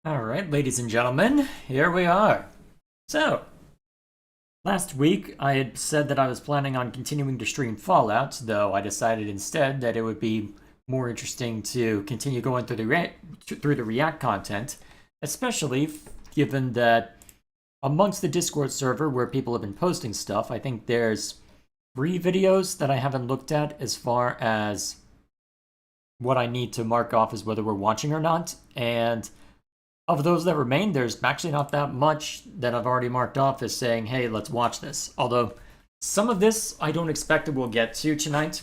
Alright, ladies and gentlemen, here we are. So, last week I had said that I was planning on continuing to stream Fallout, though I decided instead that it would be more interesting to continue going through the React content, especially given that amongst the Discord server where people have been posting stuff, I think there's 3 videos that I haven't looked at as far as what I need to mark off as whether we're watching or not, and of those that remain, there's actually not that much that I've already marked off as saying, hey, let's watch this. Although, some of this I don't expect that we'll get to tonight.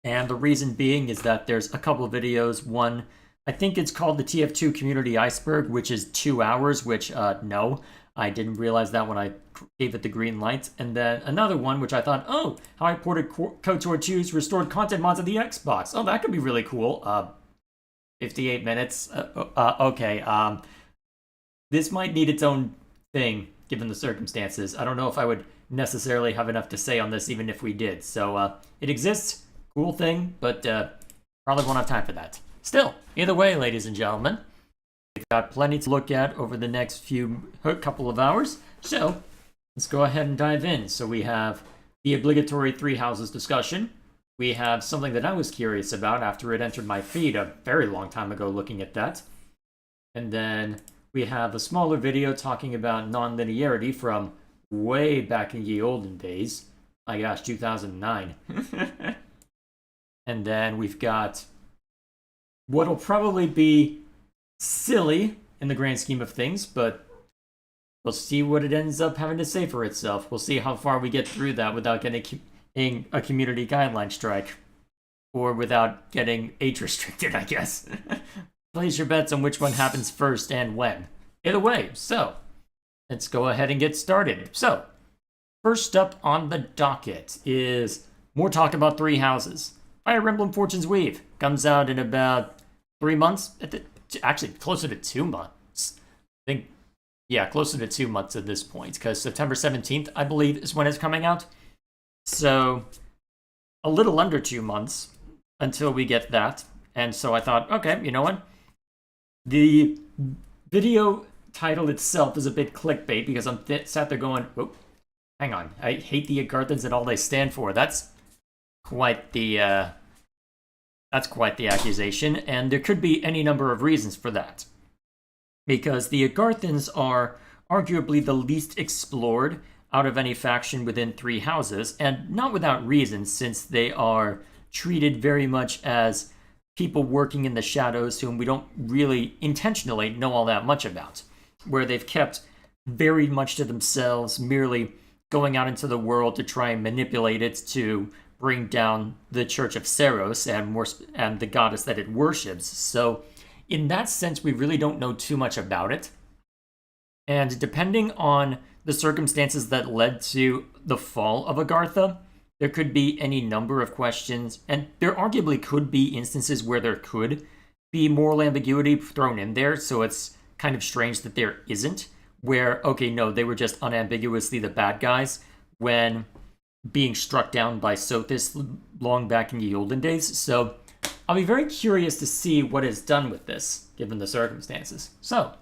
And the reason being is that there's a couple of videos. One, I think it's called the TF2 Community Iceberg, which is 2 hours, which, no, I didn't realize that when I gave it the green light. And then another one, which I thought, oh, how I ported KOTOR 2's restored content mods to the Xbox. Oh, that could be really cool. 58 minutes. Okay. This might need its own thing, given the circumstances. I don't know if I would necessarily have enough to say on this, even if we did. So, it exists. Cool thing, but probably won't have time for that. Still, either way, ladies and gentlemen, we've got plenty to look at over the next couple of hours. So, let's go ahead and dive in. So we have the obligatory Three Houses discussion. We have something that I was curious about after it entered my feed a very long time ago looking at that. And then we have a smaller video talking about non-linearity from way back in ye olden days. My gosh, 2009. And then we've got what'll probably be silly in the grand scheme of things, but we'll see what it ends up having to say for itself. We'll see how far we get through that without getting a community guideline strike, or without getting age restricted, I guess. Place your bets on which one happens first and when. Either way, so let's go ahead and get started. So, first up on the docket is more talk about Three Houses. Fire Emblem Fortune's Weave comes out in about 3 months. Actually, closer to 2 months. I think, yeah, closer to 2 months at this point, because September 17th, I believe, is when it's coming out. So, a little under 2 months until we get that. And so I thought, okay, you know what? The video title itself is a bit clickbait because I'm sat there going, oh, hang on, I hate the Agarthans and all they stand for. That's quite the accusation, and there could be any number of reasons for that. Because the Agarthans are arguably the least explored out of any faction within Three Houses, and not without reason, since they are treated very much as people working in the shadows whom we don't really intentionally know all that much about, where they've kept very much to themselves, merely going out into the world to try and manipulate it to bring down the Church of Seros and the goddess that it worships. So, in that sense, we really don't know too much about it. And depending on the circumstances that led to the fall of Agartha, there could be any number of questions, and there arguably could be instances where there could be moral ambiguity thrown in there, so it's kind of strange that there isn't, where, okay, no, they were just unambiguously the bad guys when being struck down by Sothis long back in the olden days. So I'll be very curious to see what is done with this, given the circumstances. So,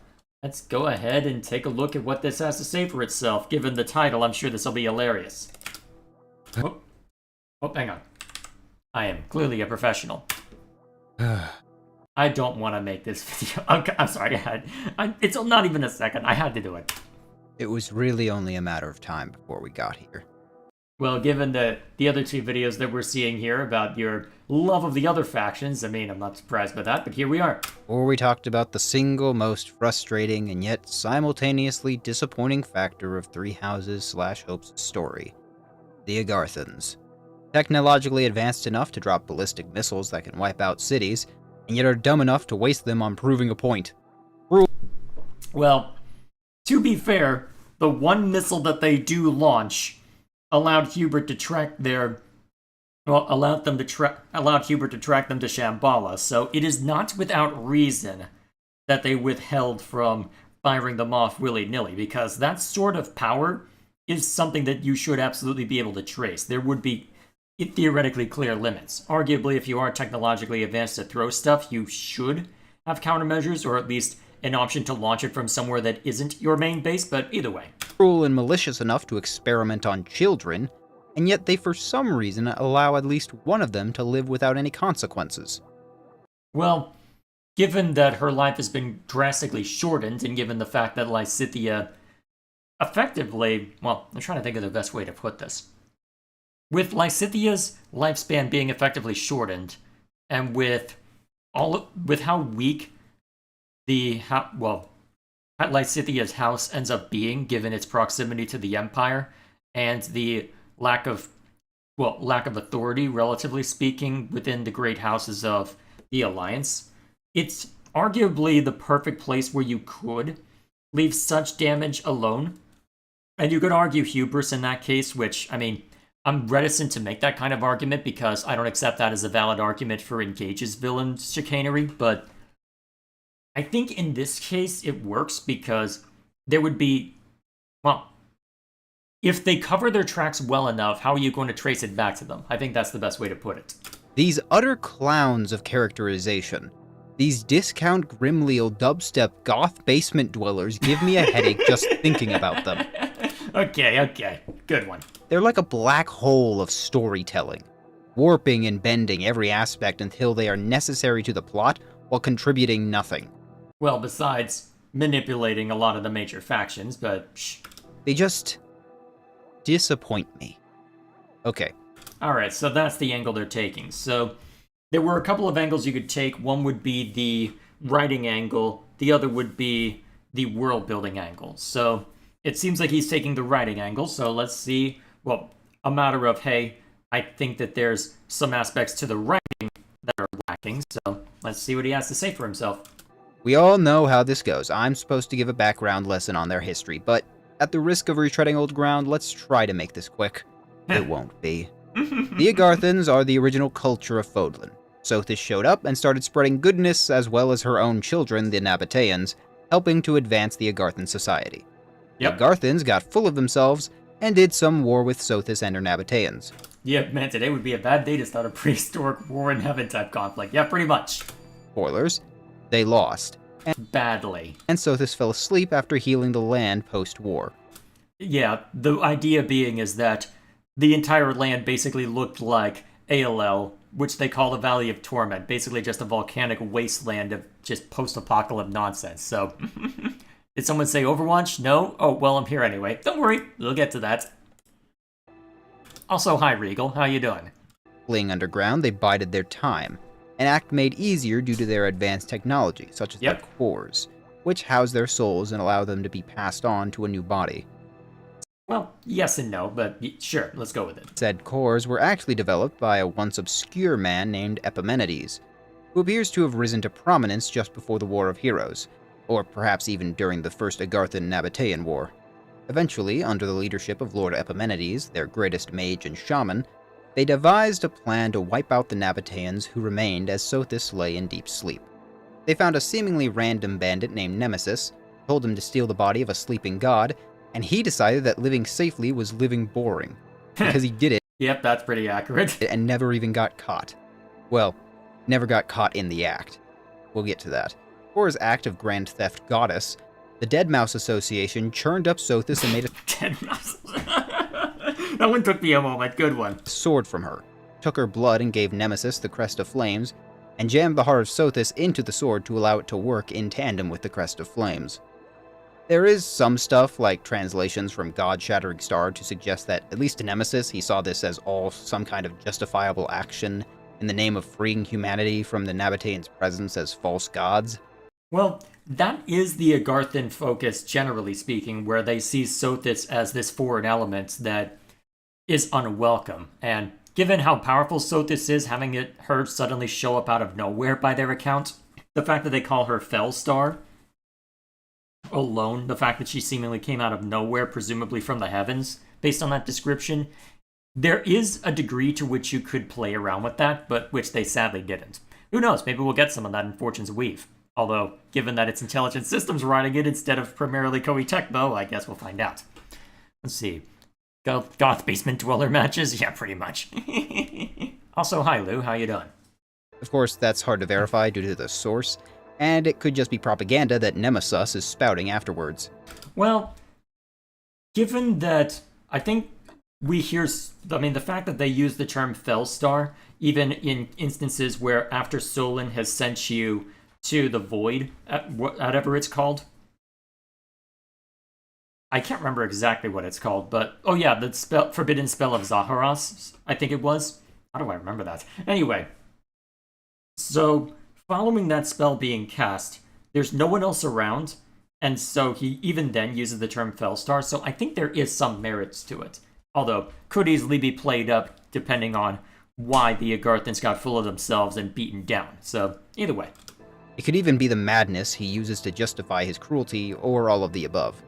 let's go ahead and take a look at what this has to say for itself. Given the title, I'm sure this will be hilarious. Oh, hang on. I am clearly a professional. I don't want to make this video. I'm sorry, it's not even a second. I had to do it. It was really only a matter of time before we got here. Well, given the other 2 videos that we're seeing here about your love of the other factions, I mean, I'm not surprised by that, but here we are. Or we talked about the single most frustrating and yet simultaneously disappointing factor of Three Houses / Hope's story. The Agarthans. Technologically advanced enough to drop ballistic missiles that can wipe out cities, and yet are dumb enough to waste them on proving a point. Well, to be fair, the one missile that they do launch allowed Hubert to track allowed Hubert to track them to Shambhala, so it is not without reason that they withheld from firing them off willy-nilly, because that sort of power is something that you should absolutely be able to trace. There would be theoretically clear limits. Arguably, if you are technologically advanced to throw stuff, you should have countermeasures, or at least an option to launch it from somewhere that isn't your main base, but either way. Cruel and malicious enough to experiment on children, and yet they for some reason allow at least one of them to live without any consequences. Well, given that her life has been drastically shortened, and given the fact that Lysithea effectively, well, I'm trying to think of the best way to put this. With Lysithea's lifespan being effectively shortened, and with how weak Lysithea's house ends up being, given its proximity to the Empire, and the lack of authority, relatively speaking, within the great houses of the Alliance, it's arguably the perfect place where you could leave such damage alone. And you could argue hubris in that case, which, I mean, I'm reticent to make that kind of argument because I don't accept that as a valid argument for Engage's villain chicanery, but I think in this case it works because there would be, well, if they cover their tracks well enough, how are you going to trace it back to them? I think that's the best way to put it. These utter clowns of characterization, these discount Grimleal dubstep goth basement dwellers give me a headache just thinking about them. Okay, good one. They're like a black hole of storytelling, warping and bending every aspect until they are necessary to the plot while contributing nothing. Well, besides manipulating a lot of the major factions, but shh. They just disappoint me. Okay. Alright, so that's the angle they're taking. So there were a couple of angles you could take. One would be the writing angle, the other would be the world building angle. So it seems like he's taking the writing angle, so let's see. Well, a matter of, hey, I think that there's some aspects to the writing that are lacking, so let's see what he has to say for himself. We all know how this goes. I'm supposed to give a background lesson on their history, but at the risk of retreading old ground, let's try to make this quick. It won't be. The Agarthans are the original culture of Fodlan. Sothis showed up and started spreading goodness as well as her own children, the Nabateans, helping to advance the Agarthan society. Yep. The Agarthans got full of themselves and did some war with Sothis and her Nabateans. Yep, man, today would be a bad day to start a prehistoric war in heaven type conflict. Yeah, pretty much. Spoilers, they lost. Badly. And Sothis fell asleep after healing the land post-war. Yeah, the idea being is that the entire land basically looked like ALL, which they call the Valley of Torment, basically just a volcanic wasteland of just post-apocalyptic nonsense. So, did someone say Overwatch? No? Oh, well, I'm here anyway. Don't worry, we'll get to that. Also, hi Regal, how you doing? Fleeing underground, they bided their time, an act made easier due to their advanced technology, such as their cores, which house their souls and allow them to be passed on to a new body. Well, yes and no, but sure, let's go with it. Said cores were actually developed by a once obscure man named Epimenides, who appears to have risen to prominence just before the War of Heroes, or perhaps even during the First Agarthan-Nabatean War. Eventually, under the leadership of Lord Epimenides, their greatest mage and shaman, they devised a plan to wipe out the Nabateans who remained as Sothis lay in deep sleep. They found a seemingly random bandit named Nemesis, told him to steal the body of a sleeping god, and he decided that living safely was living boring, because he did it. Yep, that's pretty accurate. And never even got caught. Well, never got caught in the act. We'll get to that. For his act of grand theft goddess, the Dead Mouse Association churned up Sothis and made a Dead Mouse. That one took me a moment. Good one. Sword from her, took her blood and gave Nemesis the Crest of Flames, and jammed the heart of Sothis into the sword to allow it to work in tandem with the Crest of Flames. There is some stuff, like translations from God-Shattering Star, to suggest that, at least to Nemesis, he saw this as all some kind of justifiable action in the name of freeing humanity from the Nabateans' presence as false gods. Well, that is the Agarthan focus, generally speaking, where they see Sothis as this foreign element that is unwelcome. And given how powerful Sothis is, having her suddenly show up out of nowhere by their account, the fact that they call her Fellstar alone, the fact that she seemingly came out of nowhere, presumably from the heavens, based on that description, there is a degree to which you could play around with that, but which they sadly didn't. Who knows, maybe we'll get some of that in Fortune's Weave. Although, given that it's Intelligent Systems writing it instead of primarily Koei Tecmo, I guess we'll find out. Let's see. Goth basement dweller matches? Yeah, pretty much. Also, hi Lou, how you doing? Of course, that's hard to verify due to the source, and it could just be propaganda that Nemesis is spouting afterwards. Well, given that I think we hear, the fact that they use the term Fellstar, even in instances where after Solon has sent you to the Void, whatever it's called. I can't remember exactly what it's called, but oh yeah, the forbidden spell of Zaharas, I think it was. How do I remember that? Anyway, so following that spell being cast, there's no one else around, and so he even then uses the term Fellstar, so I think there is some merits to it. Although, could easily be played up depending on why the Agarthans got full of themselves and beaten down. So, either way. It could even be the madness he uses to justify his cruelty, or all of the above.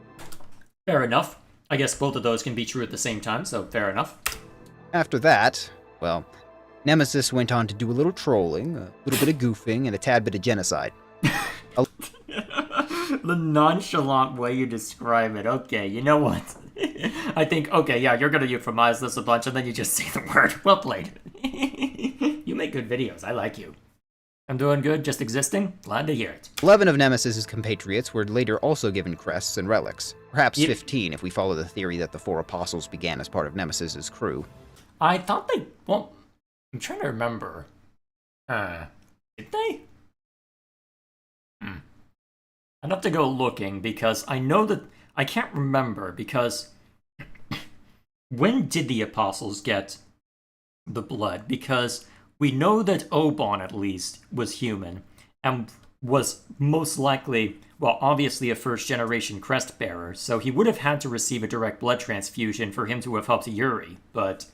Fair enough. I guess both of those can be true at the same time, so fair enough. After that, well, Nemesis went on to do a little trolling, a little bit of goofing, and a tad bit of genocide. The nonchalant way you describe it. Okay, you know what? I think, okay, yeah, you're gonna euphemize this a bunch, and then you just say the word. Well played. You make good videos. I like you. I'm doing good, just existing. Glad to hear it. 11 of Nemesis's compatriots were later also given crests and relics. Perhaps 15 if we follow the theory that the 4 apostles began as part of Nemesis's crew. I thought they... Well, I'm trying to remember. Did they? I'd have to go looking, because I know that... I can't remember, because... When did the apostles get the blood? Because we know that Oban, at least, was human, and was most likely, well, obviously a first-generation crest bearer, so he would have had to receive a direct blood transfusion for him to have helped Yuri, but...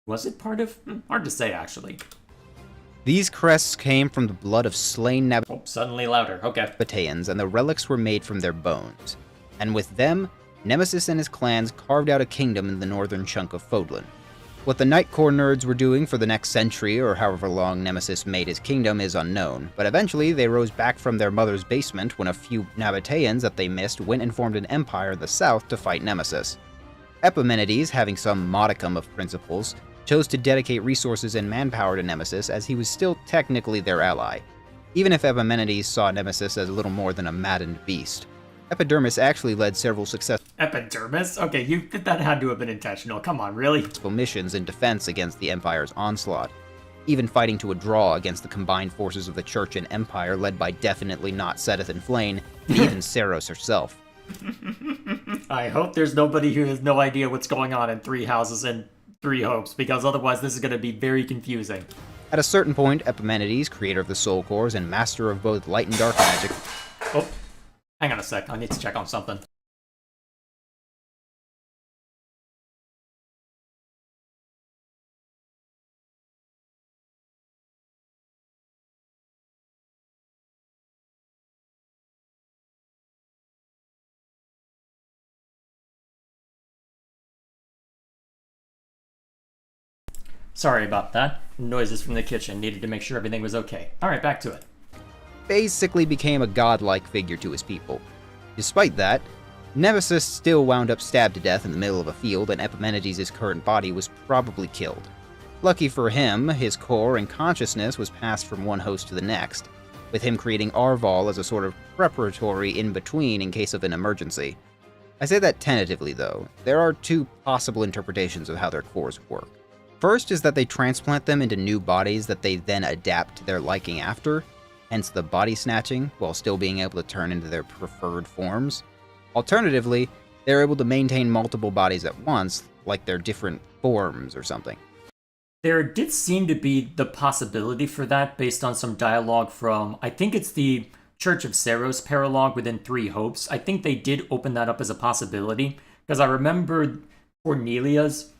Was it part of... Hard to say, actually. These crests came from the blood of slain Suddenly louder, okay. Nabateans, and the relics were made from their bones. And with them, Nemesis and his clans carved out a kingdom in the northern chunk of Fodlan. What the Nightcore nerds were doing for the next century, or however long Nemesis made his kingdom, is unknown, but eventually they rose back from their mother's basement when a few Nabateans that they missed went and formed an empire in the south to fight Nemesis. Epimenides, having some modicum of principles, chose to dedicate resources and manpower to Nemesis as he was still technically their ally, even if Epimenides saw Nemesis as little more than a maddened beast. Epidermis actually led several successful Epidermis? Okay, that had to have been intentional. Come on, really? missions in defense against the Empire's onslaught, even fighting to a draw against the combined forces of the Church and Empire led by definitely not Sethith and Flayn, and even Saros herself. I hope there's nobody who has no idea what's going on in Three Houses and Three Hopes, because otherwise this is going to be very confusing. At a certain point, Epimenides, creator of the Soul Cores and master of both light and dark magic... Oh, hang on a sec, I need to check on something. Sorry about that. Noises from the kitchen. Needed to make sure everything was okay. Alright, back to it. basically became a godlike figure to his people. Despite that, Nemesis still wound up stabbed to death in the middle of a field, and Epimenides' current body was probably killed. Lucky for him, his core and consciousness was passed from one host to the next, with him creating Arval as a sort of preparatory in-between in case of an emergency. I say that tentatively, though. There are two possible interpretations of how their cores work. First is that they transplant them into new bodies that they then adapt to their liking after, hence the body snatching, while still being able to turn into their preferred forms. Alternatively, they're able to maintain multiple bodies at once, like they're different forms or something. There did seem to be the possibility for that based on some dialogue from, I think it's the Church of Saros paralogue within Three Hopes. I think they did open that up as a possibility, because I remember Cornelia's,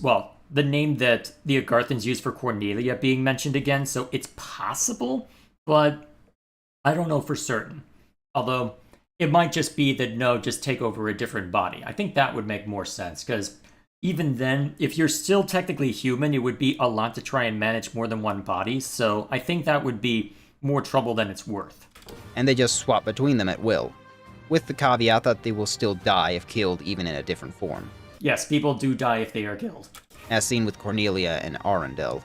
well, the name that the Agarthans used for Cornelia being mentioned again, so it's possible, but I don't know for certain. Although, it might just be that no, just take over a different body. I think that would make more sense, because even then, if you're still technically human, it would be a lot to try and manage more than one body, so I think that would be more trouble than it's worth. And they just swap between them at will, with the caveat that they will still die if killed even in a different form. Yes, people do die if they are killed. As seen with Cornelia and Arundel.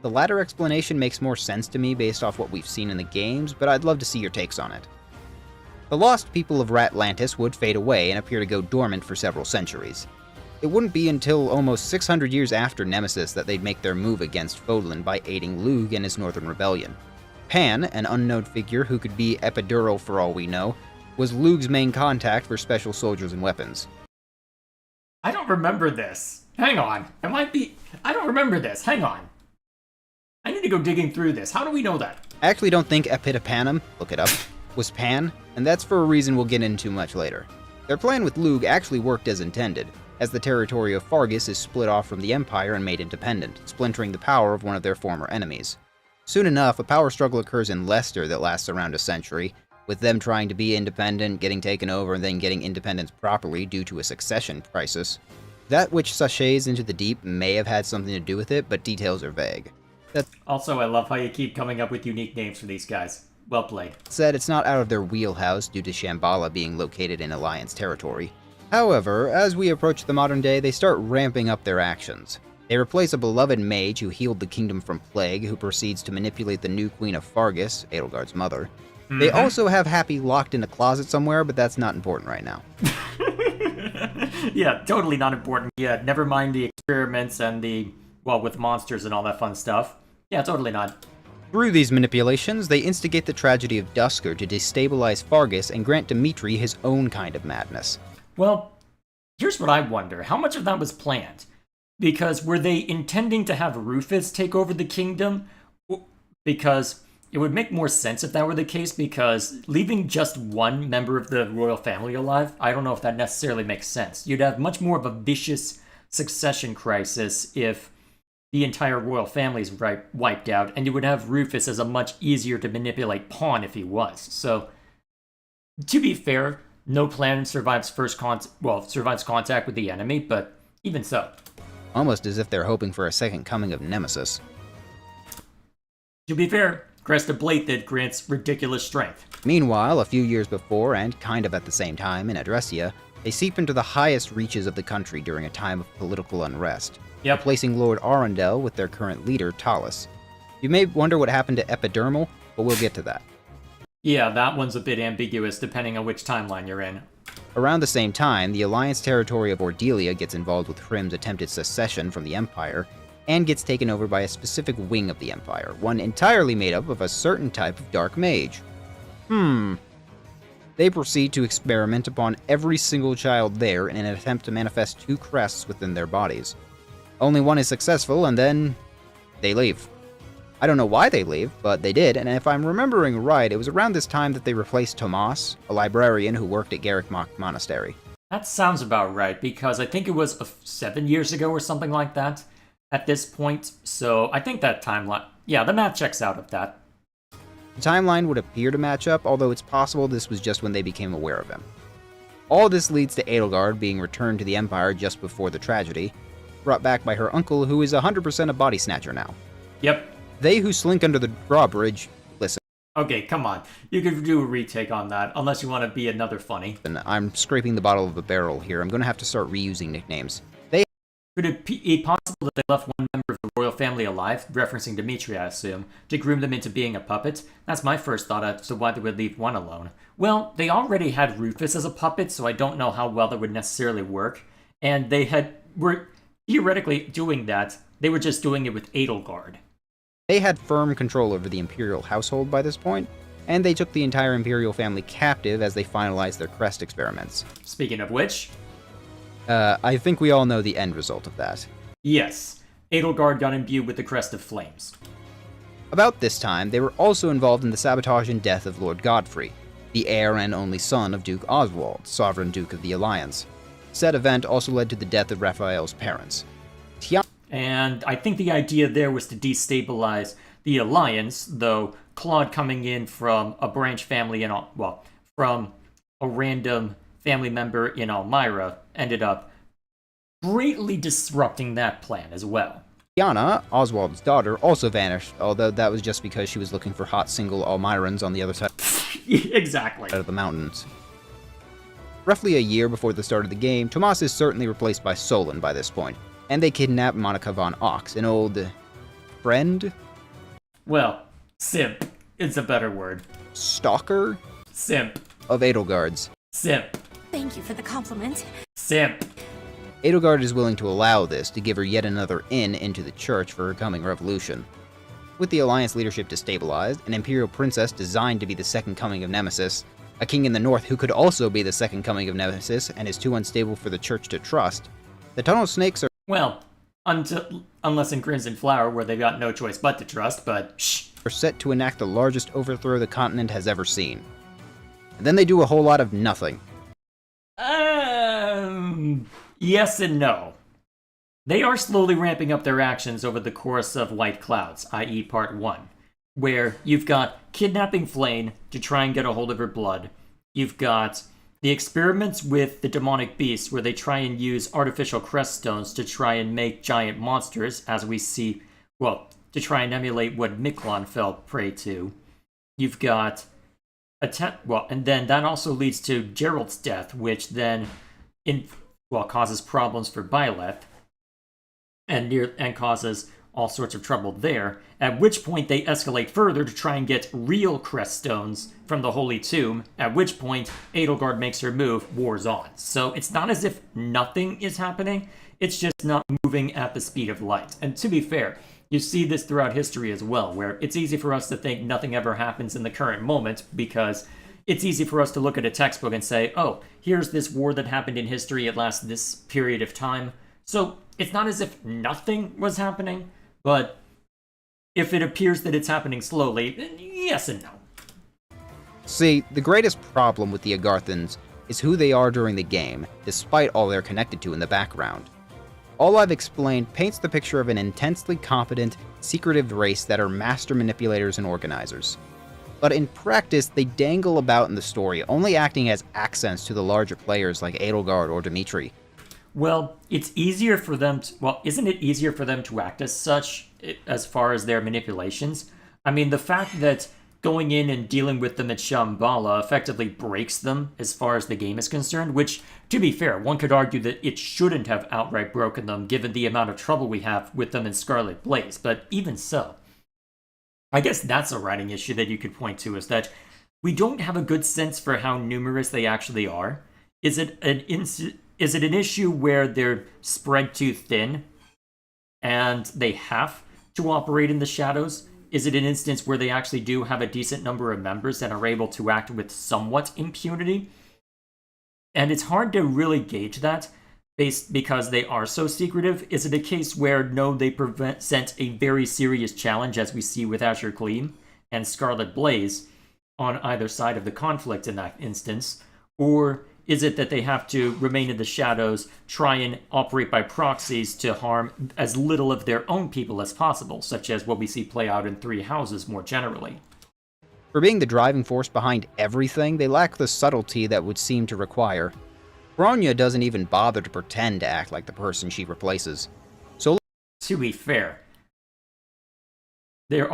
The latter explanation makes more sense to me based off what we've seen in the games, but I'd love to see your takes on it. The lost people of Ratlantis would fade away and appear to go dormant for several centuries. It wouldn't be until almost 600 years after Nemesis that they'd make their move against Fodlan by aiding Lugh and his Northern Rebellion. Pan, an unknown figure who could be epidural for all we know, was Lugh's main contact for special soldiers and weapons. I don't remember this. Hang on. I don't remember this. Hang on. I need to go digging through this. How do we know that? I actually don't think Epitapanum, look it up, was Pan, and that's for a reason we'll get into much later. Their plan with Lugh actually worked as intended, as the territory of Fargus is split off from the Empire and made independent, splintering the power of one of their former enemies. Soon enough, a power struggle occurs in Leicester that lasts around a century, with them trying to be independent, getting taken over, and then getting independence properly due to a succession crisis. That which sachets into the deep may have had something to do with it, but details are vague. Also, I love how you keep coming up with unique names for these guys. Well played. Said it's not out of their wheelhouse due to Shambhala being located in Alliance territory. However, as we approach the modern day, they start ramping up their actions. They replace a beloved mage who healed the kingdom from plague, who proceeds to manipulate the new queen of Fargus, Edelgard's mother. They also have Happy locked in a closet somewhere, but that's not important right now. Yeah, totally not important. Yeah, never mind the experiments and with monsters and all that fun stuff. Yeah, totally not. Through these manipulations, they instigate the tragedy of Duskur to destabilize Fargus and grant Dimitri his own kind of madness. Well, here's what I wonder. How much of that was planned? Because were they intending to have Rufus take over the kingdom? Because it would make more sense if that were the case, because leaving just one member of the royal family alive, I don't know if that necessarily makes sense. You'd have much more of a vicious succession crisis if the entire royal family is wiped out, and you would have Rufus as a much easier to manipulate pawn if he was. So, to be fair, no plan survives survives contact with the enemy, but even so. Almost as if they're hoping for a second coming of Nemesis. To be fair, Crest of Blathed grants ridiculous strength. Meanwhile, a few years before, and kind of at the same time, in Adressia, they seep into the highest reaches of the country during a time of political unrest, replacing Lord Arundel with their current leader, Talus. You may wonder what happened to Epidermal, but we'll get to that. Yeah, that one's a bit ambiguous depending on which timeline you're in. Around the same time, the Alliance territory of Ordelia gets involved with Hrim's attempted secession from the Empire, and gets taken over by a specific wing of the Empire, one entirely made up of a certain type of dark mage. They proceed to experiment upon every single child there in an attempt to manifest two crests within their bodies. Only one is successful, and then they leave. I don't know why they leave, but they did, and if I'm remembering right, it was around this time that they replaced Tomas, a librarian who worked at Garrickmach Monastery. That sounds about right, because I think it was 7 years ago or something like that at this point, so I think that timeline, yeah, the math checks out of that. The timeline would appear to match up, although it's possible this was just when they became aware of him. All this leads to Edelgard being returned to the Empire just before the tragedy, brought back by her uncle, who is 100% a body snatcher now. Yep. They who slink under the drawbridge, listen. Okay, come on. You could do a retake on that, unless you want to be another funny. I'm scraping the bottom of a barrel here. I'm going to have to start reusing nicknames. Could it be possible that they left one member of the royal family alive, referencing Dimitri, I assume, to groom them into being a puppet? That's my first thought as to why they would leave one alone. Well, they already had Rufus as a puppet, so I don't know how well that would necessarily work. And they were theoretically doing that. They were just doing it with Edelgard. They had firm control over the Imperial household by this point, and they took the entire Imperial family captive as they finalized their crest experiments. Speaking of which... I think we all know the end result of that. Yes, Edelgard got imbued with the Crest of Flames. About this time, they were also involved in the sabotage and death of Lord Godfrey, the heir and only son of Duke Oswald, Sovereign Duke of the Alliance. Said event also led to the death of Raphael's parents. And I think the idea there was to destabilize the Alliance, though Claude coming in from a branch family from a random family member in Elmira ended up greatly disrupting that plan as well. Tiana, Oswald's daughter, also vanished, although that was just because she was looking for hot single Almirans on the other side exactly. of the mountains. Roughly a year before the start of the game, Tomas is certainly replaced by Solon by this point, and they kidnap Monica von Ox, an old friend? Well, simp is a better word. Stalker? Simp. Of Edelgard's. Simp. Thank you for the compliment. Simp. Edelgard is willing to allow this to give her yet another in into the church for her coming revolution. With the Alliance leadership destabilized, an Imperial princess designed to be the second coming of Nemesis, a king in the north who could also be the second coming of Nemesis and is too unstable for the church to trust, the Tunnel Snakes are Well, unless in Crimson Flower, where they've got no choice but to trust, but shh. set to enact the largest overthrow the continent has ever seen. And then they do a whole lot of nothing. Yes and no. They are slowly ramping up their actions over the course of White Clouds, i.e. Part 1, where you've got kidnapping Flame to try and get a hold of her blood. You've got the experiments with the demonic beasts, where they try and use artificial crest stones to try and make giant monsters, as we see, well, to try and emulate what Miklon fell prey to. You've got and then that also leads to Gerald's death, which then causes problems for Byleth and causes all sorts of trouble there, at which point they escalate further to try and get real crest stones from the Holy Tomb, at which point Edelgard makes her move, war's on. So it's not as if nothing is happening, it's just not moving at the speed of light. And to be fair, you see this throughout history as well, where it's easy for us to think nothing ever happens in the current moment, because it's easy for us to look at a textbook and say, oh, here's this war that happened in history, it lasts this period of time. So it's not as if nothing was happening, but if it appears that it's happening slowly, then yes and no. See, the greatest problem with the Agarthans is who they are during the game, despite all they're connected to in the background. All I've explained paints the picture of an intensely competent, secretive race that are master manipulators and organizers. But in practice, they dangle about in the story, only acting as accents to the larger players like Edelgard or Dimitri. Well, it's easier for them to, isn't it easier for them to act as such, as far as their manipulations? I mean, the fact that going in and dealing with them at Shambhala effectively breaks them as far as the game is concerned, which, to be fair, one could argue that it shouldn't have outright broken them given the amount of trouble we have with them in Scarlet Blaze, but even so. I guess that's a writing issue that you could point to, is that we don't have a good sense for how numerous they actually are. Is it an issue where they're spread too thin and they have to operate in the shadows? Is it an instance where they actually do have a decent number of members and are able to act with somewhat impunity? And it's hard to really gauge that because they are so secretive. Is it a case where, no, they present a very serious challenge, as we see with Azure Gleam and Scarlet Blaze on either side of the conflict in that instance? Or is it that they have to remain in the shadows, try and operate by proxies to harm as little of their own people as possible, such as what we see play out in Three Houses more generally? For being the driving force behind everything, they lack the subtlety that would seem to require. Bronya doesn't even bother to pretend to act like the person she replaces. So, to be fair, there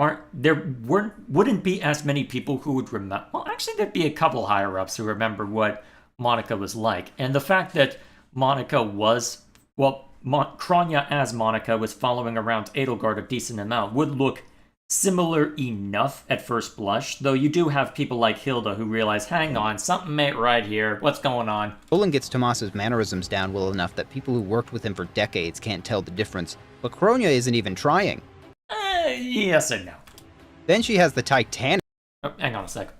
wouldn't be as many people who would remember. Well, actually, there'd be a couple higher-ups who remember what Monica was like. And the fact that Monica was, Kronya as Monica was following around Edelgard a decent amount would look similar enough at first blush, though you do have people like Hilda who realize, hang on, something ain't right here, what's going on? Olin gets Tomas's mannerisms down well enough that people who worked with him for decades can't tell the difference, but Kronya isn't even trying. Yes and no. Then she has the Titanic. Oh, hang on a sec.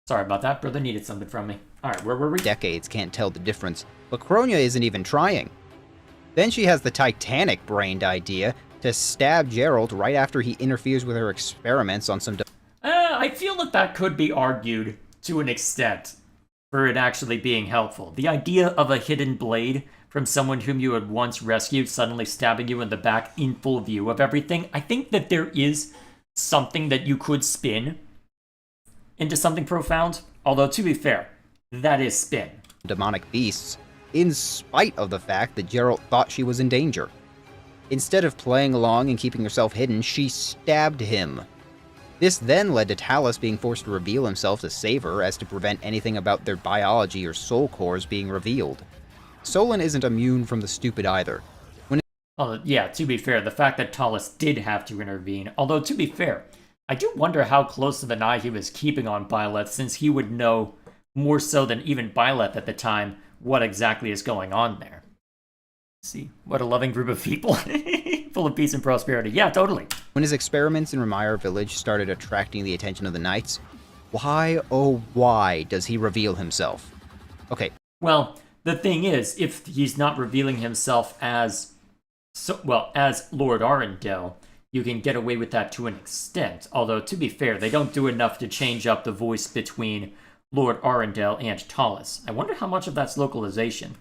Sorry about that, brother needed something from me. Alright, where were we? Decades can't tell the difference, but Kronya isn't even trying. Then she has the Titanic-brained idea to stab Gerald right after he interferes with her experiments on some... I feel that could be argued to an extent for it actually being helpful. The idea of a hidden blade from someone whom you had once rescued suddenly stabbing you in the back in full view of everything, I think that there is something that you could spin into something profound, although to be fair, that is spin. Demonic beasts, in spite of the fact that Geralt thought she was in danger. Instead of playing along and keeping herself hidden, she stabbed him. This then led to Talus being forced to reveal himself to save her as to prevent anything about their biology or soul cores being revealed. Solon isn't immune from the stupid either. Yeah, to be fair, the fact that Talus did have to intervene, although to be fair, I do wonder how close of an eye he was keeping on Byleth, since he would know more so than even Byleth at the time what exactly is going on there. See, what a loving group of people. Full of peace and prosperity. Yeah, totally. When his experiments in Remire Village started attracting the attention of the Knights, why, oh why, does he reveal himself? Okay. Well, the thing is, if he's not revealing himself as Lord Arundel, you can get away with that to an extent. Although, to be fair, they don't do enough to change up the voice between Lord Arundel and Talus. I wonder how much of that's localization.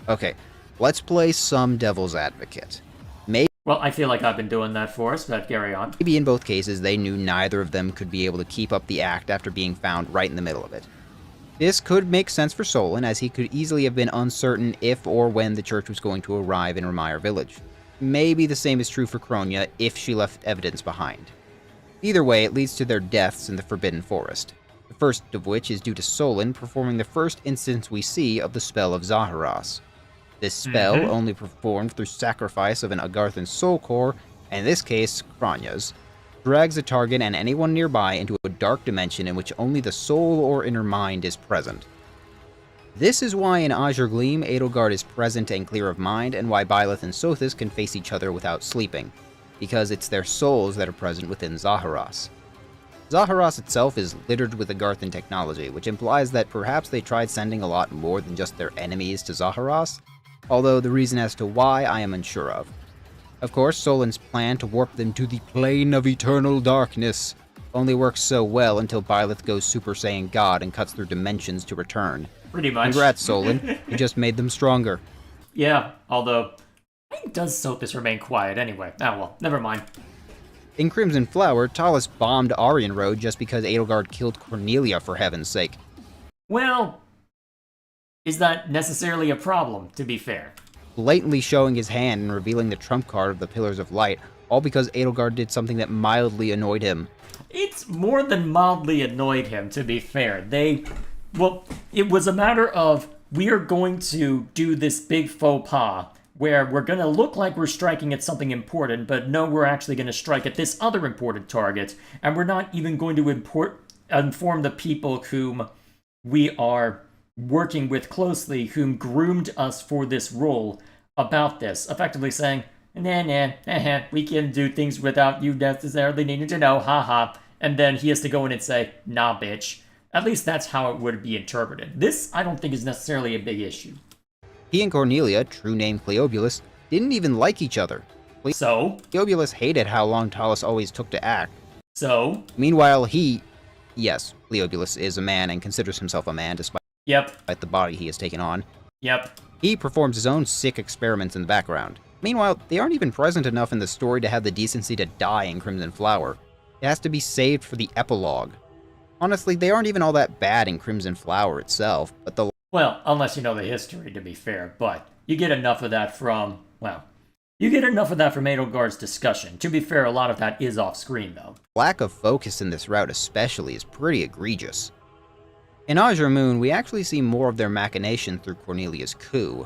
Okay, let's play some devil's advocate. Well, I feel like I've been doing that for us, but carry on. Maybe in both cases they knew neither of them could be able to keep up the act after being found right in the middle of it. This could make sense for Solon, as he could easily have been uncertain if or when the church was going to arrive in Remire Village. Maybe the same is true for Kronia if she left evidence behind. Either way, it leads to their deaths in the Forbidden Forest, the first of which is due to Solon performing the first instance we see of the spell of Zaharas. This spell, only performed through sacrifice of an Agarthan soul core, and in this case, Kronia's, drags the target and anyone nearby into a dark dimension in which only the soul or inner mind is present. This is why in Azure Gleam, Edelgard is present and clear of mind, and why Byleth and Sothis can face each other without sleeping, because it's their souls that are present within Zaharas. Zaharas itself is littered with Agarthan technology, which implies that perhaps they tried sending a lot more than just their enemies to Zaharas, although the reason as to why I am unsure of. Of course, Solon's plan to warp them to the plane of eternal darkness only works so well until Byleth goes Super Saiyan God and cuts through dimensions to return. Pretty much. Congrats, Solon. You just made them stronger. Yeah, although, why does Sothis remain quiet anyway? Oh well, never mind. In Crimson Flower, Talus bombed Aryan Road just because Edelgard killed Cornelia, for heaven's sake. Well, is that necessarily a problem, to be fair? Blatantly showing his hand and revealing the trump card of the Pillars of Light, all because Edelgard did something that mildly annoyed him. It's more than mildly annoyed him, to be fair. It was a matter of, we are going to do this big faux pas, where we're going to look like we're striking at something important, but no, we're actually going to strike at this other important target, and we're not even going to inform the people whom we are working with closely, whom groomed us for this role, about this, effectively saying, we can do things without you necessarily needing to know, haha, and then he has to go in and say, nah, bitch. At least that's how it would be interpreted. This, I don't think, is necessarily a big issue. He and Cornelia, true name Cleobulus, didn't even like each other. So? Cleobulus hated how long Talus always took to act. So? Meanwhile, yes, Cleobulus is a man and considers himself a man despite the body he has taken on. Yep. He performs his own sick experiments in the background. Meanwhile, they aren't even present enough in the story to have the decency to die in Crimson Flower. It has to be saved for the epilogue. Honestly, they aren't even all that bad in Crimson Flower itself, but well, unless you know the history, to be fair, but you get enough of that from, Edelgard's discussion. To be fair, a lot of that is off-screen, though. Lack of focus in this route especially is pretty egregious. In Azure Moon, we actually see more of their machination through Cornelia's coup.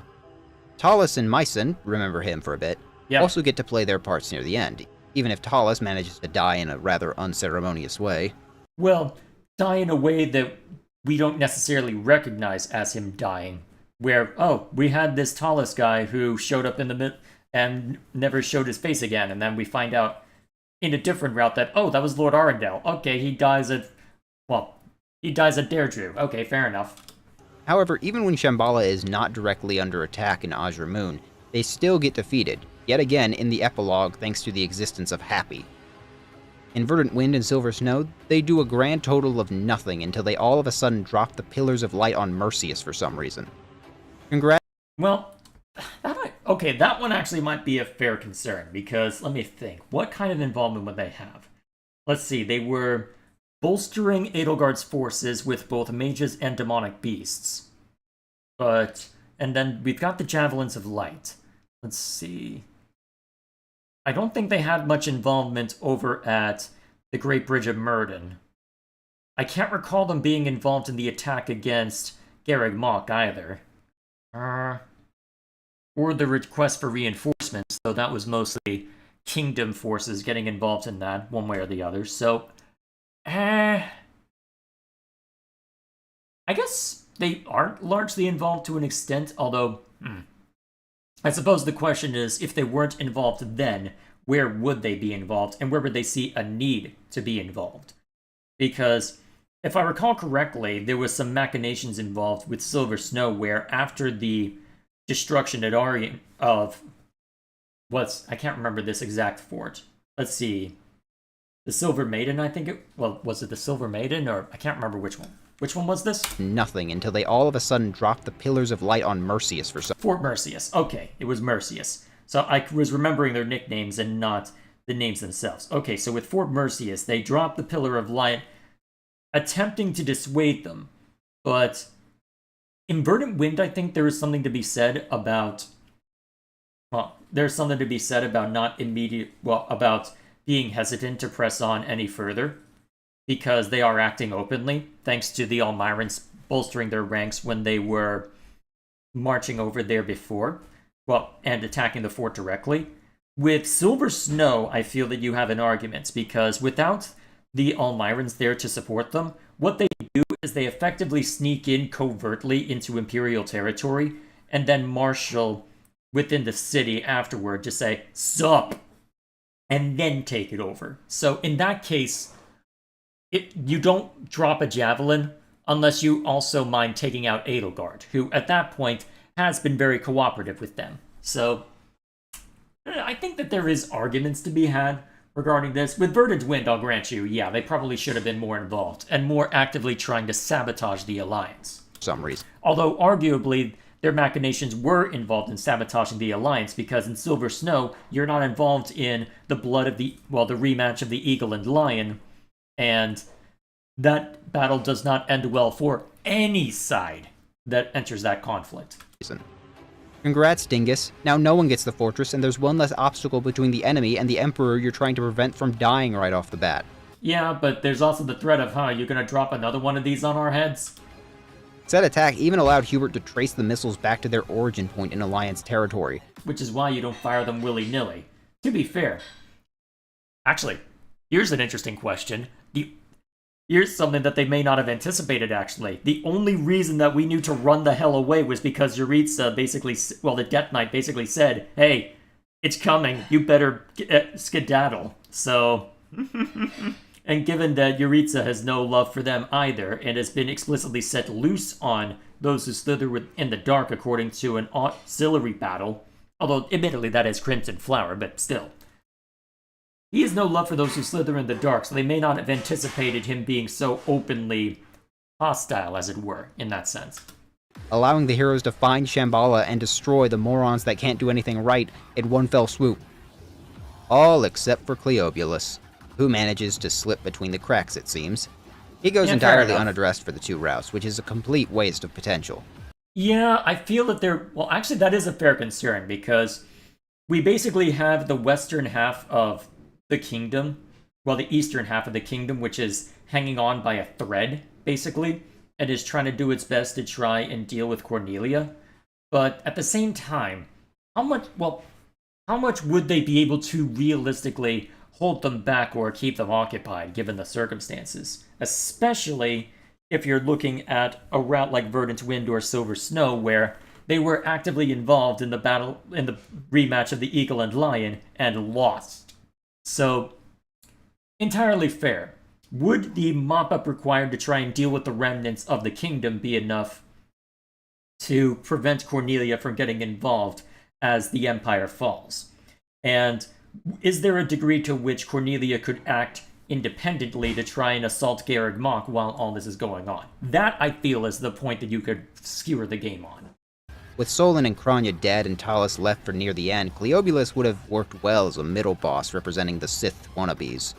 Talus and Mycen, remember him for a bit, also get to play their parts near the end, even if Talus manages to die in a rather unceremonious way. Well, die in a way that we don't necessarily recognize as him dying. Where, we had this Talus guy who showed up in the mid and never showed his face again, and then we find out in a different route that, that was Lord Arundel. Okay, he dies at Deirdre. Okay, fair enough. However, even when Shambhala is not directly under attack in Azure Moon, they still get defeated, yet again in the epilogue thanks to the existence of Happy. In Verdant Wind and Silver Snow, they do a grand total of nothing until they all of a sudden drop the Pillars of Light on Mercius for some reason. Well, that one actually might be a fair concern, because let me think. What kind of involvement would they have? Let's see, they were bolstering Edelgard's forces with both mages and demonic beasts. And then we've got the Javelins of Light. Let's see. I don't think they had much involvement over at the Great Bridge of Murden. I can't recall them being involved in the attack against Garreg Mach either. Or the request for reinforcements, though that was mostly Kingdom forces getting involved in that, one way or the other. So, I guess they aren't largely involved to an extent, although, I suppose the question is, if they weren't involved then, where would they be involved, and where would they see a need to be involved? Because, if I recall correctly, there was some machinations involved with Silver Snow, where after the destruction at Aryan of I can't remember this exact fort. Let's see. The Silver Maiden, I think it... Well, was it the Silver Maiden, or... I can't remember which one. Which one was this? Nothing until they all of a sudden dropped the Pillars of Light on Mercius for some... Fort Mercius. Okay, it was Mercius. So I was remembering their nicknames and not the names themselves. Okay, so with Fort Mercius, they dropped the Pillar of Light, attempting to dissuade them. But in Verdant Wind, I think there is something to be said about... Well, there's something to be said about about being hesitant to press on any further, because they are acting openly, thanks to the Almirans bolstering their ranks when they were marching over there before, and attacking the fort directly. With Silver Snow, I feel that you have an argument, because without the Almirans there to support them, what they do is they effectively sneak in covertly into Imperial territory, and then marshal within the city afterward to say, "Sup!" and then take it over. So in that case, you don't drop a javelin unless you also mind taking out Edelgard, who at that point has been very cooperative with them. So I think that there is arguments to be had regarding this. With Verdant Wind, I'll grant you, yeah, they probably should have been more involved and more actively trying to sabotage the Alliance. For some reason. Although arguably their machinations were involved in sabotaging the Alliance, because in Silver Snow, you're not involved in the rematch of the Eagle and Lion, and that battle does not end well for any side that enters that conflict. Congrats, Dingus. Now no one gets the fortress, and there's one less obstacle between the enemy and the Emperor you're trying to prevent from dying right off the bat. Yeah, but there's also the threat of, you're gonna drop another one of these on our heads? Said attack even allowed Hubert to trace the missiles back to their origin point in Alliance territory. Which is why you don't fire them willy-nilly. To be fair. Actually, here's an interesting question. Here's something that they may not have anticipated, actually. The only reason that we knew to run the hell away was because Yuritsa basically... the Death Knight basically said, "Hey, it's coming, you better skedaddle." So... And given that Yuritsa has no love for them either, and has been explicitly set loose on those who slither in the dark according to an auxiliary battle, although admittedly that is Crimson Flower, but still. He has no love for those who slither in the dark, so they may not have anticipated him being so openly hostile, as it were, in that sense. Allowing the heroes to find Shambhala and destroy the morons that can't do anything right in one fell swoop. All except for Cleobulus, who manages to slip between the cracks, it seems. He goes entirely unaddressed for the two routes, which is a complete waste of potential. Yeah, I feel that well, actually, that is a fair concern, because we basically have the western half of the kingdom, the eastern half of the kingdom, which is hanging on by a thread, basically, and is trying to do its best to try and deal with Cornelia. But at the same time, how much would they be able to realistically hold them back or keep them occupied, given the circumstances? Especially if you're looking at a route like Verdant Wind or Silver Snow, where they were actively involved in the battle, in the rematch of the Eagle and Lion, and lost. So, entirely fair. Would the mop-up required to try and deal with the remnants of the kingdom be enough to prevent Cornelia from getting involved as the Empire falls? And is there a degree to which Cornelia could act independently to try and assault Garreg Mach while all this is going on? That, I feel, is the point that you could skewer the game on. With Solon and Kranya dead and Talus left for near the end, Cleobulus would have worked well as a middle boss representing the Sith wannabes.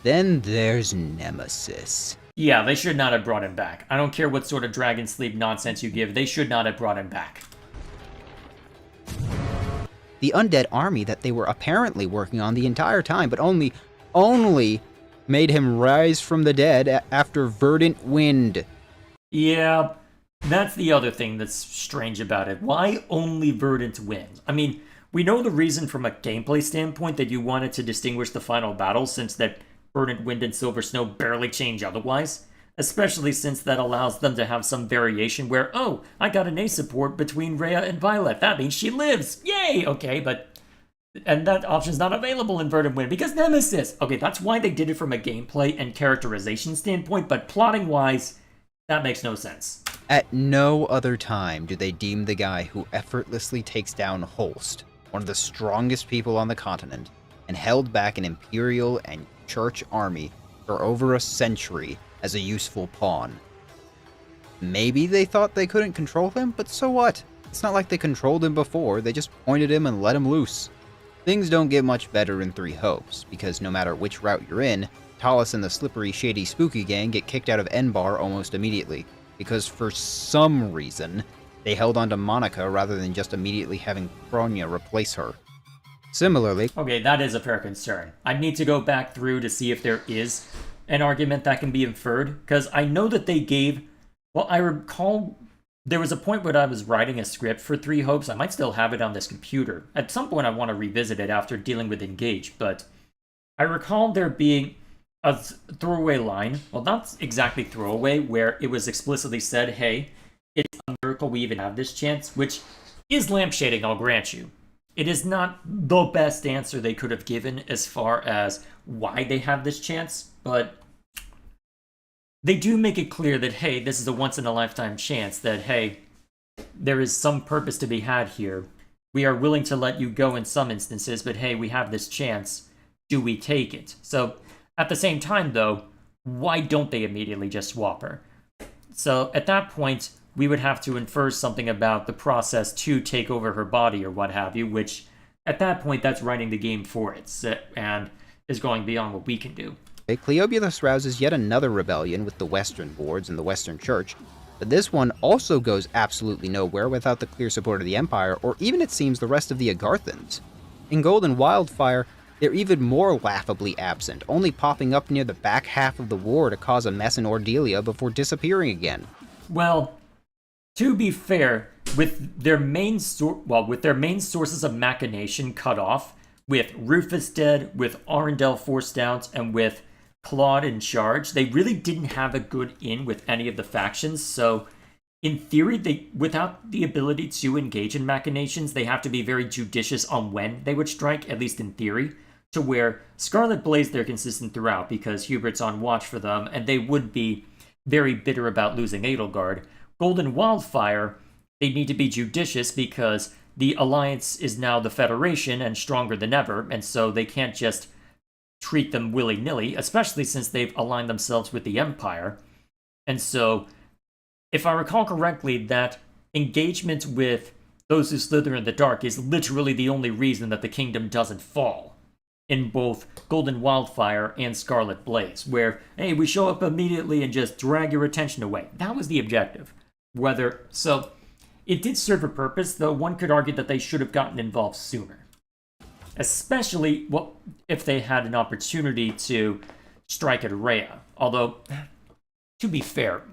Then there's Nemesis. Yeah, they should not have brought him back. I don't care what sort of dragon sleep nonsense you give, they should not have brought him back. The undead army that they were apparently working on the entire time, but only made him rise from the dead after verdant wind. Yeah, that's the other thing that's strange about it. Why only Verdant win? I mean, we know the reason from a gameplay standpoint that you wanted to distinguish the final battle, since that Verdant Wind and Silver Snow barely change otherwise. Especially since that allows them to have some variation where, oh, I got an A support between Rhea and Violet. That means she lives. Yay! Okay, but... And that option's not available in Verdant Wind because Nemesis. Okay, that's why they did it from a gameplay and characterization standpoint, but plotting-wise, that makes no sense. At no other time do they deem the guy who effortlessly takes down Holst, one of the strongest people on the continent, and held back an Imperial and Church army for over a century, as a useful pawn. Maybe they thought they couldn't control him, but so what? It's not like they controlled him before, they just pointed him and let him loose. Things don't get much better in Three Hopes, because no matter which route you're in, Talus and the slippery, shady, spooky gang get kicked out of Enbar almost immediately, because for some reason, they held on to Monica rather than just immediately having Kronya replace her. Similarly... Okay, that is a fair concern. I'd need to go back through to see if there is an argument that can be inferred, because I know that they gave... Well, I recall there was a point where I was writing a script for Three Hopes. I might still have it on this computer. At some point I want to revisit it after dealing with Engage, but I recall there being a throwaway line, well, not exactly throwaway, where it was explicitly said, hey, it's a miracle we even have this chance, which is lampshading, I'll grant you. It is not the best answer they could have given as far as why they have this chance, but they do make it clear that, hey, this is a once-in-a-lifetime chance, that, hey, there is some purpose to be had here. We are willing to let you go in some instances, but hey, we have this chance. Do we take it? So, at the same time, though, why don't they immediately just swap her? So, at that point, we would have to infer something about the process to take over her body or what have you, which, at that point, that's writing the game for it, and is going beyond what we can do. Cleobulus rouses yet another rebellion with the Western Wards and the Western Church, but this one also goes absolutely nowhere without the clear support of the Empire, or even it seems the rest of the Agarthans. In Golden Wildfire, they're even more laughably absent, only popping up near the back half of the war to cause a mess in Ordelia before disappearing again. Well, to be fair, with their main sources of machination cut off, with Rufus dead, with Arundel forced out, and with Claude in charge, they really didn't have a good in with any of the factions, so in theory, without the ability to engage in machinations, they have to be very judicious on when they would strike, at least in theory, to where Scarlet Blaze, they're consistent throughout because Hubert's on watch for them, and they would be very bitter about losing Edelgard. Golden Wildfire, they need to be judicious because the Alliance is now the Federation and stronger than ever, and so they can't just treat them willy-nilly, especially since they've aligned themselves with the Empire. And so, if I recall correctly, that engagement with those who slither in the dark is literally the only reason that the kingdom doesn't fall in both Golden Wildfire and Scarlet Blaze, where, hey, we show up immediately and just drag your attention away. That was the objective. So, it did serve a purpose, though one could argue that they should have gotten involved sooner. Especially, well, if they had an opportunity to strike at Rhea. Although, to be fair,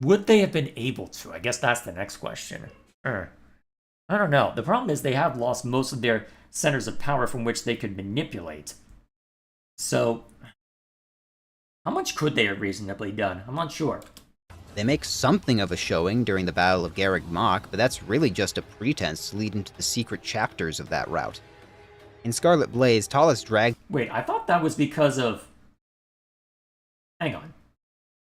would they have been able to? I guess that's the next question. I don't know. The problem is they have lost most of their centers of power from which they could manipulate. So, how much could they have reasonably done? I'm not sure. They make something of a showing during the Battle of Garreg Mach, but that's really just a pretense to lead into the secret chapters of that route. In Scarlet Blaze, Talus dragged... Wait, I thought that was because of... Hang on.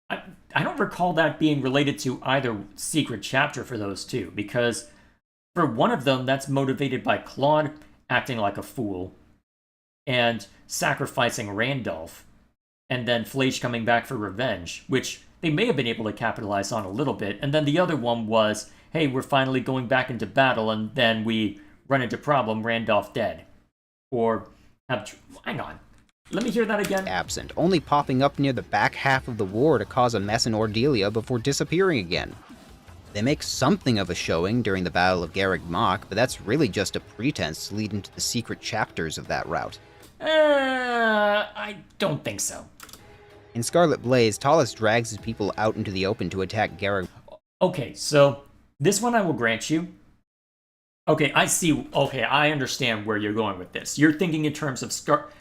I don't recall that being related to either secret chapter for those two, because for one of them, that's motivated by Claude acting like a fool and sacrificing Randolph, and then Fleisch coming back for revenge, which they may have been able to capitalize on a little bit. And then the other one was, hey, we're finally going back into battle, and then we run into problem, Randolph dead. Or hang on. Let me hear that again. Absent, only popping up near the back half of the war to cause a mess in Ordelia before disappearing again. They make something of a showing during the Battle of Garreg Mach, but that's really just a pretense to lead into the secret chapters of that route. I don't think so. In Scarlet Blaze, Talus drags his people out into the open to attack Garreg. Okay, so this one I will grant you. Okay, I see. Okay, I understand where you're going with this. You're thinking in terms of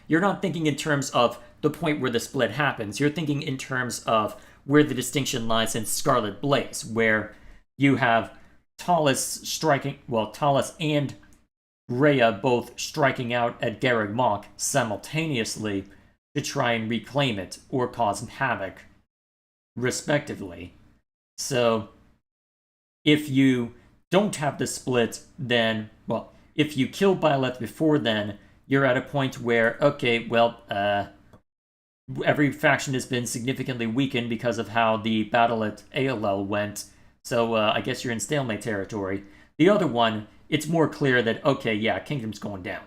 You're not thinking in terms of the point where the split happens. You're thinking in terms of where the distinction lies in Scarlet Blaze, where you have Talus Talus and Rhea both striking out at Garreg Mach simultaneously to try and reclaim it or cause havoc, respectively. So, if you don't have the split, then, well, if you kill Byleth before then, you're at a point where, okay, well, every faction has been significantly weakened because of how the battle at ALL went, so I guess you're in stalemate territory. The other one, it's more clear that, okay, yeah, Kingdom's going down.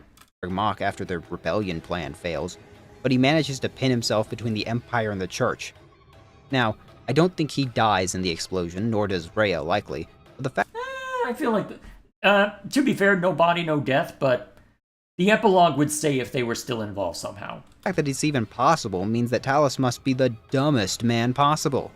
Mach after their rebellion plan fails, but he manages to pin himself between the Empire and the Church. Now, I don't think he dies in the explosion, nor does Rhea, likely, but the fact... I feel like, to be fair, no body, no death, but the epilogue would say if they were still involved somehow. The fact that it's even possible means that Talus must be the dumbest man possible.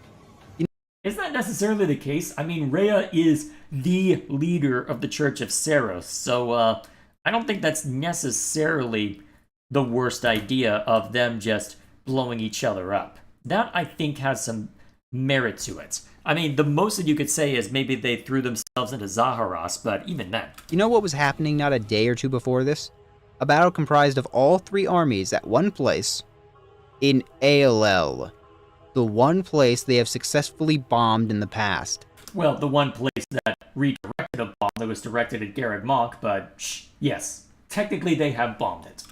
Is that necessarily the case? I mean, Rhea is the leader of the Church of Seros, so I don't think that's necessarily the worst idea of them just blowing each other up. That, I think, has some merit to it. I mean, the most that you could say is maybe they threw themselves into Zaharas, but even then. You know what was happening not a day or two before this? A battle comprised of all three armies at one place in ALL. The one place they have successfully bombed in the past. Well, the one place that redirected a bomb that was directed at Garreg Mach, but yes, technically they have bombed it.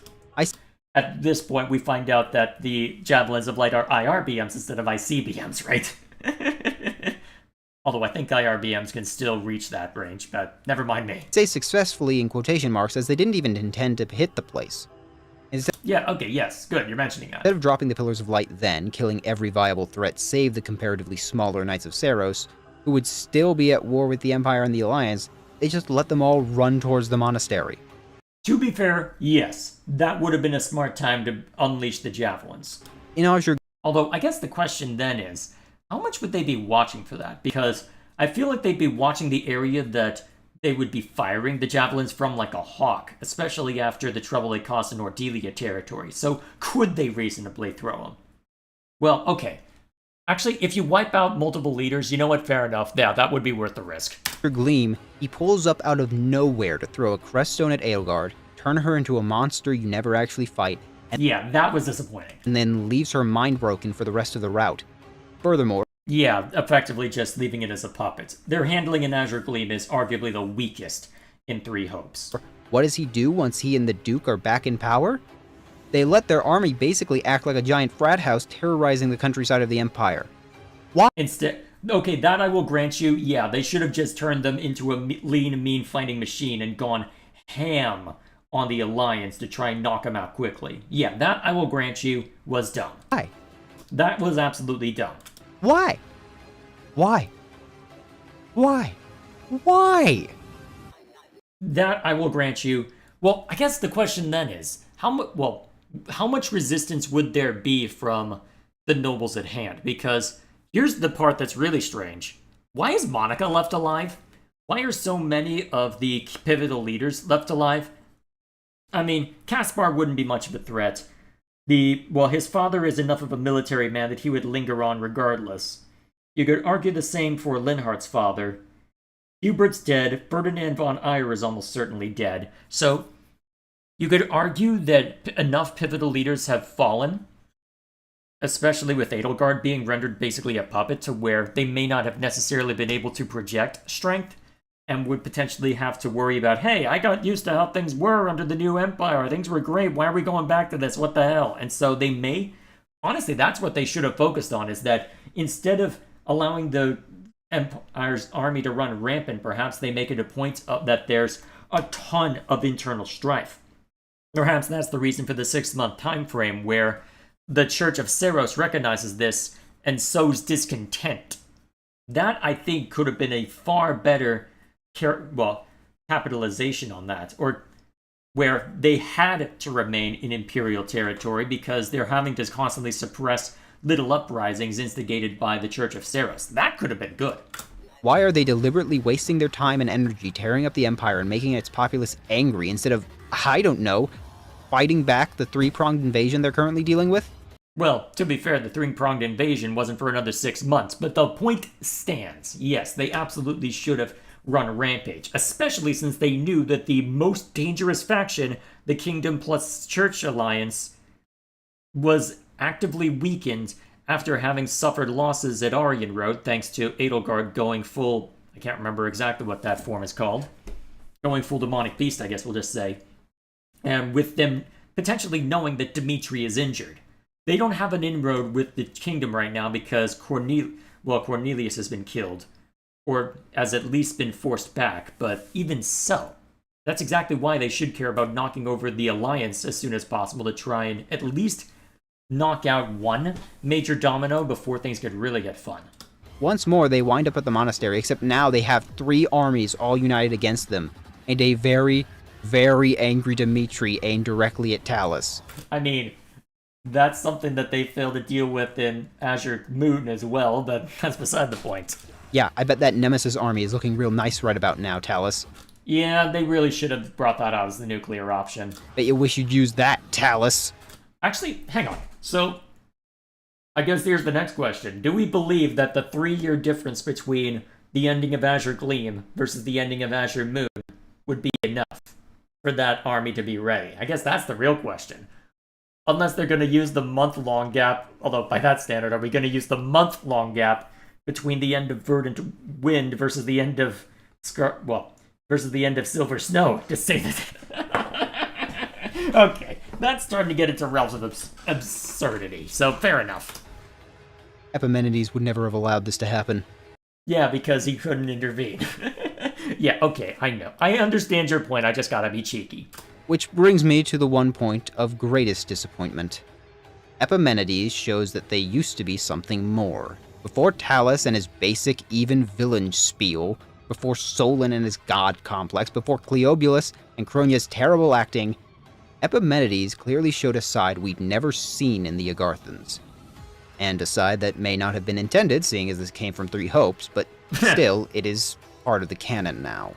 At this point, we find out that the Javelins of Light are IRBMs instead of ICBMs, right? Although I think IRBMs can still reach that range, but never mind me. Say successfully in quotation marks, as they didn't even intend to hit the place. Yeah, okay, yes, good, you're mentioning that. Instead of dropping the Pillars of Light then, killing every viable threat save the comparatively smaller Knights of Seros, who would still be at war with the Empire and the Alliance, they just let them all run towards the monastery. To be fair, yes, that would have been a smart time to unleash the Javelins. Although, I guess the question then is, how much would they be watching for that? Because I feel like they'd be watching the area that they would be firing the Javelins from like a hawk, especially after the trouble they caused in Ordelia territory. So could they reasonably throw them? Well, okay. Actually, if you wipe out multiple leaders, you know what, fair enough. Yeah, that would be worth the risk. After Gleam, he pulls up out of nowhere to throw a Creststone at Aelgard, turn her into a monster you never actually fight, and yeah, that was disappointing. And then leaves her mind broken for the rest of the route. Furthermore, yeah, effectively just leaving it as a puppet. Their handling in Azure Gleam is arguably the weakest in Three Hopes. What does he do once he and the Duke are back in power? They let their army basically act like a giant frat house terrorizing the countryside of the Empire. Why? Instead, okay, that I will grant you, yeah, they should have just turned them into a lean, mean fighting machine and gone ham on the Alliance to try and knock them out quickly. Yeah, that I will grant you was dumb. Why? That was absolutely dumb. Why? Why? Why? Why? That I will grant you. Well, I guess the question then is, how much resistance would there be from the nobles at hand? Because here's the part that's really strange. Why is Monica left alive? Why are so many of the pivotal leaders left alive? I mean, Caspar wouldn't be much of a threat. His father is enough of a military man that he would linger on regardless. You could argue the same for Linhardt's father. Hubert's dead, Ferdinand von Eyre is almost certainly dead, so you could argue that enough pivotal leaders have fallen, especially with Edelgard being rendered basically a puppet to where they may not have necessarily been able to project strength, and would potentially have to worry about, hey, I got used to how things were under the new Empire. Things were great. Why are we going back to this? What the hell? And so they may... Honestly, that's what they should have focused on, is that instead of allowing the Empire's army to run rampant, perhaps they make it a point that there's a ton of internal strife. Perhaps that's the reason for the 6-month time frame where the Church of Seros recognizes this and sows discontent. That, I think, could have been a far better capitalization on that, or where they had to remain in Imperial territory because they're having to constantly suppress little uprisings instigated by the Church of Saros. That could have been good. Why are they deliberately wasting their time and energy tearing up the Empire and making its populace angry instead of, I don't know, fighting back the three-pronged invasion they're currently dealing with? Well, to be fair, the three-pronged invasion wasn't for another 6 months, but the point stands. Yes, they absolutely should have run a rampage, especially since they knew that the most dangerous faction, the Kingdom plus Church Alliance, was actively weakened after having suffered losses at Aryan Road thanks to Edelgard going full, I can't remember exactly what that form is called, going full demonic beast, I guess we'll just say, and with them potentially knowing that Dimitri is injured. They don't have an inroad with the kingdom right now because Cornelius has been killed, or has at least been forced back, but even so, that's exactly why they should care about knocking over the Alliance as soon as possible to try and at least knock out one major domino before things could really get fun. Once more, they wind up at the monastery, except now they have 3 armies all united against them, and a very, very angry Dimitri aimed directly at Talus. I mean, that's something that they failed to deal with in Azure Moon as well, but that's beside the point. Yeah, I bet that Nemesis army is looking real nice right about now, Talus. Yeah, they really should have brought that out as the nuclear option. Bet you wish you'd used that, Talus. Actually, hang on. So, I guess here's the next question. Do we believe that the 3-year difference between the ending of Azure Gleam versus the ending of Azure Moon would be enough for that army to be ready? I guess that's the real question. Unless they're going to use the month-long gap, although by that standard, are we going to use the month-long gap between the end of Verdant Wind versus the end of versus the end of Silver Snow to say that? Okay, that's starting to get into realms of absurdity, so fair enough. Epimenides would never have allowed this to happen. Yeah, because he couldn't intervene. Yeah, okay, I know. I understand your point, I just gotta be cheeky. Which brings me to the one point of greatest disappointment. Epimenides shows that they used to be something more. Before Talus and his basic even villain spiel, before Solon and his god complex, before Cleobulus and Cronia's terrible acting, Epimenides clearly showed a side we'd never seen in the Agarthans. And a side that may not have been intended, seeing as this came from 3 Hopes, but still, it is part of the canon now.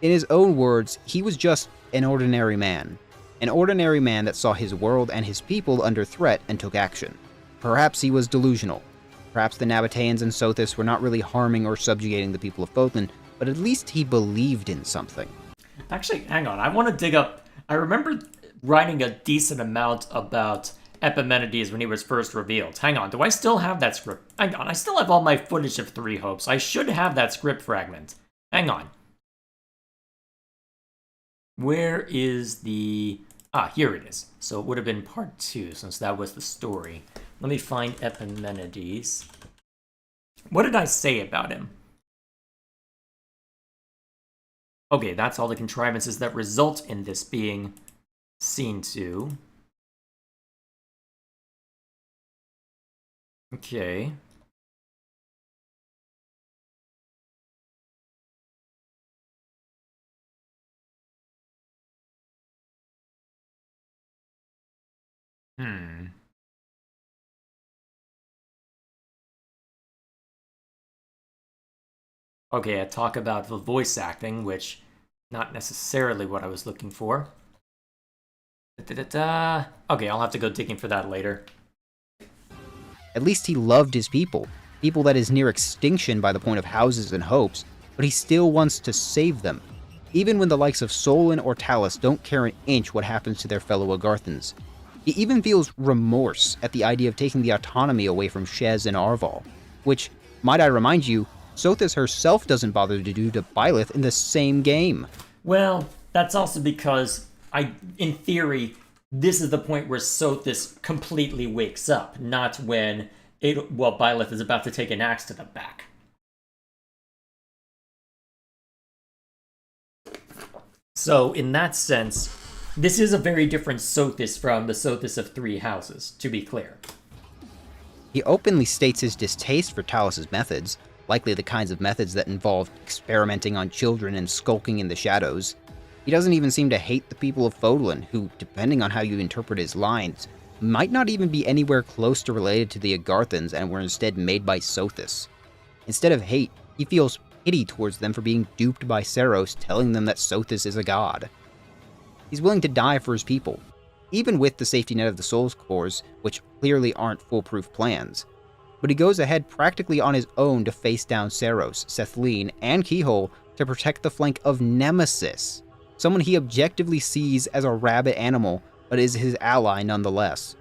In his own words, he was just an ordinary man. An ordinary man that saw his world and his people under threat and took action. Perhaps he was delusional. Perhaps the Nabateans and Sothis were not really harming or subjugating the people of Fotland, but at least he believed in something. Actually, hang on, I want to dig up... I remember writing a decent amount about Epimenides when he was first revealed. Hang on, do I still have that script? Hang on, I still have all my footage of 3 Hopes. I should have that script fragment. Hang on. Where is the... Ah, here it is. So it would have been part 2, since that was the story. Let me find Epimenides. What did I say about him? Okay, that's all the contrivances that result in this being seen to. Okay. Okay, I talk about the voice acting, which not necessarily what I was looking for. Okay, I'll have to go digging for that later. At least he loved his people that is near extinction by the point of Houses and Hopes, but he still wants to save them, even when the likes of Solon or Talus don't care an inch what happens to their fellow Agarthans. He even feels remorse at the idea of taking the autonomy away from Shez and Arval, which, might I remind you, Sothis herself doesn't bother to do to Byleth in the same game. Well, that's also because, in theory, this is the point where Sothis completely wakes up, not when Byleth is about to take an axe to the back. So, in that sense, this is a very different Sothis from the Sothis of 3 Houses, to be clear. He openly states his distaste for Talus's methods, likely the kinds of methods that involved experimenting on children and skulking in the shadows. He doesn't even seem to hate the people of Fodlan, who, depending on how you interpret his lines, might not even be anywhere close to related to the Agarthans and were instead made by Sothis. Instead of hate, he feels pity towards them for being duped by Seros telling them that Sothis is a god. He's willing to die for his people, even with the safety net of the Souls Cores, which clearly aren't foolproof plans. But he goes ahead practically on his own to face down Seros, Sethlene, and Keyhole to protect the flank of Nemesis, someone he objectively sees as a rabid animal, but is his ally nonetheless.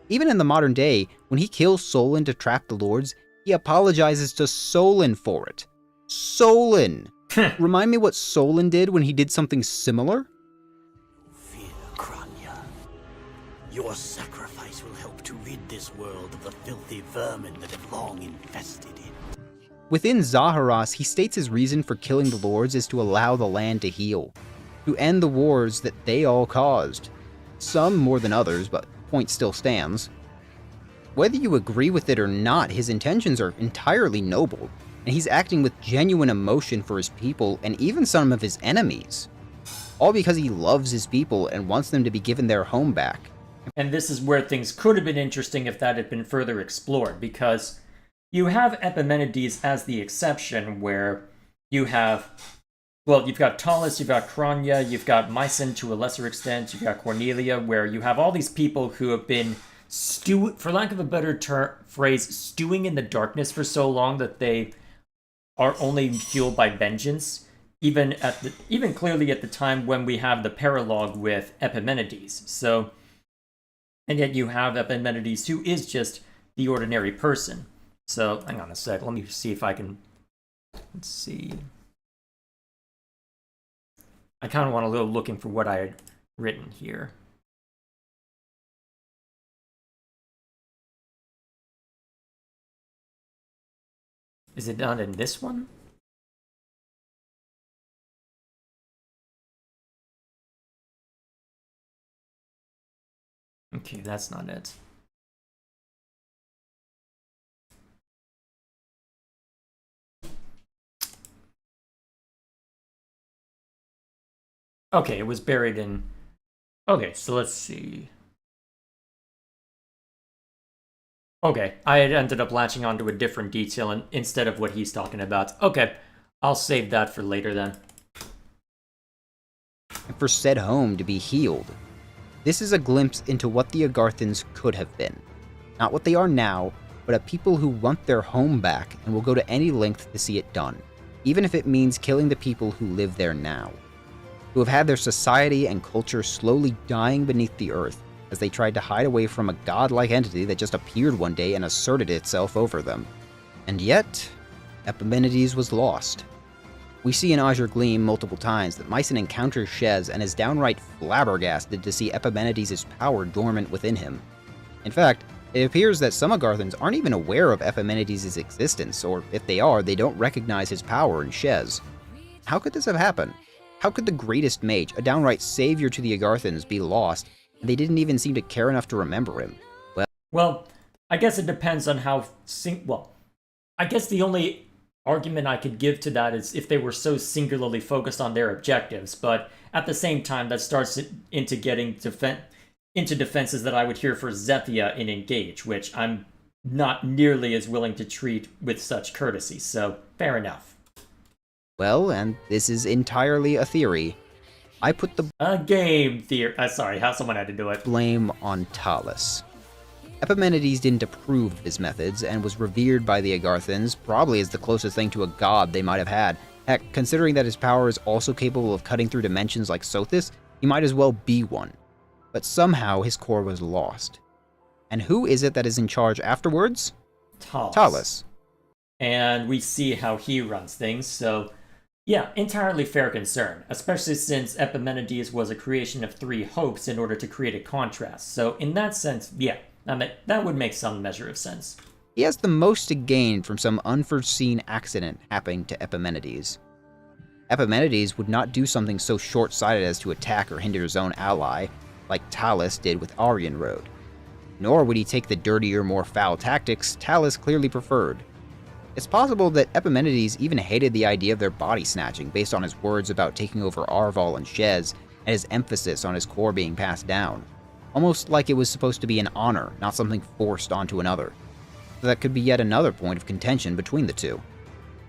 Even in the modern day, when he kills Solon to trap the Lords, he apologizes to Solon for it. Solon! Remind me what Solon did when he did something similar? Fear, Kranya. Your sacrifice will help to rid this world of the filthy vermin that have long infested it. Within Zaharas, he states his reason for killing the Lords is to allow the land to heal, to end the wars that they all caused. Some more than others, but the point still stands. Whether you agree with it or not, his intentions are entirely noble, and he's acting with genuine emotion for his people and even some of his enemies. All because he loves his people and wants them to be given their home back. And this is where things could have been interesting if that had been further explored, because you have Epimenides as the exception, where you have, well, you've got Talus, you've got Kranya, you've got Mycen to a lesser extent, you've got Cornelia, where you have all these people who have been for lack of a better phrase, stewing in the darkness for so long that they are only fueled by vengeance, even clearly at the time when we have the paralogue with Epimenides. So, and yet you have Epimenides who is just the ordinary person. So, hang on a sec, let me see if I can, let's see. I kind of want to go looking for what I had written here. Is it not in this one? Okay, that's not it. Okay, it was buried in... Okay, so let's see. Okay, I had ended up latching onto a different detail instead of what he's talking about. Okay, I'll save that for later then. And for said home to be healed. This is a glimpse into what the Agarthans could have been. Not what they are now, but a people who want their home back and will go to any length to see it done, even if it means killing the people who live there now, who have had their society and culture slowly dying beneath the earth as they tried to hide away from a godlike entity that just appeared one day and asserted itself over them. And yet, Epimenides was lost. We see in Azure Gleam multiple times that Mycen encounters Shez and is downright flabbergasted to see Epimenides' power dormant within him. In fact, it appears that some Agarthans aren't even aware of Epimenides' existence, or if they are, they don't recognize his power in Shez. How could this have happened? How could the greatest mage, a downright savior to the Agarthans, be lost, and they didn't even seem to care enough to remember him? Well, I guess it depends on how... I guess the only argument I could give to that is if they were so singularly focused on their objectives, but at the same time, that starts into getting into defenses that I would hear for Zethia in Engage, which I'm not nearly as willing to treat with such courtesy, so fair enough. Well, and this is entirely a theory. I put the game theory. Sorry, how someone had to do it. Blame on Talus. Epimenides didn't approve of his methods and was revered by the Agarthans, probably as the closest thing to a god they might have had. Heck, considering that his power is also capable of cutting through dimensions like Sothis, he might as well be one. But somehow his core was lost. And who is it that is in charge afterwards? Talus. And we see how he runs things, so... Yeah, entirely fair concern, especially since Epimenides was a creation of three hopes in order to create a contrast. So in that sense, yeah, that would make some measure of sense. He has the most to gain from some unforeseen accident happening to Epimenides. Epimenides would not do something so short-sighted as to attack or hinder his own ally, like Talus did with Aryan Road. Nor would he take the dirtier, more foul tactics Talus clearly preferred. It's possible that Epimenides even hated the idea of their body snatching based on his words about taking over Arval and Shez, and his emphasis on his core being passed down. Almost like it was supposed to be an honor, not something forced onto another. So that could be yet another point of contention between the two.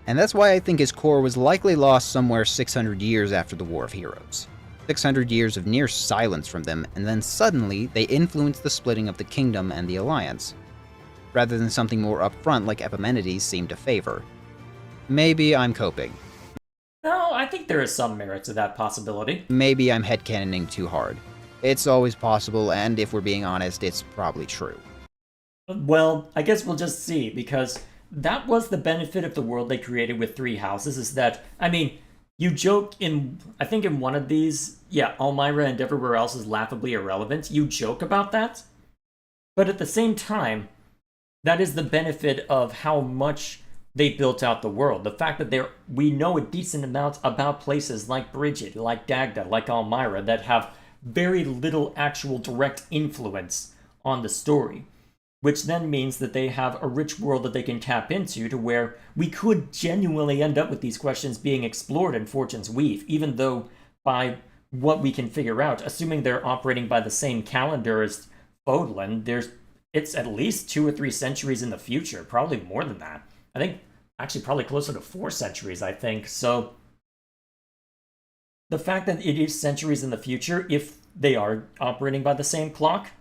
And that's why I think his core was likely lost somewhere 600 years after the War of Heroes. 600 years of near silence from them, and then suddenly they influenced the splitting of the kingdom and the alliance, rather than something more upfront like Epimenides seemed to favor. Maybe I'm coping. No, I think there is some merit to that possibility. Maybe I'm headcanoning too hard. It's always possible, and if we're being honest, it's probably true. Well, I guess we'll just see, because that was the benefit of the world they created with Three Houses, is that, I mean, you joke in, I think in one of these, yeah, Elmira and everywhere else is laughably irrelevant. You joke about that, but at the same time, that is the benefit of how much they built out the world. The fact that we know a decent amount about places like Bridget, like Dagda, like Elmira, that have very little actual direct influence on the story, which then means that they have a rich world that they can tap into to where we could genuinely end up with these questions being explored in Fortune's Weave, even though by what we can figure out, assuming they're operating by the same calendar as Fodlan, it's at least 2 or 3 centuries in the future, probably more than that. I think actually probably closer to 4 centuries, I think. So the fact that it is centuries in the future, if they are operating by the same clock,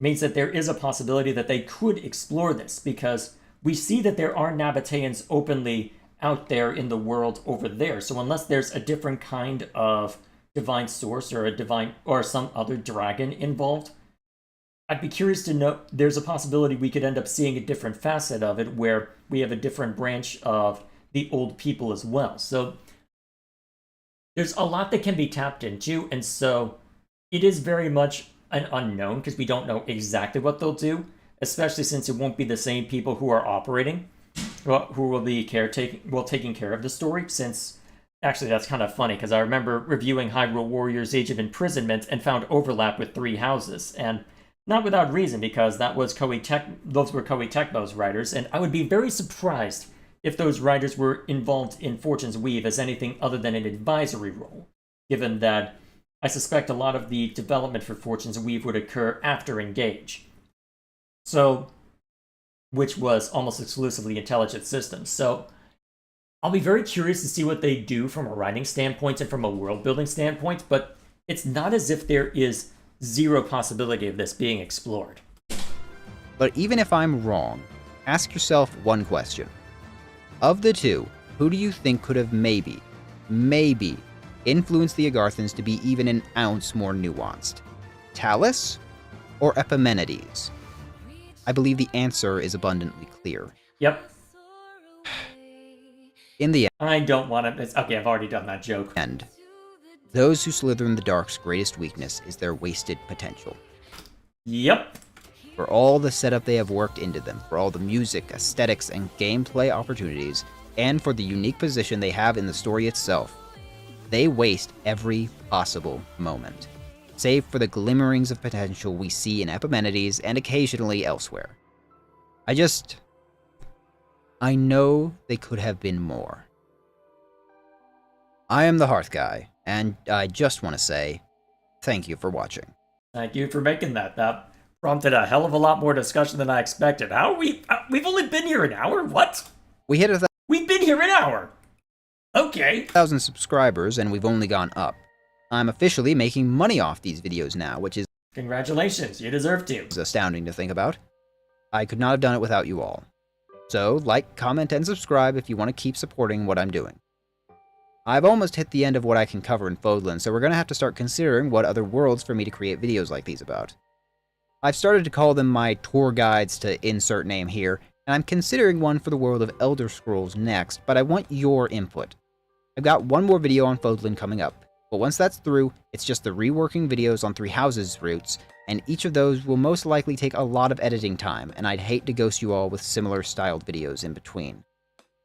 means that there is a possibility that they could explore this, because we see that there are Nabateans openly out there in the world over there. So unless there's a different kind of divine source or some other dragon involved, I'd be curious to know, there's a possibility we could end up seeing a different facet of it where we have a different branch of the old people as well. So there's a lot that can be tapped into, and so it is very much an unknown because we don't know exactly what they'll do, especially since it won't be the same people who are operating, who will be taking care of the story. Since actually that's kind of funny because I remember reviewing Hyrule Warriors Age of Imprisonment and found overlap with Three Houses, and not without reason, because those were Koei Tecmo's writers, and I would be very surprised if those writers were involved in Fortune's Weave as anything other than an advisory role, given that I suspect a lot of the development for Fortune's Weave would occur after Engage, which was almost exclusively Intelligent Systems. So I'll be very curious to see what they do from a writing standpoint and from a world-building standpoint, but it's not as if there is zero possibility of this being explored. But even if I'm wrong, ask yourself one question. Of the two, who do you think could have maybe influenced the Agarthans to be even an ounce more nuanced? Talus or Epimenides? I believe the answer is abundantly clear. Yep. In the I don't want to... Okay, I've already done that joke. end, those who slither in the dark's greatest weakness is their wasted potential. Yep. For all the setup they have worked into them, for all the music, aesthetics, and gameplay opportunities, and for the unique position they have in the story itself, they waste every possible moment, save for the glimmerings of potential we see in Epimenides and occasionally elsewhere. I know they could have been more. I am the Hearth Guy, and I just want to say, thank you for watching. Thank you for making that. That prompted a hell of a lot more discussion than I expected. How are we... we've only been here an hour? What? We hit We've been here an hour! Okay. 1,000 subscribers, and we've only gone up. I'm officially making money off these videos now, which is Congratulations, you deserve to. astounding to think about. I could not have done it without you all. So, like, comment, and subscribe if you want to keep supporting what I'm doing. I've almost hit the end of what I can cover in Fodlan, so we're going to have to start considering what other worlds for me to create videos like these about. I've started to call them my tour guides to insert name here, and I'm considering one for the world of Elder Scrolls next, but I want your input. I've got one more video on Fodlan coming up, but once that's through, it's just the reworking videos on Three Houses routes, and each of those will most likely take a lot of editing time, and I'd hate to ghost you all with similar styled videos in between.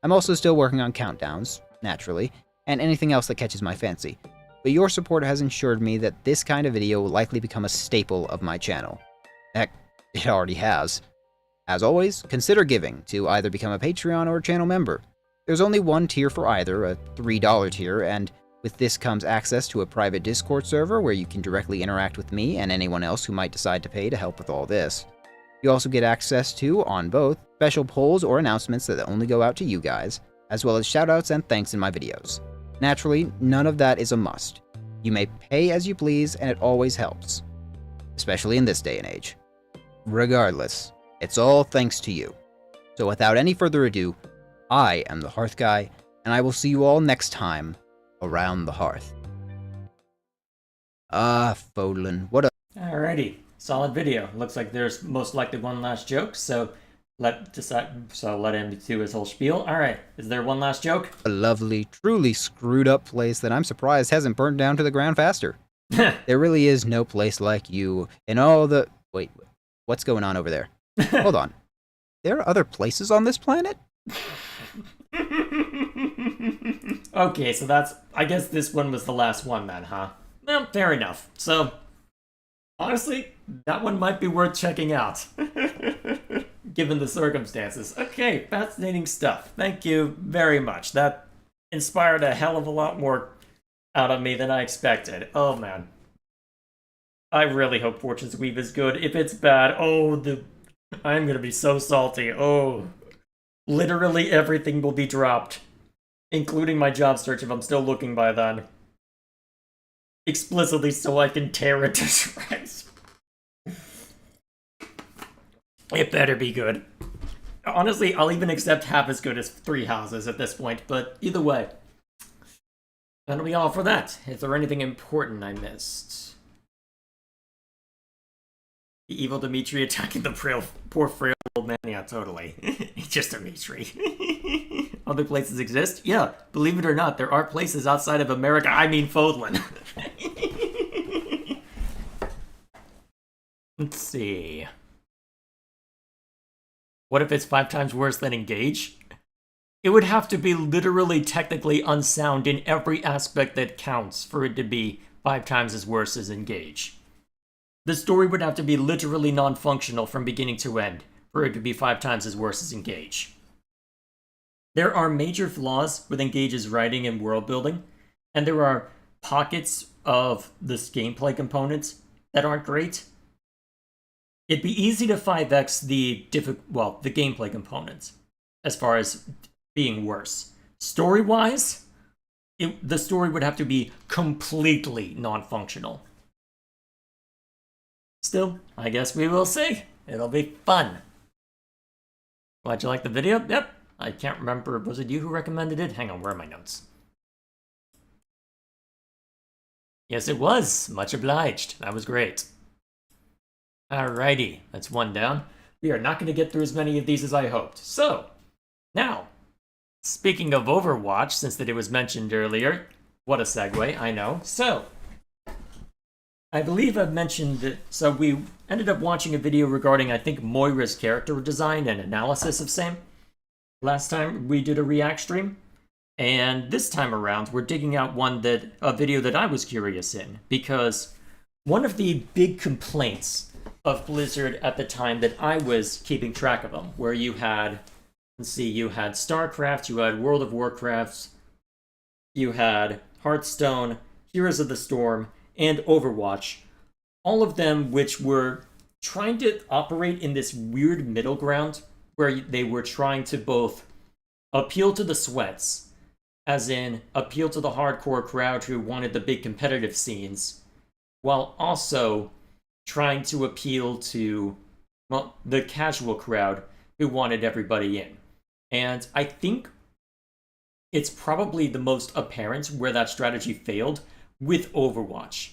I'm also still working on countdowns, naturally, and anything else that catches my fancy, but your support has ensured me that this kind of video will likely become a staple of my channel. Heck, it already has. As always, consider giving to either become a Patreon or a channel member. There's only one tier for either, a $3 tier, and with this comes access to a private Discord server where you can directly interact with me and anyone else who might decide to pay to help with all this. You also get access to, on both, special polls or announcements that only go out to you guys, as well as shoutouts and thanks in my videos. Naturally, none of that is a must. You may pay as you please, and it always helps. Especially in this day and age. Regardless, it's all thanks to you. So without any further ado, I am the Hearth Guy, and I will see you all next time around the hearth. Ah, Fodlan, what a... Alrighty, solid video. Looks like there's most likely one last joke, so let him do his whole spiel. Alright, is there one last joke? A lovely, truly screwed up place that I'm surprised hasn't burnt down to the ground faster. There really is no place like you in all the... Wait, what's going on over there? Hold on. There are other places on this planet? Okay, so I guess this one was the last one then, huh? Well, fair enough. So, honestly, that one might be worth checking out. Given the circumstances. Okay, fascinating stuff. Thank you very much. That inspired a hell of a lot more out of me than I expected. Oh, man. I really hope Fortune's Weave is good. If it's bad, I'm gonna be so salty. Oh. Literally everything will be dropped. Including my job search if I'm still looking by then. Explicitly so I can tear it to shreds. It better be good. Honestly, I'll even accept half as good as Three Houses at this point, but either way. That'll be all for that. Is there anything important I missed? The evil Dimitri attacking the poor frail old man? Yeah, totally. It's just Dimitri. Other places exist? Yeah, believe it or not, there are places outside of America. I mean, Fodlan. Let's see. What if it's 5 times worse than Engage? It would have to be literally technically unsound in every aspect that counts for it to be 5 times as worse as Engage. The story would have to be literally non-functional from beginning to end for it to be 5 times as worse as Engage. There are major flaws with Engage's writing and world building, and there are pockets of this gameplay components that aren't great. It'd be easy to 5x the gameplay components as far as being worse. Story-wise, the story would have to be completely non-functional. Still, I guess we will see. It'll be fun. Glad you liked the video? Yep. I can't remember. Was it you who recommended it? Hang on, where are my notes? Yes, it was. Much obliged. That was great. Alrighty, that's one down. We are not going to get through as many of these as I hoped. So, now, speaking of Overwatch, since that it was mentioned earlier, what a segue, I know. So, I believe I've mentioned that, so we ended up watching a video regarding, I think, Moira's character design and analysis of same. Last time we did a react stream, and this time around we're digging out a video that I was curious in, because one of the big complaints of Blizzard at the time that I was keeping track of them, where you had, you had StarCraft, you had World of Warcraft, you had Hearthstone, Heroes of the Storm, and Overwatch, all of them which were trying to operate in this weird middle ground where they were trying to both appeal to the sweats, as in appeal to the hardcore crowd who wanted the big competitive scenes, while also trying to appeal to, well, the casual crowd who wanted everybody in. And I think it's probably the most apparent where that strategy failed with Overwatch.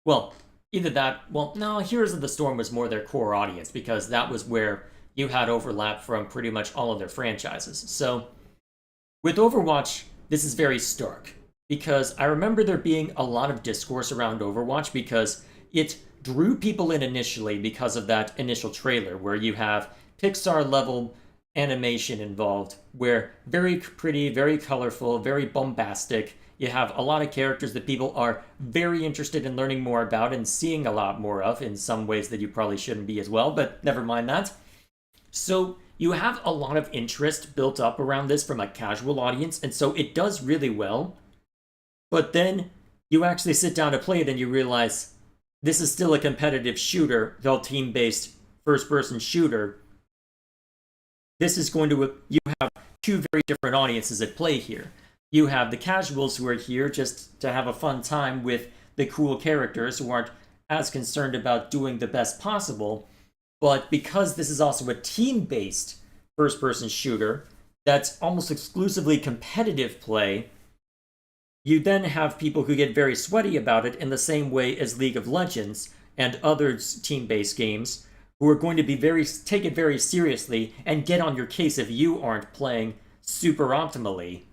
Well, either that, well, no, Heroes of the Storm was more their core audience, because that was where you had overlap from pretty much all of their franchises. So, with Overwatch, this is very stark, because I remember there being a lot of discourse around Overwatch because it drew people in initially because of that initial trailer where you have Pixar-level animation involved, where very pretty, very colorful, very bombastic. You have a lot of characters that people are very interested in learning more about and seeing a lot more of in some ways that you probably shouldn't be as well, but never mind that. So you have a lot of interest built up around this from a casual audience, and so it does really well. But then you actually sit down to play it and you realize this is still a competitive shooter, though team-based first-person shooter. This is going to, you have two very different audiences at play here. You have the casuals who are here just to have a fun time with the cool characters who aren't as concerned about doing the best possible. But because this is also a team-based first-person shooter that's almost exclusively competitive play, you then have people who get very sweaty about it in the same way as League of Legends and other team-based games, who are going to be take it very seriously and get on your case if you aren't playing super optimally.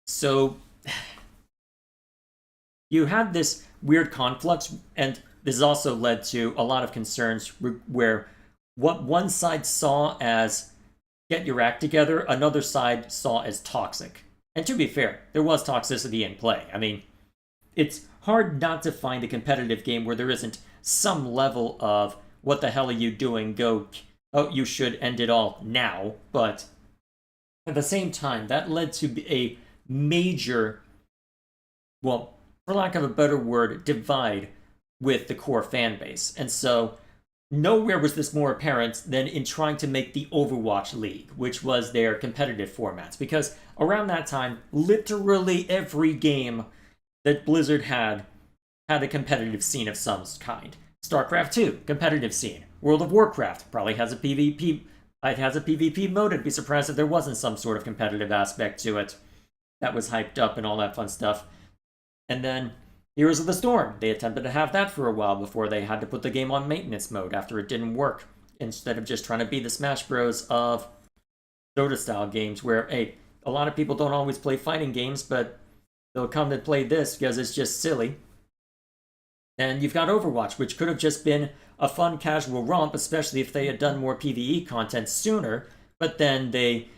So you had this weird conflux, and this has also led to a lot of concerns where what one side saw as get your act together, another side saw as toxic. And to be fair, there was toxicity in play. I mean, it's hard not to find a competitive game where there isn't some level of, what the hell are you doing? You should end it all now. But at the same time, that led to a major, well, for lack of a better word, divide with the core fan base. And so nowhere was this more apparent than in trying to make the Overwatch League, which was their competitive formats. Because around that time, literally every game that Blizzard had a competitive scene of some kind. StarCraft 2, competitive scene. World of Warcraft probably has a PvP. It has a PvP mode. I'd be surprised if there wasn't some sort of competitive aspect to it that was hyped up and all that fun stuff. And then Heroes of the Storm. They attempted to have that for a while before they had to put the game on maintenance mode after it didn't work, instead of just trying to be the Smash Bros. Of Dota-style games where, hey, a lot of people don't always play fighting games, but they'll come to play this because it's just silly. And you've got Overwatch, which could have just been a fun casual romp, especially if they had done more PvE content sooner, but then they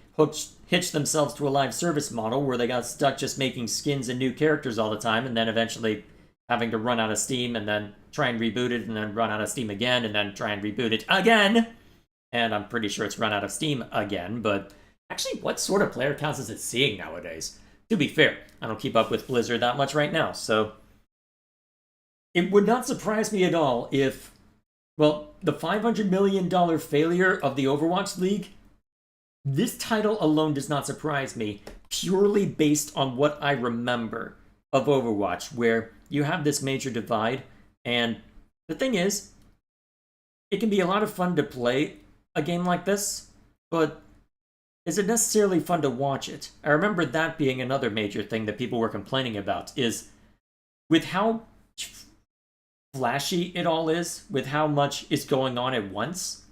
hitched themselves to a live service model where they got stuck just making skins and new characters all the time, and then eventually having to run out of steam and then try and reboot it and then run out of steam again and then try and reboot it again. And I'm pretty sure it's run out of steam again, but actually, what sort of player counts is it seeing nowadays? To be fair, I don't keep up with Blizzard that much right now, so it would not surprise me at all if, well, the $500 million failure of the Overwatch League, this title alone does not surprise me, purely based on what I remember of Overwatch, where you have this major divide, and the thing is, it can be a lot of fun to play a game like this, but is it necessarily fun to watch it? I remember that being another major thing that people were complaining about, is with how flashy it all is, with how much is going on at once,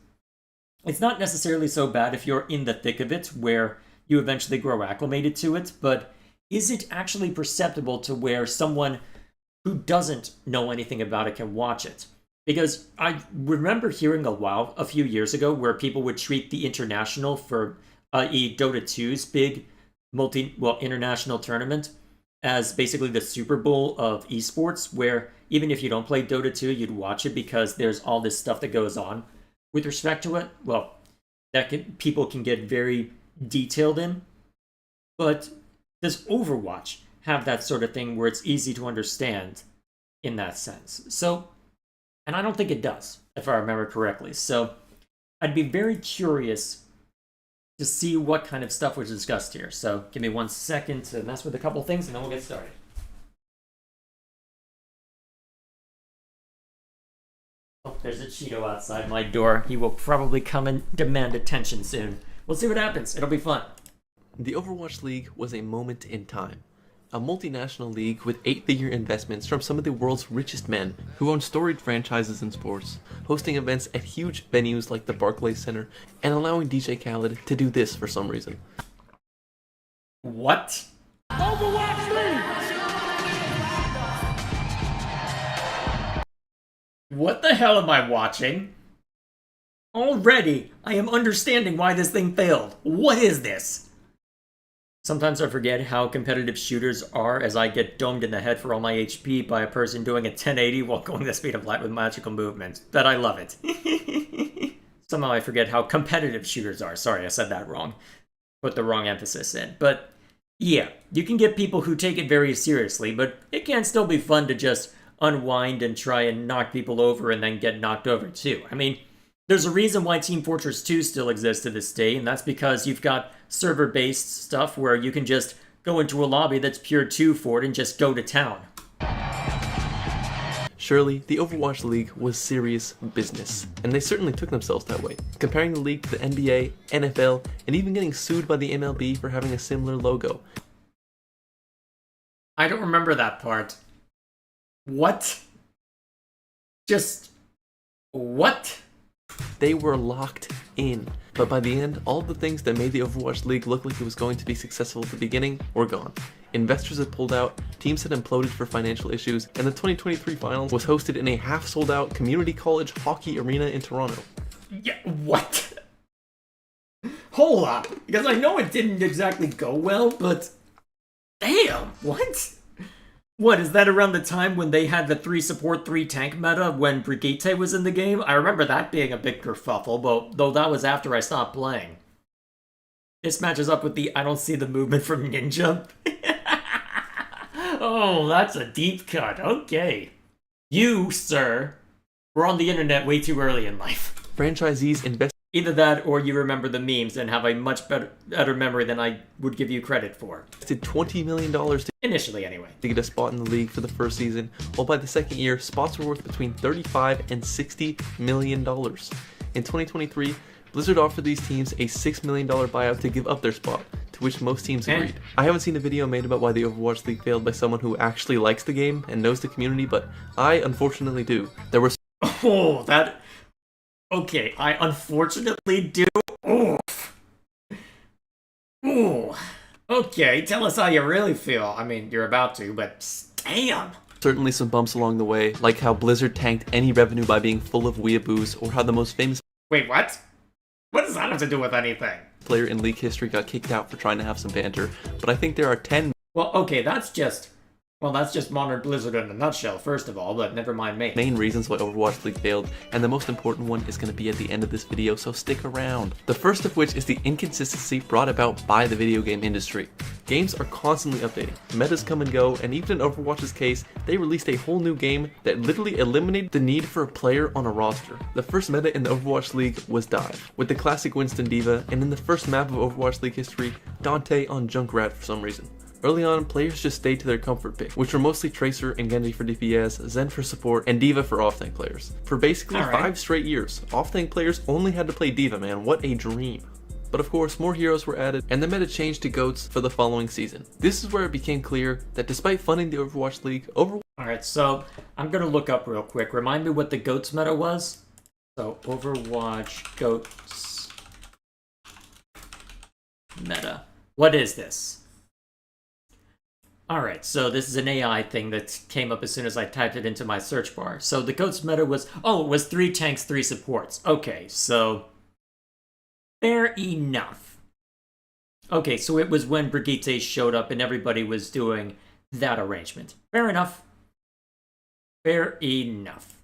it's not necessarily so bad if you're in the thick of it, where you eventually grow acclimated to it, but is it actually perceptible to where someone who doesn't know anything about it can watch it? Because I remember hearing a few years ago, where people would treat the International for Dota 2's big international tournament as basically the Super Bowl of esports, where even if you don't play Dota 2, you'd watch it because there's all this stuff that goes on with respect to it. Well, people can get very detailed in. But does Overwatch have that sort of thing where it's easy to understand in that sense? So, and I don't think it does, if I remember correctly. So I'd be very curious to see what kind of stuff was discussed here. So give me 1 second to mess with a couple things and then we'll get started. Oh, there's a Cheeto outside my door. He will probably come and demand attention soon. We'll see what happens. It'll be fun. The Overwatch League was a moment in time. A multinational league with 8-figure investments from some of the world's richest men who own storied franchises in sports, hosting events at huge venues like the Barclays Center, and allowing DJ Khaled to do this for some reason. What? Overwatch League! What the hell am I watching? Already, I am understanding why this thing failed. What is this? Sometimes I forget how competitive shooters are as I get domed in the head for all my HP by a person doing a 1080 while going the speed of light with magical movement. But I love it. Somehow I forget how competitive shooters are. Sorry, I said that wrong. Put the wrong emphasis in. But yeah, you can get people who take it very seriously, but it can still be fun to just unwind and try and knock people over and then get knocked over too. I mean, there's a reason why Team Fortress 2 still exists to this day, and that's because you've got server-based stuff where you can just go into a lobby that's pure 2 for it and just go to town. Surely, the Overwatch League was serious business, and they certainly took themselves that way, comparing the league to the NBA, NFL, and even getting sued by the MLB for having a similar logo. I don't remember that part. What? Just... what? They were locked in, but by the end, all the things that made the Overwatch League look like it was going to be successful at the beginning were gone. Investors had pulled out, teams had imploded for financial issues, and the 2023 finals was hosted in a half-sold-out community college hockey arena in Toronto. Yeah, what? Hold up, because I know it didn't exactly go well, but... damn, what? What, is that around the time when they had the 3 support 3 tank meta when Brigitte was in the game? I remember that being a big kerfuffle, but though that was after I stopped playing. This matches up with the I don't see the movement from Ninja. Oh, that's a deep cut. Okay. You, sir, were on the internet way too early in life. Franchisees invested Either that or you remember the memes and have a much better memory than I would give you credit for. $20 million Initially, anyway. to get a spot in the league for the first season, while by the second year, spots were worth between $35 and $60 million. In 2023, Blizzard offered these teams a $6 million buyout to give up their spot, to which most teams agreed. I haven't seen a video made about why the Overwatch League failed by someone who actually likes the game and knows the community, but I unfortunately do. There were Oh, that... okay, I unfortunately do. Oof. Ooh. Okay, tell us how you really feel. I mean, you're about to, but damn. certainly some bumps along the way, like how Blizzard tanked any revenue by being full of weeaboos, or how the most famous Wait, what? What does that have to do with anything? player in league history got kicked out for trying to have some banter. But I think there are 10 Well, okay, that's just modern Blizzard in a nutshell, first of all, but never mind me. main reasons why Overwatch League failed, and the most important one is going to be at the end of this video, so stick around. The first of which is the inconsistency brought about by the video game industry. Games are constantly updating, metas come and go, and even in Overwatch's case, they released a whole new game that literally eliminated the need for a player on a roster. The first meta in the Overwatch League was Dive, with the classic Winston D.Va, and in the first map of Overwatch League history, Dante on Junkrat for some reason. Early on, players just stayed to their comfort pick, which were mostly Tracer and Genji for DPS, Zen for support, and D.Va for off-tank players. For basically 5 straight years, off-tank players only had to play D.Va, man, what a dream. But of course, more heroes were added, and the meta changed to GOATs for the following season. This is where it became clear that despite funding the Overwatch League, Alright, so I'm gonna look up real quick. Remind me what the GOATs meta was? So, Overwatch GOATs meta. What is this? Alright, so this is an AI thing that came up as soon as I typed it into my search bar. So the GOATs meta was, it was 3 tanks, 3 supports. Okay, so fair enough. Okay, so it was when Brigitte showed up and everybody was doing that arrangement. Fair enough. Fair enough.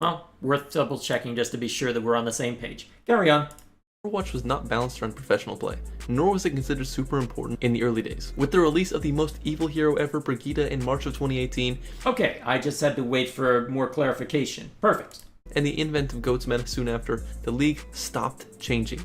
Well, worth double checking just to be sure that we're on the same page. Carry on. Overwatch was not balanced around professional play, nor was it considered super important in the early days. With the release of the most evil hero ever, Brigitte, in March of 2018, Okay, I just had to wait for more clarification. Perfect. and the invent of GOATs meta soon after, the league stopped changing.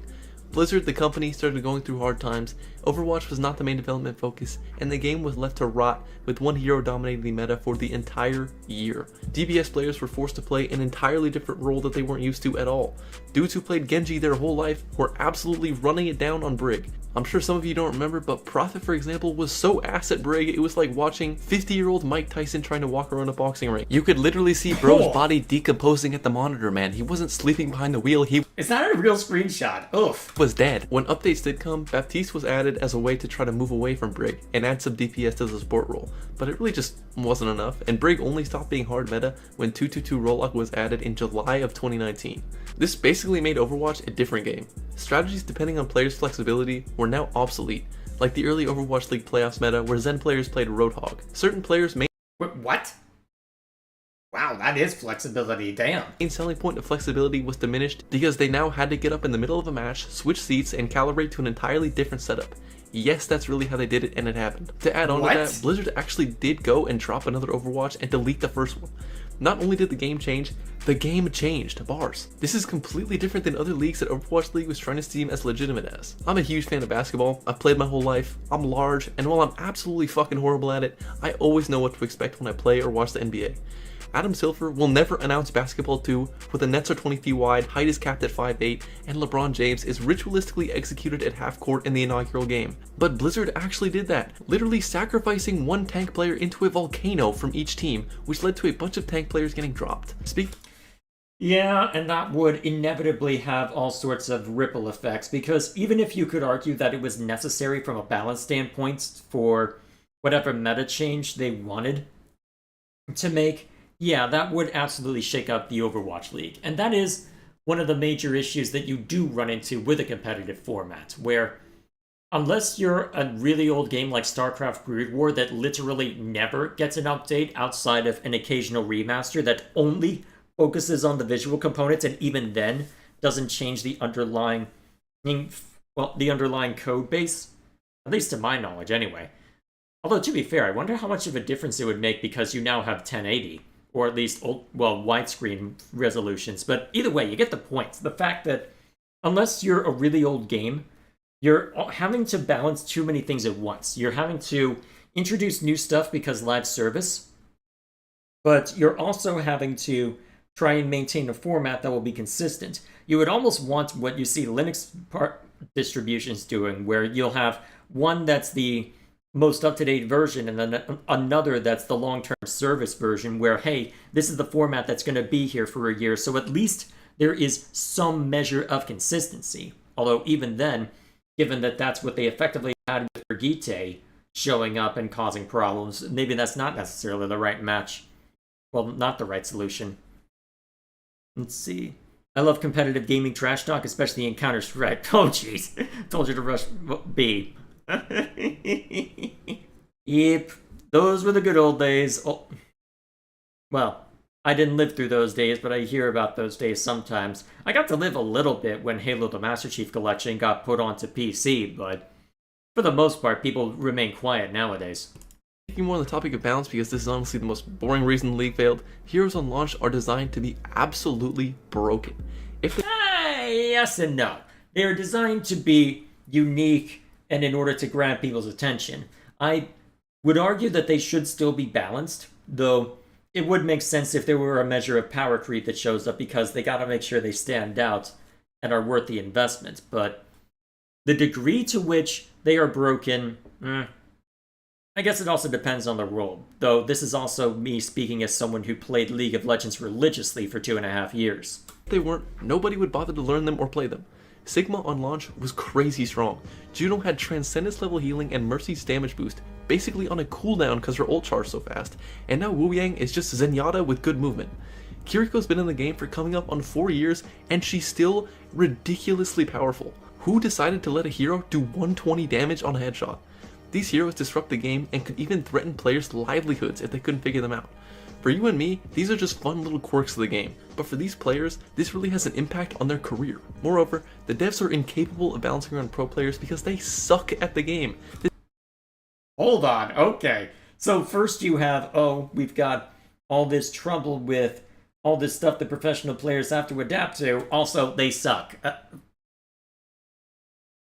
Blizzard, the company, started going through hard times, Overwatch was not the main development focus, and the game was left to rot with one hero dominating the meta for the entire year. DPS players were forced to play an entirely different role that they weren't used to at all. Dudes who played Genji their whole life were absolutely running it down on Brig. I'm sure some of you don't remember, but Prophet, for example, was so ass at Brig, it was like watching 50-year-old Mike Tyson trying to walk around a boxing ring. You could literally see bro's body decomposing at the monitor, man. He wasn't sleeping behind the wheel, he Is that a real screenshot? Oof. was dead. When updates did come, Baptiste was added as a way to try to move away from Brig and add some DPS to the support role, but it really just wasn't enough, and Brig only stopped being hard meta when 222 Rollock was added in July of 2019. This basically made Overwatch a different game. Strategies depending on players' flexibility were now obsolete, like the early Overwatch League playoffs meta where Zen players played Roadhog. Certain players may What? Wow, that is flexibility, damn. The main selling point of flexibility was diminished because they now had to get up in the middle of a match, switch seats, and calibrate to an entirely different setup. Yes, that's really how they did it, and it happened. To add on to that, Blizzard actually did go and drop another Overwatch and delete the first one. Not only did the game change, the game changed. Bars. This is completely different than other leagues that Overwatch League was trying to seem as legitimate as. I'm a huge fan of basketball, I've played my whole life, I'm large, and while I'm absolutely fucking horrible at it, I always know what to expect when I play or watch the NBA. Adam Silver will never announce Basketball 2 where the nets are 20 feet wide, height is capped at 5'8", and LeBron James is ritualistically executed at half court in the inaugural game. But Blizzard actually did that, literally sacrificing one tank player into a volcano from each team, which led to a bunch of tank players getting dropped. Yeah, and that would inevitably have all sorts of ripple effects, because even if you could argue that it was necessary from a balance standpoint for whatever meta change they wanted to make, yeah, that would absolutely shake up the Overwatch League. And that is one of the major issues that you do run into with a competitive format, where unless you're a really old game like StarCraft Brood War that literally never gets an update outside of an occasional remaster that only focuses on the visual components and even then doesn't change the underlying code base, at least to my knowledge anyway. Although to be fair, I wonder how much of a difference it would make because you now have 1080. Or at least, widescreen resolutions. But either way, you get the point. The fact that unless you're a really old game, you're having to balance too many things at once. You're having to introduce new stuff because live service, but you're also having to try and maintain a format that will be consistent. You would almost want what you see Linux distributions doing, where you'll have one that's the most up-to-date version and then another that's the long-term service version where, hey, this is the format that's going to be here for a year, so at least there is some measure of consistency. Although even then, given that that's what they effectively had with Brigitte showing up and causing problems, maybe that's not necessarily the right match. Well, not the right solution. Let's see. I love competitive gaming trash talk, especially in Counter-Strike. Oh, jeez. Told you to rush B. Yep, those were the good old days. Oh. Well, I didn't live through those days, but I hear about those days sometimes. I got to live a little bit when Halo the Master Chief Collection got put onto PC, but for the most part, people remain quiet nowadays. Speaking more on the topic of balance, because this is honestly the most boring reason the league failed, heroes on launch are designed to be absolutely broken. Yes and no. They are designed to be unique and in order to grab people's attention. I would argue that they should still be balanced, though it would make sense if there were a measure of power creep that shows up because they gotta make sure they stand out and are worth the investment. But the degree to which they are broken, I guess it also depends on the role, though this is also me speaking as someone who played League of Legends religiously for 2.5 years. If they weren't, nobody would bother to learn them or play them. Sigma on launch was crazy strong. Juno had Transcendence level healing and Mercy's damage boost, basically on a cooldown because her ult charged so fast, and now Wu Yang is just Zenyatta with good movement. Kiriko's been in the game for coming up on 4 years, and she's still ridiculously powerful. Who decided to let a hero do 120 damage on a headshot? These heroes disrupt the game and could even threaten players' livelihoods if they couldn't figure them out. For you and me, these are just fun little quirks of the game, but for these players, this really has an impact on their career. Moreover, the devs are incapable of balancing around pro players because they suck at the game. Hold on, okay. So first you have, we've got all this trouble with all this stuff that professional players have to adapt to. Also, they suck.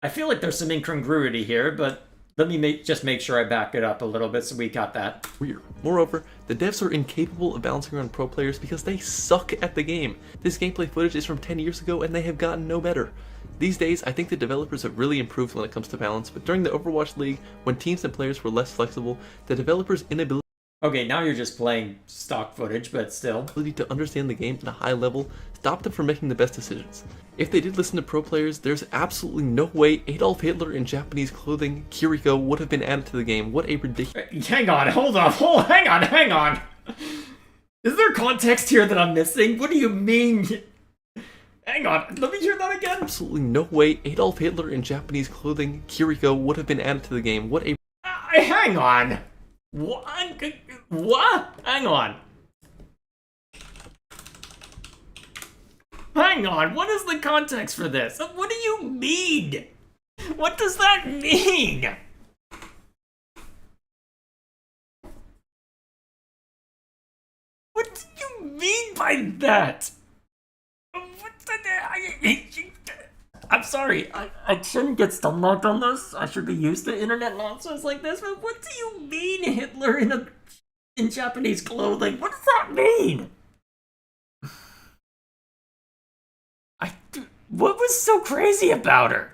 I feel like there's some incongruity here, but let me just make sure I back it up a little bit so we got that. Weird. Moreover, the devs are incapable of balancing around pro players because they suck at the game. This gameplay footage is from 10 years ago and they have gotten no better. These days, I think the developers have really improved when it comes to balance, but during the Overwatch League, when teams and players were less flexible, the developers' inability Okay, now you're just playing stock footage, but still. To understand the game at a high level stopped them from making the best decisions. If they did listen to pro players, there's absolutely no way Adolf Hitler in Japanese clothing, Kiriko, would have been added to the game. What a ridiculous... Hang on, hang on! Is there context here that I'm missing? What do you mean? Hang on, let me hear that again. Absolutely no way Adolf Hitler in Japanese clothing, Kiriko, would have been added to the game. What a... Hang on! What? Hang on. Hang on, what is the context for this? What do you mean? What does that mean? What do you mean by that? I'm sorry, I shouldn't get stomached on this. I should be used to internet nonsense like this, but what do you mean Hitler in Japanese clothing? What does that mean? What was so crazy about her?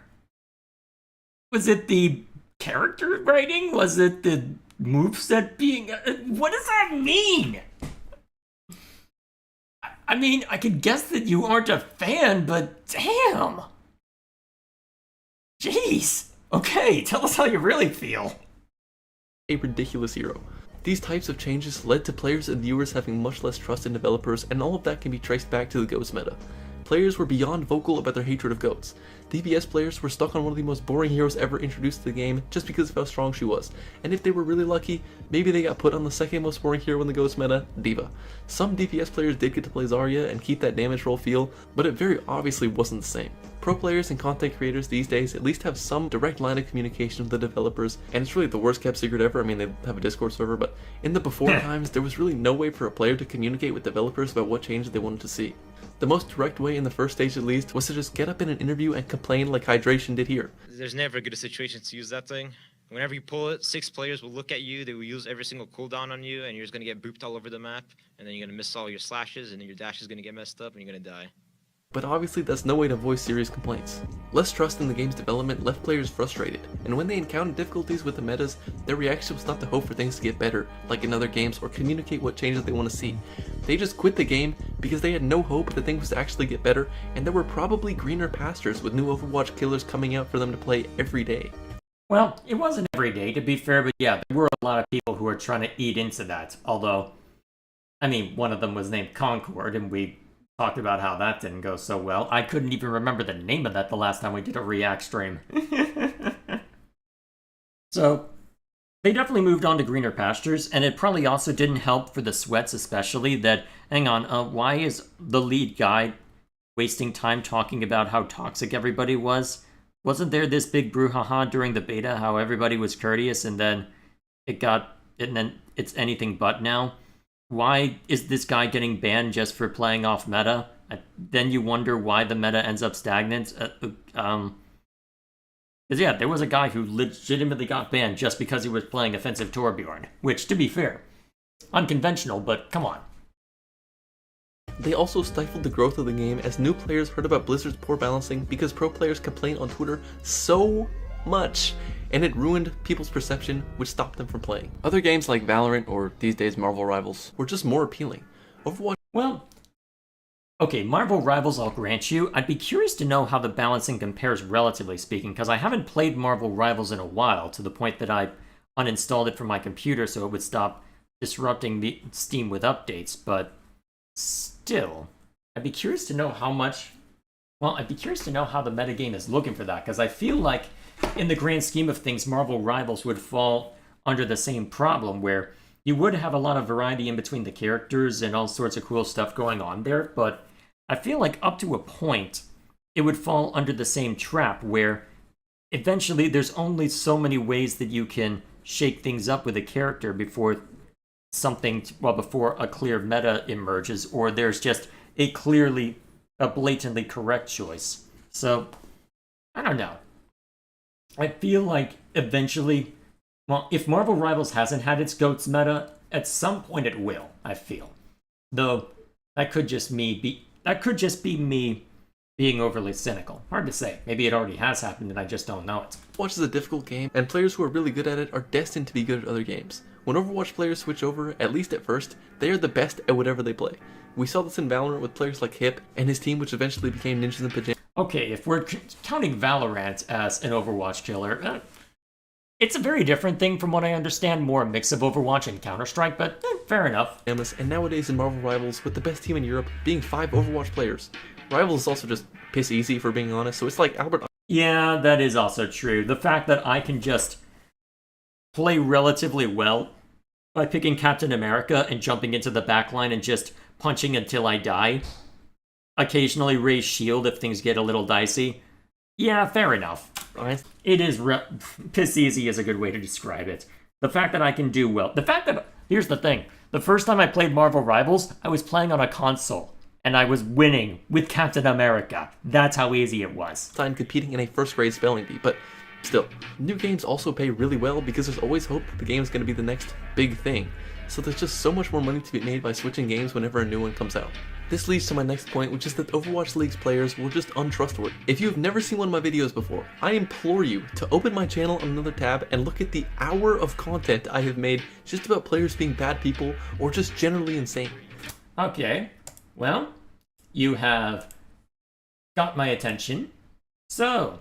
Was it the character writing? Was it the moveset being... what does that mean? I mean, I could guess that you aren't a fan, but damn! Jeez! Okay, tell us how you really feel. A ridiculous hero. These types of changes led to players and viewers having much less trust in developers, and all of that can be traced back to the GOATS meta. Players were beyond vocal about their hatred of GOATs. DPS players were stuck on one of the most boring heroes ever introduced to the game just because of how strong she was, and if they were really lucky, maybe they got put on the second most boring hero in the GOATs meta, D.Va. Some DPS players did get to play Zarya and keep that damage roll feel, but it very obviously wasn't the same. Pro players and content creators these days at least have some direct line of communication with the developers, and it's really the worst kept secret ever. I mean, they have a Discord server, but in the before times, there was really no way for a player to communicate with developers about what changes they wanted to see. The most direct way in the first stage at least was to just get up in an interview and complain like Hydration did here. There's never a good situation to use that thing. Whenever you pull it, 6 players will look at you, they will use every single cooldown on you, and you're just gonna get booped all over the map, and then you're gonna miss all your slashes, and then your dash is gonna get messed up, and you're gonna die. But obviously that's no way to voice serious complaints. Less trust in the game's development left players frustrated, and when they encountered difficulties with the metas, their reaction was not to hope for things to get better, like in other games, or communicate what changes they want to see. They just quit the game because they had no hope that things would actually get better, and there were probably greener pastures with new Overwatch killers coming out for them to play every day. Well, it wasn't every day, to be fair, but yeah, there were a lot of people who were trying to eat into that. Although, I mean, one of them was named Concord, and we talked about how that didn't go so well. I couldn't even remember the name of that the last time we did a React stream. So, they definitely moved on to greener pastures, and it probably also didn't help for the sweats especially that, hang on, why is the lead guy wasting time talking about how toxic everybody was? Wasn't there this big brouhaha during the beta, how everybody was courteous, and then it's anything but now? Why is this guy getting banned just for playing off meta? Then you wonder why the meta ends up stagnant. Because yeah, there was a guy who legitimately got banned just because he was playing offensive Torbjorn. Which, to be fair, unconventional, but come on. They also stifled the growth of the game as new players heard about Blizzard's poor balancing because pro players complained on Twitter so much, and it ruined people's perception, which stopped them from playing. Other games like Valorant, or these days Marvel Rivals, were just more appealing. Overwatch... Well, okay, Marvel Rivals I'll grant you. I'd be curious to know how the balancing compares relatively speaking, because I haven't played Marvel Rivals in a while, to the point that I uninstalled it from my computer so it would stop disrupting the Steam with updates, but still, I'd be curious to know how much... Well, I'd be curious to know how the metagame is looking for that, because I feel like in the grand scheme of things, Marvel Rivals would fall under the same problem, where you would have a lot of variety in between the characters and all sorts of cool stuff going on there, but I feel like up to a point, it would fall under the same trap, where eventually there's only so many ways that you can shake things up with a character before before a clear meta emerges, or there's just a blatantly correct choice. So, I don't know. I feel like eventually, well, if Marvel Rivals hasn't had its GOATS meta, at some point it will, I feel. Though, that could just be me being overly cynical. Hard to say. Maybe it already has happened and I just don't know it. Overwatch is a difficult game, and players who are really good at it are destined to be good at other games. When Overwatch players switch over, at least at first, they are the best at whatever they play. We saw this in Valorant with players like Hip and his team, which eventually became Ninjas in Pajamas. Okay, if we're counting Valorant as an Overwatch killer, it's a very different thing from what I understand, more a mix of Overwatch and Counter-Strike, but fair enough. And nowadays in Marvel Rivals, with the best team in Europe being 5 Overwatch players. Rivals is also just piss easy, for being honest, so it's like Albert... Yeah, that is also true. The fact that I can just play relatively well by picking Captain America and jumping into the backline and just punching until I die. occasionally raise shield if things get a little dicey. Yeah, fair enough. Alright? It is piss easy is a good way to describe it. The fact that I can do well. The fact that here's the thing. The first time I played Marvel Rivals, I was playing on a console and I was winning with Captain America. That's how easy it was. Time competing in a first-grade spelling bee, but still, new games also pay really well because there's always hope that the game is going to be the next big thing. So there's just so much more money to be made by switching games whenever a new one comes out. This leads to my next point, which is that Overwatch League's players were just untrustworthy. If you have never seen one of my videos before, I implore you to open my channel on another tab and look at the hour of content I have made just about players being bad people or just generally insane. Okay, well, you have got my attention. So,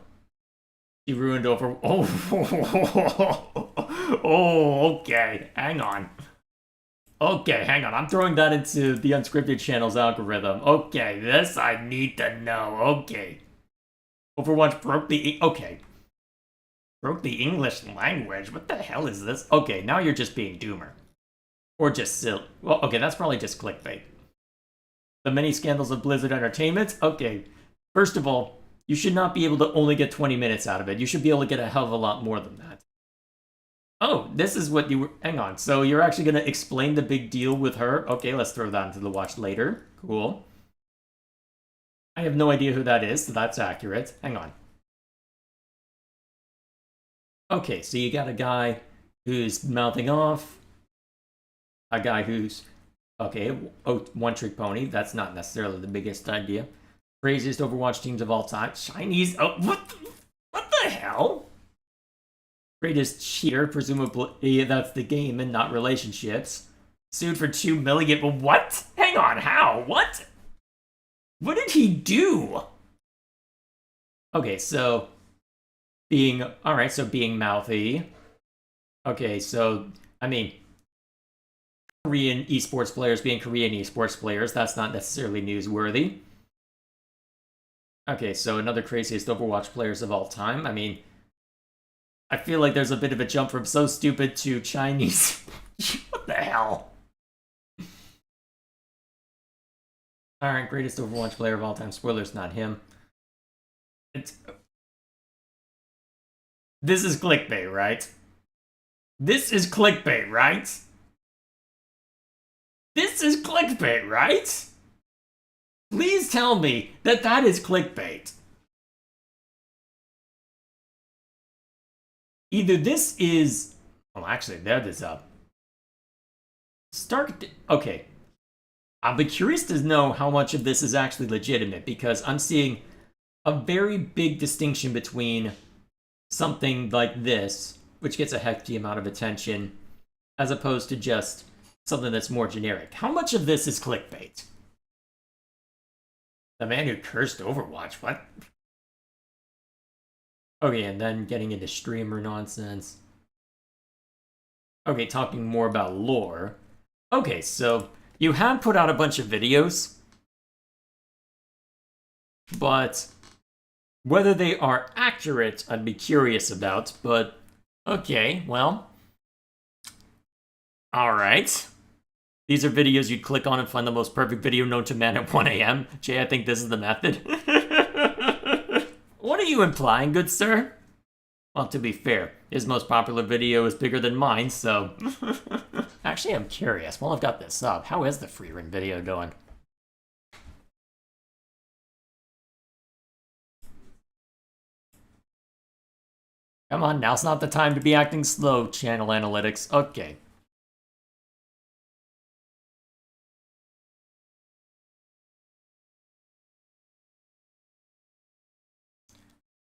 you ruined over. Oh, okay. Hang on. Okay, hang on. I'm throwing that into the Unscripted channel's algorithm. Okay, this I need to know. Okay. Overwatch broke the... Okay. Broke the English language. What the hell is this? Okay, now you're just being doomer. Or just silly. Well, okay, that's probably just clickbait. The many scandals of Blizzard Entertainment? Okay. First of all, you should not be able to only get 20 minutes out of it. You should be able to get a hell of a lot more than that. Oh, this is what you were... Hang on. So you're actually going to explain the big deal with her? Okay, let's throw that into the watch later. Cool. I have no idea who that is, so that's accurate. Hang on. Okay, so you got a guy who's mouthing off. A guy who's... Okay, one-trick pony. That's not necessarily the biggest idea. Craziest Overwatch teams of all time. Chinese... Oh, what the hell? Greatest cheater, presumably that's the game and not relationships. Sued for $2 million. What? Hang on, how? What? What did he do? Okay, so being alright, so being mouthy. Okay, so I mean Korean esports players being Korean esports players, that's not necessarily newsworthy. Okay, so another craziest Overwatch players of all time. I mean, I feel like there's a bit of a jump from so stupid to Chinese. What the hell? Alright, greatest Overwatch player of all time. Spoilers, not him. This is clickbait, right? This is clickbait, right? This is clickbait, right? Please tell me that that is clickbait. Either this is... Oh, actually, there this up. Okay. I'll be curious to know how much of this is actually legitimate, because I'm seeing a very big distinction between something like this, which gets a hefty amount of attention, as opposed to just something that's more generic. How much of this is clickbait? The man who cursed Overwatch, what? Okay, and then getting into streamer nonsense. Okay, talking more about lore. Okay, so you have put out a bunch of videos, but whether they are accurate, I'd be curious about, but okay, well. Alright. These are videos you'd click on and find the most perfect video known to man at 1 a.m. Jay, I think this is the method. What are you implying, good sir? Well, to be fair, his most popular video is bigger than mine, so... Actually, I'm curious. While I've got this up, how is the free run video doing? Come on, now's not the time to be acting slow, channel analytics. Okay.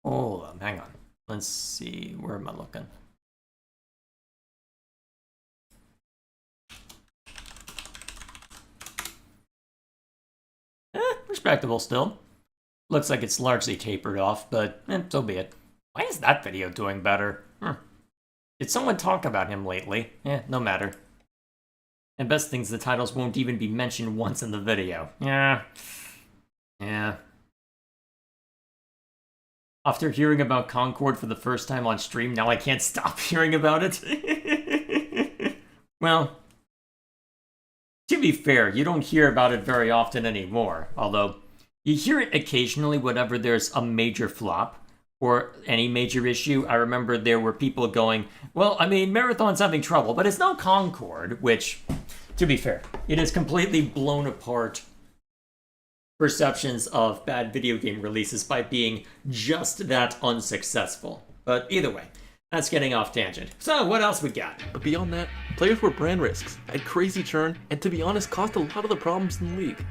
Oh, hang on. Let's see. Where am I looking? Respectable still. Looks like it's largely tapered off, but so be it. Why is that video doing better? Did someone talk about him lately? No matter. And best thing's the titles won't even be mentioned once in the video. Yeah. After hearing about Concord for the first time on stream, now I can't stop hearing about it. Well, to be fair, you don't hear about it very often anymore. Although, You hear it occasionally whenever there's a major flop or any major issue. I remember there were people going, well, I mean, Marathon's having trouble, but it's no Concord, which, to be fair, it has completely blown apart perceptions of bad video game releases by being just that unsuccessful. But either way, that's getting off tangent. So, what else we got? But beyond that, players were brand risks, had crazy churn, and to be honest, caused a lot of the problems in the league.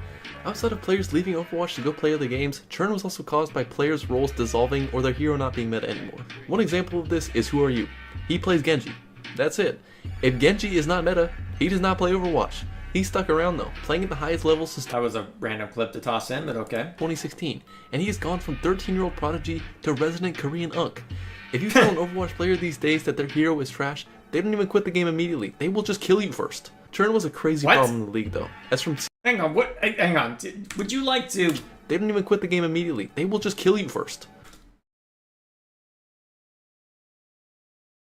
Outside of players leaving Overwatch to go play other games, churn was also caused by players' roles dissolving or their hero not being meta anymore. One example of this is Who Are You? He plays Genji. That's it. If Genji is not meta, he does not play Overwatch. He's stuck around though, playing at the highest levels since That was a random clip to toss in, but okay. 2016, and he has gone from 13-year-old prodigy to resident Korean unk. If you tell an Overwatch player these days that their hero is trash, they don't even quit the game immediately. They will just kill you first. Churn was a crazy What? problem in the league though. As from Hang on, what? Hang on. Would you like to... They don't even quit the game immediately. They will just kill you first.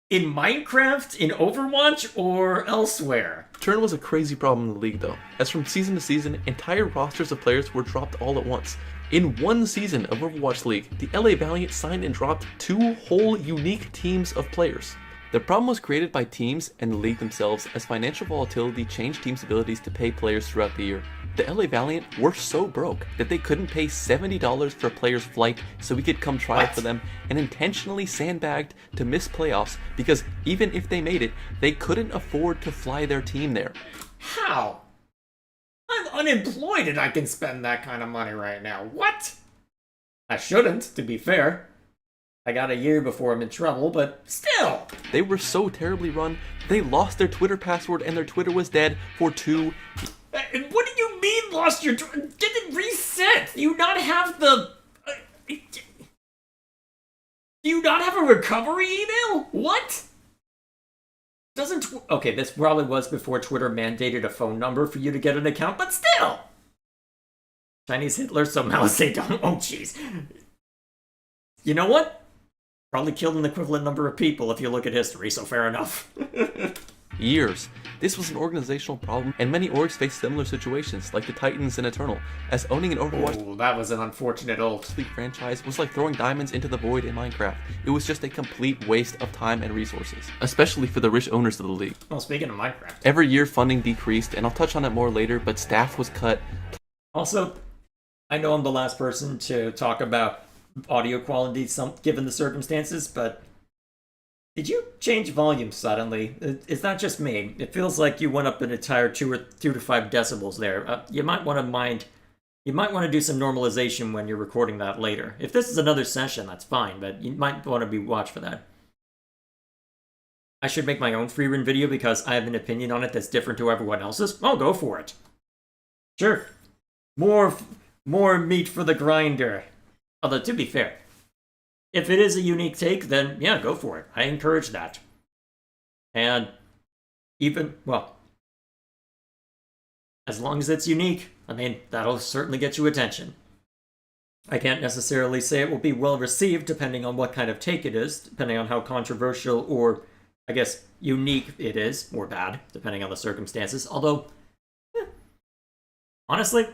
In Minecraft, in Overwatch, or elsewhere? Churn was a crazy problem in the league though, as from season to season, entire rosters of players were dropped all at once. In one season of Overwatch League, the LA Valiant signed and dropped 2 whole unique teams of players. The problem was created by teams and the league themselves as financial volatility changed teams' abilities to pay players throughout the year. The LA Valiant were so broke that they couldn't pay $70 for a player's flight so we could come try out for them, and intentionally sandbagged to miss playoffs because even if they made it, they couldn't afford to fly their team there. How? I'm unemployed and I can spend that kind of money right now. What? I shouldn't, to be fair. I got a year before I'm in trouble, but still! They were so terribly run, they lost their Twitter password and their Twitter was dead for 2 What do you mean lost your... Did it reset? Do you not have the... Do you not have a recovery email? What? Doesn't... Okay, this probably was before Twitter mandated a phone number for you to get an account, but still! Chinese Hitler, somehow they don't... Oh, jeez. You know what? Probably killed an equivalent number of people if you look at history, so fair enough. years. This was an organizational problem, and many orgs faced similar situations, like the Titans and Eternal, as owning an Overwatch Oh, that was an unfortunate ult. League franchise was like throwing diamonds into the void in Minecraft. It was just a complete waste of time and resources, especially for the rich owners of the league. Well, speaking of Minecraft. Every year funding decreased, and I'll touch on it more later, but staff was cut. Also, I know I'm the last person to talk about audio quality given the circumstances, but did you change volume suddenly? Is that just me? It feels like you went up an entire 2 to 5 decibels there. You might want to do some normalization when you're recording that later. If this is another session, that's fine, but you might want to be watched for that. I should make my own free run video because I have an opinion on it that's different to everyone else's. I'll go for it. Sure. More meat for the grinder. Although, to be fair, if it is a unique take, then yeah, go for it. I encourage that. And even, well, as long as it's unique, I mean, that'll certainly get you attention. I can't necessarily say it will be well received depending on what kind of take it is, depending on how controversial or, I guess, unique it is, or bad, depending on the circumstances. Although, honestly,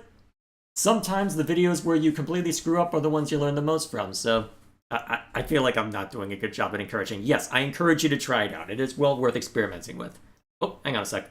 sometimes the videos where you completely screw up are the ones you learn the most from, so I feel like I'm not doing a good job at encouraging. Yes, I encourage you to try it out. It is well worth experimenting with. Oh, hang on a sec.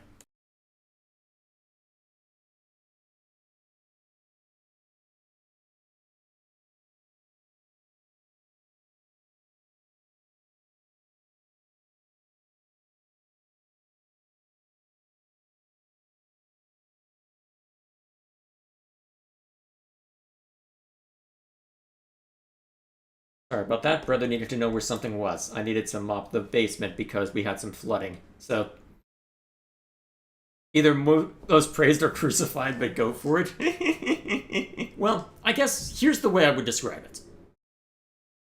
Sorry about that. Brother needed to know where something was. I needed to mop the basement because we had some flooding. So, either those praised or crucified, but go for it. Well, I guess here's the way I would describe it.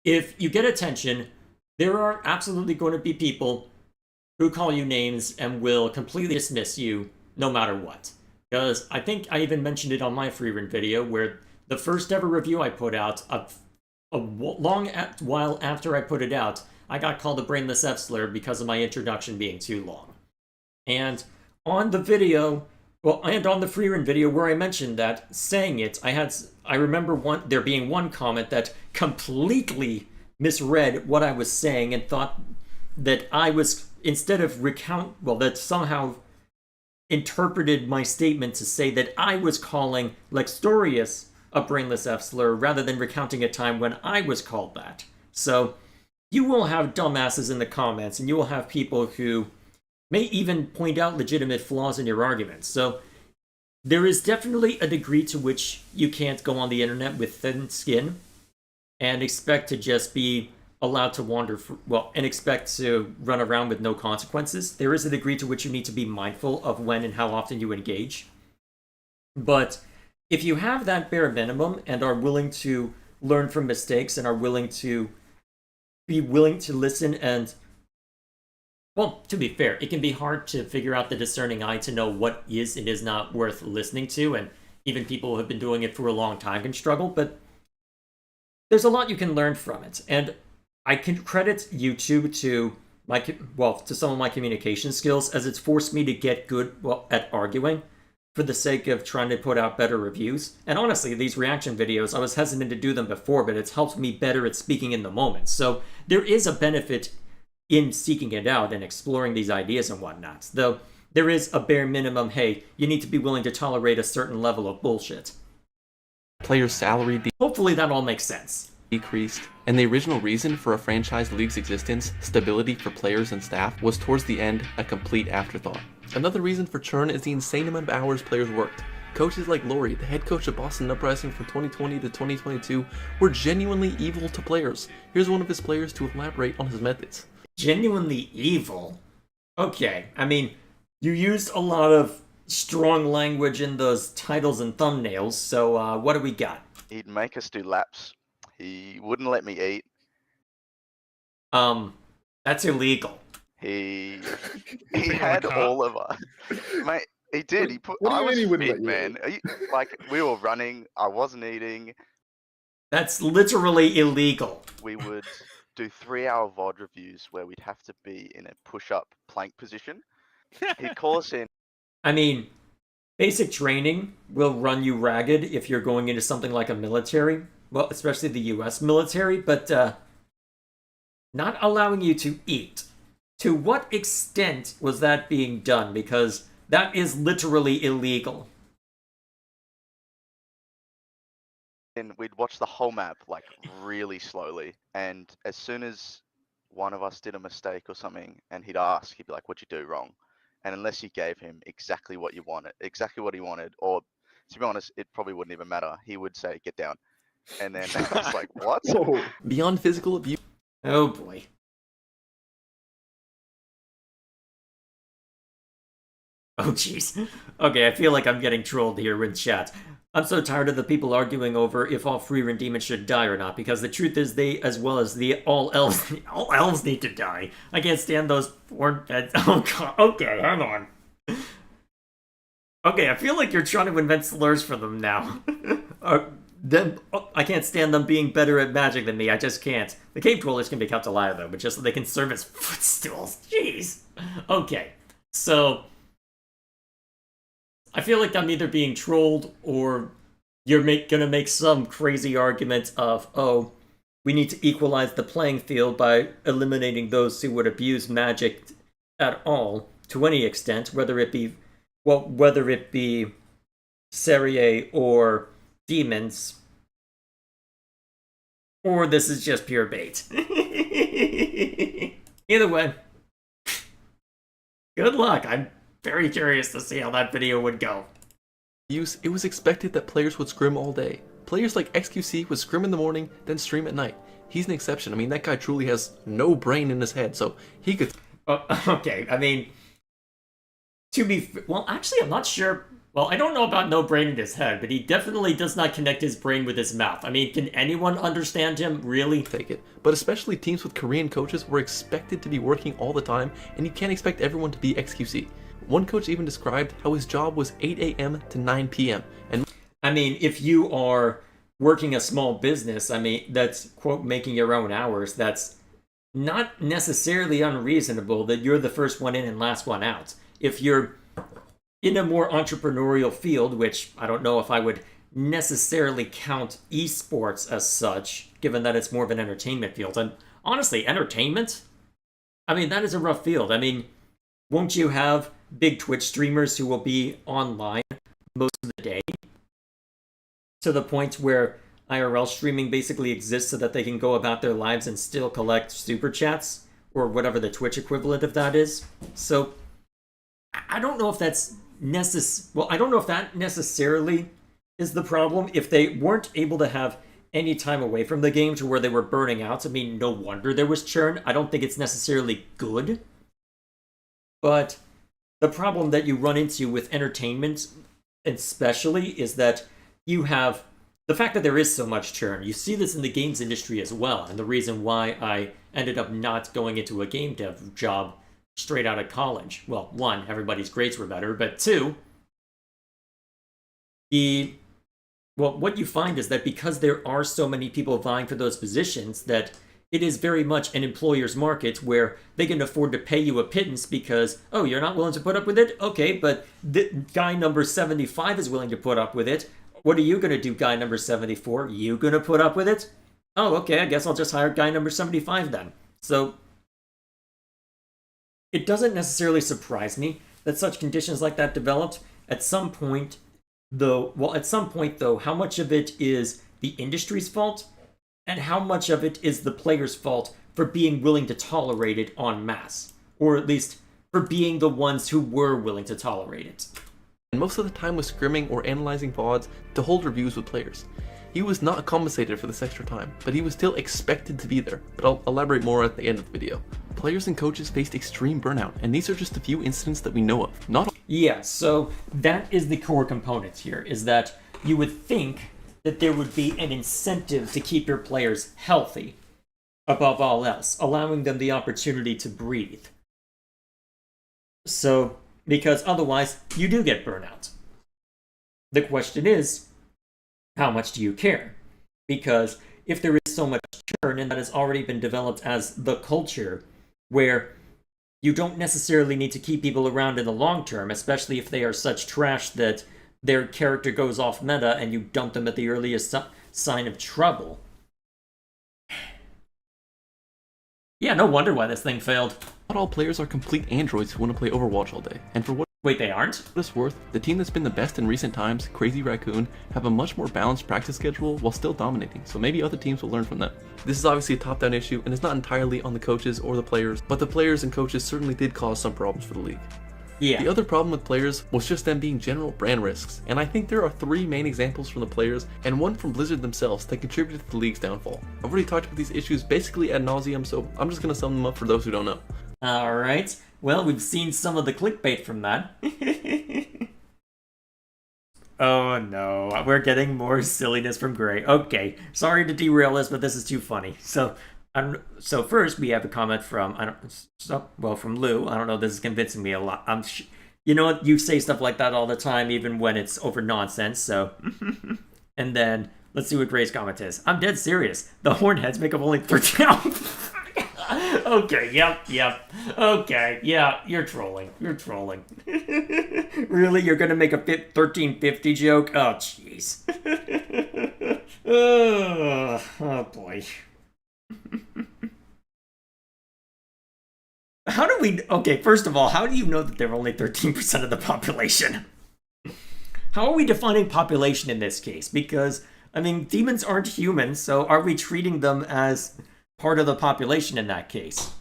If you get attention, there are absolutely going to be people who call you names and will completely dismiss you no matter what. Because I think I even mentioned it on my free run video where the first ever review I put out, a long while after I put it out, I got called a brainless F-slur because of my introduction being too long. And on the video, Well, and on the free run video where I mentioned that, saying it, I remember there being one comment that completely misread what I was saying and thought that I was, instead of that somehow interpreted my statement to say that I was calling Lextorius a brainless F slur rather than recounting a time when I was called that. So you will have dumbasses in the comments, and you will have people who may even point out legitimate flaws in your arguments. So there is definitely a degree to which you can't go on the internet with thin skin and expect to just be allowed to wander, and expect to run around with no consequences. There is a degree to which you need to be mindful of when and how often you engage. But if you have that bare minimum and are willing to learn from mistakes and are willing to listen and, well, to be fair, it can be hard to figure out the discerning eye to know what is and is not worth listening to, and even people who have been doing it for a long time can struggle, but there's a lot you can learn from it. And I can credit YouTube to some of my communication skills, as it's forced me to get good at arguing for the sake of trying to put out better reviews. And honestly, these reaction videos, I was hesitant to do them before, but it's helped me better at speaking in the moment. So there is a benefit in seeking it out and exploring these ideas and whatnot. Though there is a bare minimum, hey, you need to be willing to tolerate a certain level of bullshit. Players' salary Hopefully that all makes sense. decreased, and the original reason for a franchise league's existence, stability for players and staff, was towards the end a complete afterthought. Another reason for churn is the insane amount of hours players worked. Coaches like Laurie, the head coach of Boston Uprising from 2020 to 2022, were genuinely evil to players. Here's one of his players to elaborate on his methods. Genuinely evil? Okay, I mean, you used a lot of strong language in those titles and thumbnails, so what do we got? He'd make us do laps. He wouldn't let me eat. That's illegal. He had all of us. Mate, he did. He put. What do you I mean was he wouldn't fit, let you man. Like, we were running. I wasn't eating. That's literally illegal. We would do 3-hour VOD reviews where we'd have to be in a push-up plank position. He'd call us in. I mean, basic training will run you ragged if you're going into something like a military, well, especially the US military, but not allowing you to eat. To what extent was that being done? Because that is literally illegal. And we'd watch the whole map like really slowly, and as soon as one of us did a mistake or something and he'd ask, he'd be like, "What'd you do wrong?" And unless you gave him exactly what he wanted, or to be honest, it probably wouldn't even matter, he would say, "Get down." And then I was like, "What?" Whoa. Beyond physical abuse, Oh boy. Oh jeez. Okay, I feel like I'm getting trolled here with chat. I'm so tired of the people arguing over if all free run demons should die or not, because the truth is they, as well as all elves need to die. I can't stand those poor beds. Oh god. Okay, hang on. Okay, I feel like you're trying to invent slurs for them now. I can't stand them being better at magic than me. I just can't. The cave dwellers can be kept alive though, but just so they can serve as footstools. Jeez. Okay, so I feel like I'm either being trolled or you're gonna make some crazy argument of, oh, we need to equalize the playing field by eliminating those who would abuse magic at all, to any extent, whether it be Serie or demons, or this is just pure bait. Either way, good luck. I'm very curious to see how that video would go. it was expected that players would scrim all day. Players like XQC would scrim in the morning, then stream at night. He's an exception. I mean, that guy truly has no brain in his head, so he could... Okay, I mean, well, actually, I'm not sure. Well, I don't know about no brain in his head, but he definitely does not connect his brain with his mouth. I mean, can anyone understand him, really? take it. But especially teams with Korean coaches were expected to be working all the time, and you can't expect everyone to be XQC. One coach even described how his job was 8 a.m. to 9 p.m. And I mean, if you are working a small business, I mean, that's, quote, making your own hours, that's not necessarily unreasonable that you're the first one in and last one out. If in a more entrepreneurial field, which I don't know if I would necessarily count esports as such, given that it's more of an entertainment field. And honestly, entertainment? I mean, that is a rough field. I mean, won't you have big Twitch streamers who will be online most of the day? To the point where IRL streaming basically exists so that they can go about their lives and still collect super chats, or whatever the Twitch equivalent of that is. So, I don't know if that's I don't know if that necessarily is the problem. If they weren't able to have any time away from the game to where they were burning out, I mean, no wonder there was churn. I don't think it's necessarily good. But the problem that you run into with entertainment, especially, is that you have the fact that there is so much churn. You see this in the games industry as well, and the reason why I ended up not going into a game dev job straight out of college. Well, one, everybody's grades were better, but two, what you find is that because there are so many people vying for those positions, that it is very much an employer's market where they can afford to pay you a pittance because, oh, you're not willing to put up with it? Okay, but the guy number 75 is willing to put up with it. What are you going to do, guy number 74? You going to put up with it? Oh, okay, I guess I'll just hire guy number 75 then. So, it doesn't necessarily surprise me that such conditions like that developed. At some point, though, how much of it is the industry's fault, and how much of it is the player's fault for being willing to tolerate it en masse? Or at least, for being the ones who were willing to tolerate it. And most of the time was scrimming or analyzing VODs to hold reviews with players. He was not compensated for this extra time, but he was still expected to be there, but I'll elaborate more at the end of the video. Players and coaches faced extreme burnout, and these are just a few incidents that we know of. Yeah, so that is the core component here, is that you would think that there would be an incentive to keep your players healthy, above all else, allowing them the opportunity to breathe. So, because otherwise, you do get burnout. The question is, how much do you care? Because if there is so much churn and that has already been developed as the culture, where you don't necessarily need to keep people around in the long term, especially if they are such trash that their character goes off meta and you dump them at the earliest sign of trouble. Yeah, no wonder why this thing failed. Not all players are complete androids who want to play Overwatch all day, and for what Wait, they aren't? it's worth, the team that's been the best in recent times, Crazy Raccoon, have a much more balanced practice schedule while still dominating, so maybe other teams will learn from them. This is obviously a top-down issue, and it's not entirely on the coaches or the players, but the players and coaches certainly did cause some problems for the league. Yeah. The other problem with players was just them being general brand risks, and I think there are 3 main examples from the players and one from Blizzard themselves that contributed to the league's downfall. I've already talked about these issues basically ad nauseum, so I'm just going to sum them up for those who don't know. Alright, well, we've seen some of the clickbait from that. Oh no, we're getting more silliness from Gray. Okay, sorry to derail this, but this is too funny. So first we have a comment from from Lou. I don't know. This is convincing me a lot. You know what? You say stuff like that all the time, even when it's over nonsense. So, and then let's see what Gray's comment is. I'm dead serious. The Hornheads make up only 13. Okay. Yep. Okay. Yeah. You're trolling. Really? You're gonna make a 1350 joke? Oh, jeez. Oh boy. How do we... Okay, first of all, how do you know that they're only 13% of the population? How are we defining population in this case? Because, I mean, demons aren't humans, so are we treating them as part of the population in that case?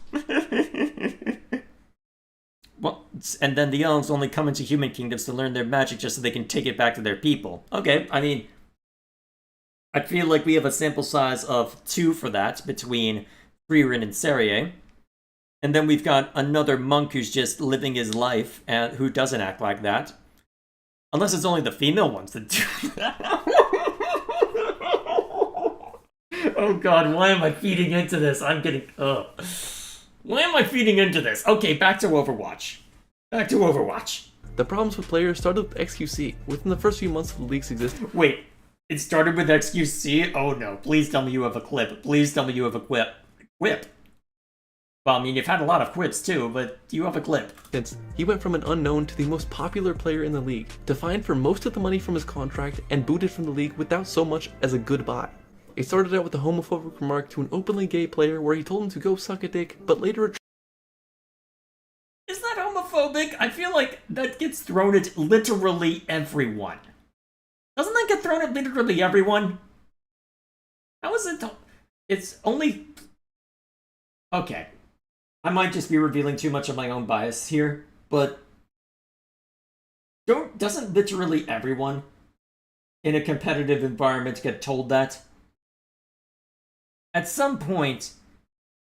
Well, and then the elves only come into human kingdoms to learn their magic just so they can take it back to their people. Okay, I mean... I feel like we have a sample size of 2 for that, between Frieren and Serie. And then we've got another monk who's just living his life, and who doesn't act like that. Unless it's only the female ones that do that. Oh god, why am I feeding into this? I'm getting... Why am I feeding into this? Okay, back to Overwatch. The problems with players started with XQC. Within the first few months of the league's existence... Wait, it started with XQC? Oh no, please tell me you have a clip. Whip. Well, I mean, you've had a lot of quits too, but you have a clip. Since he went from an unknown to the most popular player in the league, defined for most of the money from his contract, and booted from the league without so much as a goodbye. It started out with a homophobic remark to an openly gay player where he told him to go suck a dick, but later Is that homophobic? I feel like that gets thrown at literally everyone. Doesn't that get thrown at literally everyone? How is it? It's only... Okay. I might just be revealing too much of my own bias here, but... Doesn't literally everyone in a competitive environment get told that? At some point,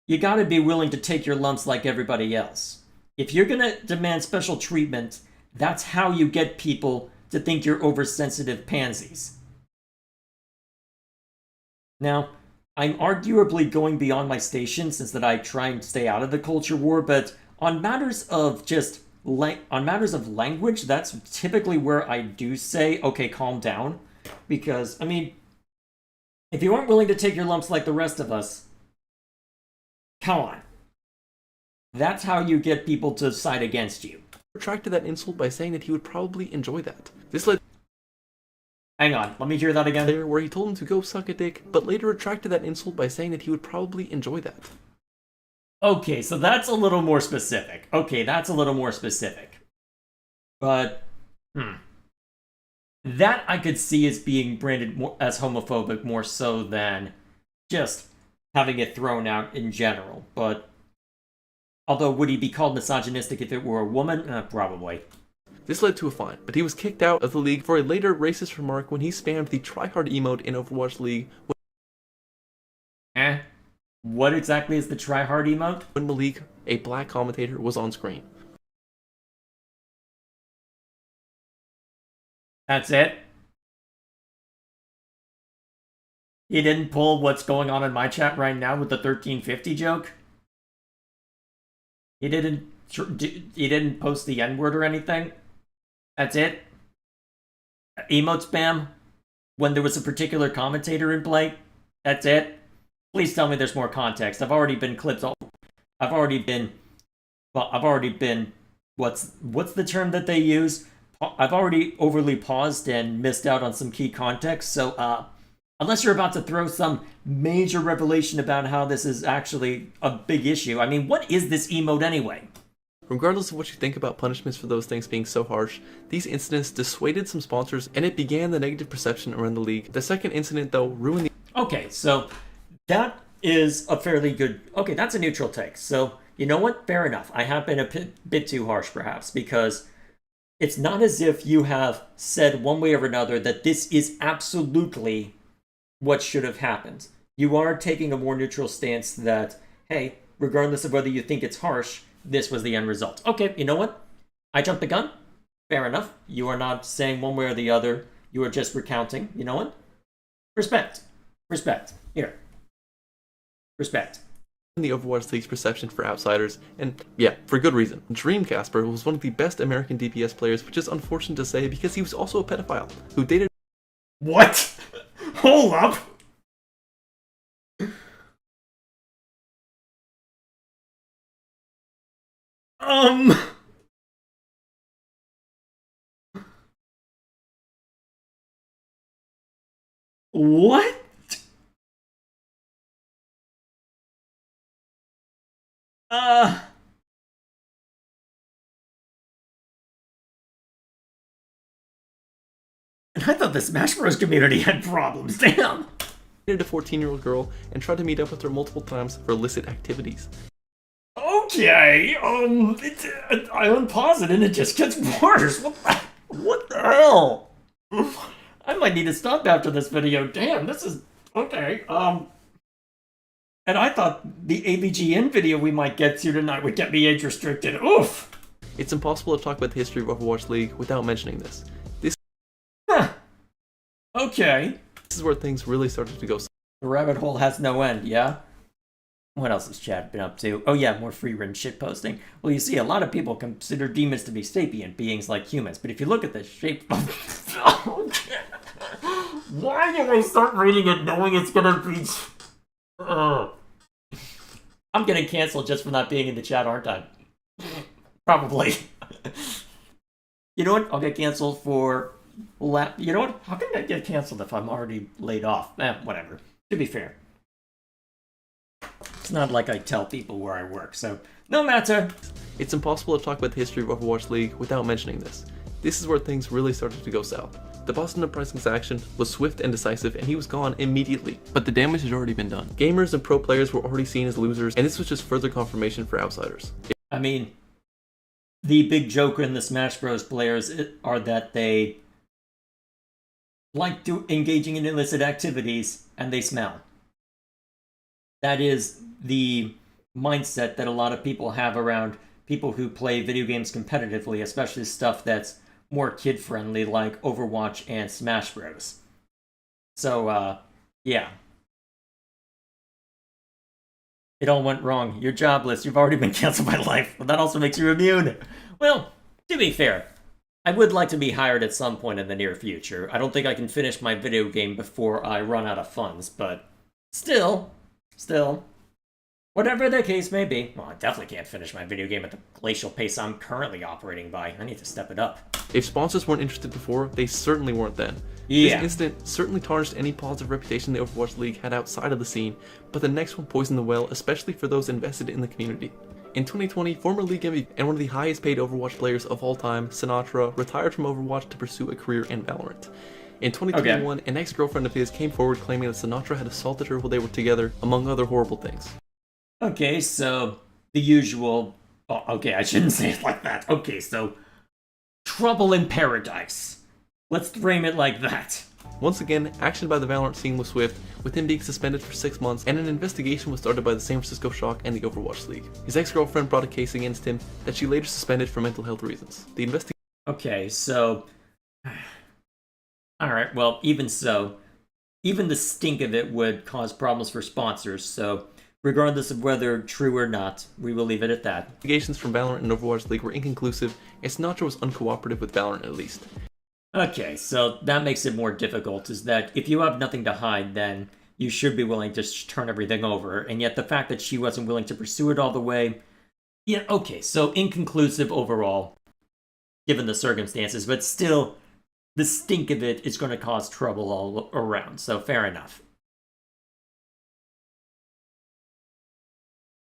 you gotta be willing to take your lumps like everybody else. If you're gonna demand special treatment, that's how you get people to think you're oversensitive pansies. Now, I'm arguably going beyond my station since that I try and stay out of the culture war, but on matters of language, that's typically where I do say, okay, calm down. Because, I mean, if you aren't willing to take your lumps like the rest of us, come on. That's how you get people to side against you. retracted that insult by saying that he would probably enjoy that. This led Hang on, let me hear that again. there where he told him to go suck a dick, but later retracted that insult by saying that he would probably enjoy that. Okay, so that's a little more specific. But, that I could see as being branded more as homophobic more so than just having it thrown out in general. But, although would he be called misogynistic if it were a woman? Probably. This led to a fine, but he was kicked out of the league for a later racist remark when he spammed the tryhard emote in Overwatch League What exactly is the tryhard emote? when Malik, a black commentator, was on screen. That's it? He didn't pull what's going on in my chat right now with the 1350 joke? He didn't post the N-word or anything? That's it? Emote spam? When there was a particular commentator in play? That's it? Please tell me there's more context. I've already been, what's the term that they use? I've already overly paused and missed out on some key context, so, unless you're about to throw some major revelation about how this is actually a big issue, I mean, what is this emote anyway? Regardless of what you think about punishments for those things being so harsh, these incidents dissuaded some sponsors and it began the negative perception around the league. The second incident, though, ruined the... Okay, so that is a fairly good... Okay, that's a neutral take. So, you know what? Fair enough. I have been a bit too harsh, perhaps, because it's not as if you have said one way or another that this is absolutely what should have happened. You are taking a more neutral stance that, hey, regardless of whether you think it's harsh, this was the end result. Okay, you know what? I jumped the gun. Fair enough. You are not saying one way or the other. You are just recounting. You know what? Respect. Here. Respect. the Overwatch League's perception for outsiders, and yeah, for good reason. Dream Casper was one of the best American DPS players, which is unfortunate to say because he was also a pedophile, who dated... What? Hold up! What? And I thought the Smash Bros community had problems, damn! dated a 14-year-old girl and tried to meet up with her multiple times for illicit activities. Okay, I unpause it and it just gets worse. What the hell? I might need to stop after this video. Damn, this is okay. And I thought the AVGN video we might get to tonight would get me age restricted. Oof. It's impossible to talk about the history of Overwatch League without mentioning this. Okay. This is where things really started to go. The rabbit hole has no end, yeah? What else has Chad been up to? Oh yeah, more free-run shitposting. Well, you see, a lot of people consider demons to be sapient beings like humans, but if you look at the shape of... Why did I start reading it knowing it's gonna be... I'm getting canceled just for not being in the chat, aren't I? Probably. You know what? I'll get canceled for... You know what? How can I get canceled if I'm already laid off? Whatever. To be fair. It's not like I tell people where I work, so no matter. It's impossible to talk about the history of Overwatch League without mentioning this. This is where things really started to go south. The Boston Uprising's action was swift and decisive, and he was gone immediately. But the damage had already been done. Gamers and pro players were already seen as losers, and this was just further confirmation for outsiders. I mean, the big joke in the Smash Bros. Players are that they like engaging in illicit activities, and they smell. That is the mindset that a lot of people have around people who play video games competitively, especially stuff that's more kid-friendly like Overwatch and Smash Bros. So, yeah. It all went wrong. You're jobless. You've already been canceled by life, but that also makes you immune. Well, to be fair, I would like to be hired at some point in the near future. I don't think I can finish my video game before I run out of funds, but still, whatever the case may be. Well, I definitely can't finish my video game at the glacial pace I'm currently operating by. I need to step it up. If sponsors weren't interested before, they certainly weren't then. Yeah. This incident certainly tarnished any positive reputation the Overwatch League had outside of the scene, but the next one poisoned the well, especially for those invested in the community. In 2020, former League MVP and one of the highest paid Overwatch players of all time, Sinatra, retired from Overwatch to pursue a career in Valorant. In 2021, an ex-girlfriend of his came forward claiming that Sinatra had assaulted her while they were together, among other horrible things. Okay, so the usual... Oh, okay, I shouldn't say it like that. Okay, so trouble in paradise. Let's frame it like that. Once again, action by the Valorant scene was swift, with him being suspended for 6 months, and an investigation was started by the San Francisco Shock and the Overwatch League. His ex-girlfriend brought a case against him that she later suspended for mental health reasons. The investigation... Okay, so... Alright, well, even so, even the stink of it would cause problems for sponsors, so regardless of whether true or not, we will leave it at that. Investigations from Valorant and Overwatch League were inconclusive, and Sinatra was uncooperative with Valorant at least. Okay, so that makes it more difficult, is that if you have nothing to hide, then you should be willing to turn everything over, and yet the fact that she wasn't willing to pursue it all the way... Yeah, okay, so inconclusive overall, given the circumstances, but still, the stink of it is going to cause trouble all around, so fair enough.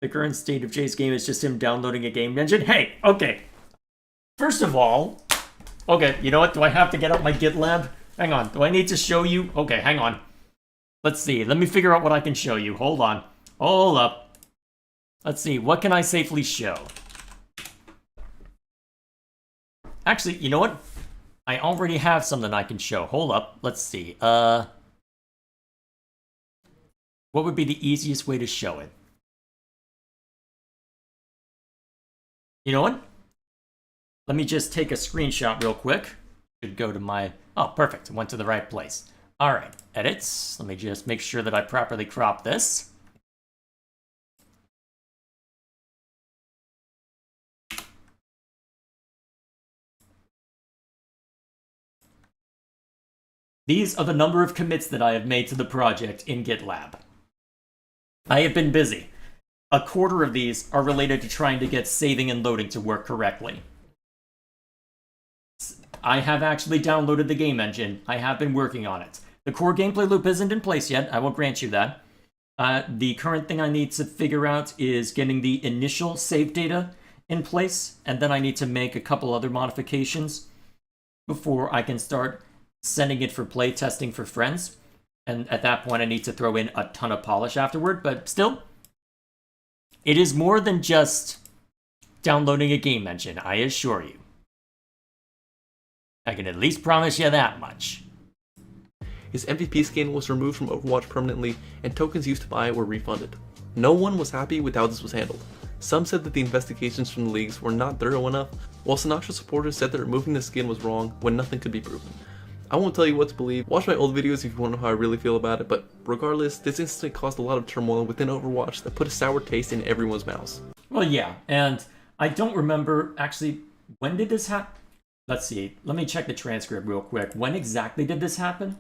The current state of Jay's game is just him downloading a game engine? Hey, okay. First of all... Okay, you know what? Do I have to get out my GitLab? Hang on. Do I need to show you? Okay, hang on. Let's see. Let me figure out what I can show you. Hold on. Hold up. Let's see. What can I safely show? Actually, you know what? I already have something I can show. Hold up. Let's see. What would be the easiest way to show it? You know what? Let me just take a screenshot real quick. Should go to my... Oh, perfect. Went to the right place. All right. Edits. Let me just make sure that I properly crop this. These are the number of commits that I have made to the project in GitLab. I have been busy. A quarter of these are related to trying to get saving and loading to work correctly. I have actually downloaded the game engine. I have been working on it. The core gameplay loop isn't in place yet. I will grant you that. The current thing I need to figure out is getting the initial save data in place, and then I need to make a couple other modifications before I can start sending it for play testing for friends. And at that point, I need to throw in a ton of polish afterward, but still, it is more than just downloading a game engine, I assure you. I can at least promise you that much. His MVP skin was removed from Overwatch permanently, and tokens used to buy it were refunded. No one was happy with how this was handled. Some said that the investigations from the leagues were not thorough enough, while Sinatra supporters said that removing the skin was wrong when nothing could be proven. I won't tell you what to believe. Watch my old videos if you want to know how I really feel about it, but regardless, this incident caused a lot of turmoil within Overwatch that put a sour taste in everyone's mouths. Well, yeah, and I don't remember, actually, when did this happen? Let's see, let me check the transcript real quick. When exactly did this happen?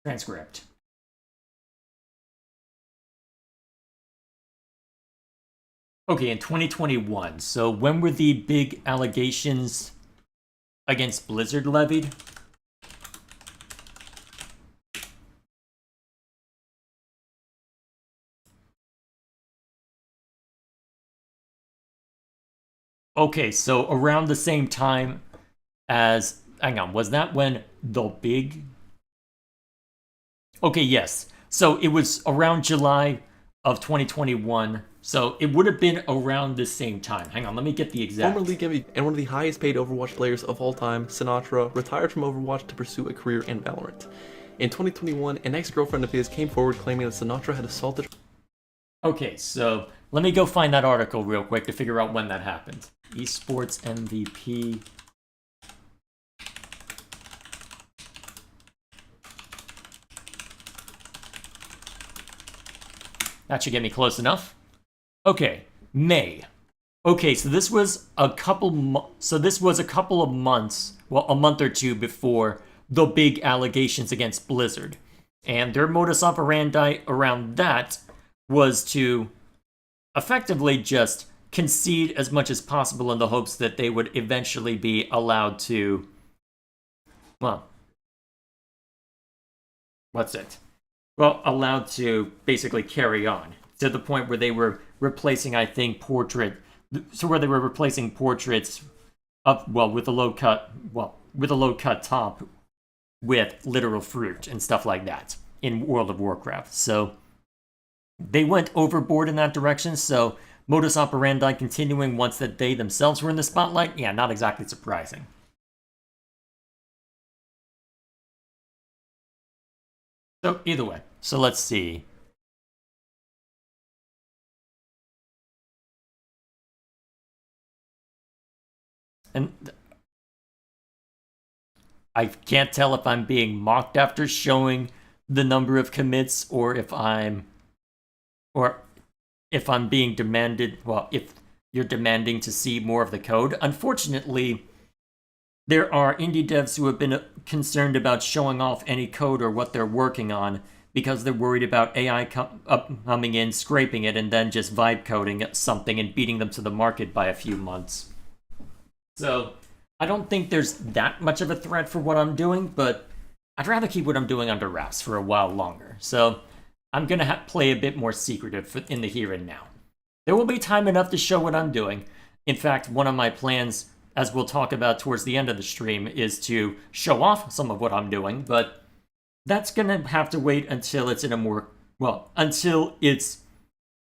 Transcript. Okay, in 2021. So when were the big allegations against Blizzard levied? Okay, so around the same time as... Hang on, was that when the big... Okay, yes. So it was around July of 2021. So it would have been around the same time. Hang on, let me get the exact... Former League MVP and one of the highest paid Overwatch players of all time, Sinatra, retired from Overwatch to pursue a career in Valorant. In 2021, an ex-girlfriend of his came forward claiming that Sinatra had assaulted... Okay, so let me go find that article real quick to figure out when that happened. Esports MVP... That should get me close enough. Okay, May. Okay, so this was a couple of months, well, a month or two before the big allegations against Blizzard. And their modus operandi around that was to effectively just concede as much as possible in the hopes that they would eventually be allowed to, well, allowed to basically carry on to the point where they were replacing, I think, portraits of, with a low cut top with literal fruit and stuff like that in World of Warcraft. So they went overboard in that direction. So modus operandi continuing once that they themselves were in the spotlight, yeah, not exactly surprising. So either way, so let's see. And I can't tell if I'm being mocked after showing the number of commits or if I'm being demanded, well, if you're demanding to see more of the code. Unfortunately, there are indie devs who have been concerned about showing off any code or what they're working on because they're worried about AI coming in, scraping it, and then just vibe coding something and beating them to the market by a few months. So I don't think there's that much of a threat for what I'm doing, but I'd rather keep what I'm doing under wraps for a while longer. So I'm going to play a bit more secretive in the here and now. There will be time enough to show what I'm doing. In fact, one of my plans, as we'll talk about towards the end of the stream, is to show off some of what I'm doing, but that's going to have to wait until it's until it's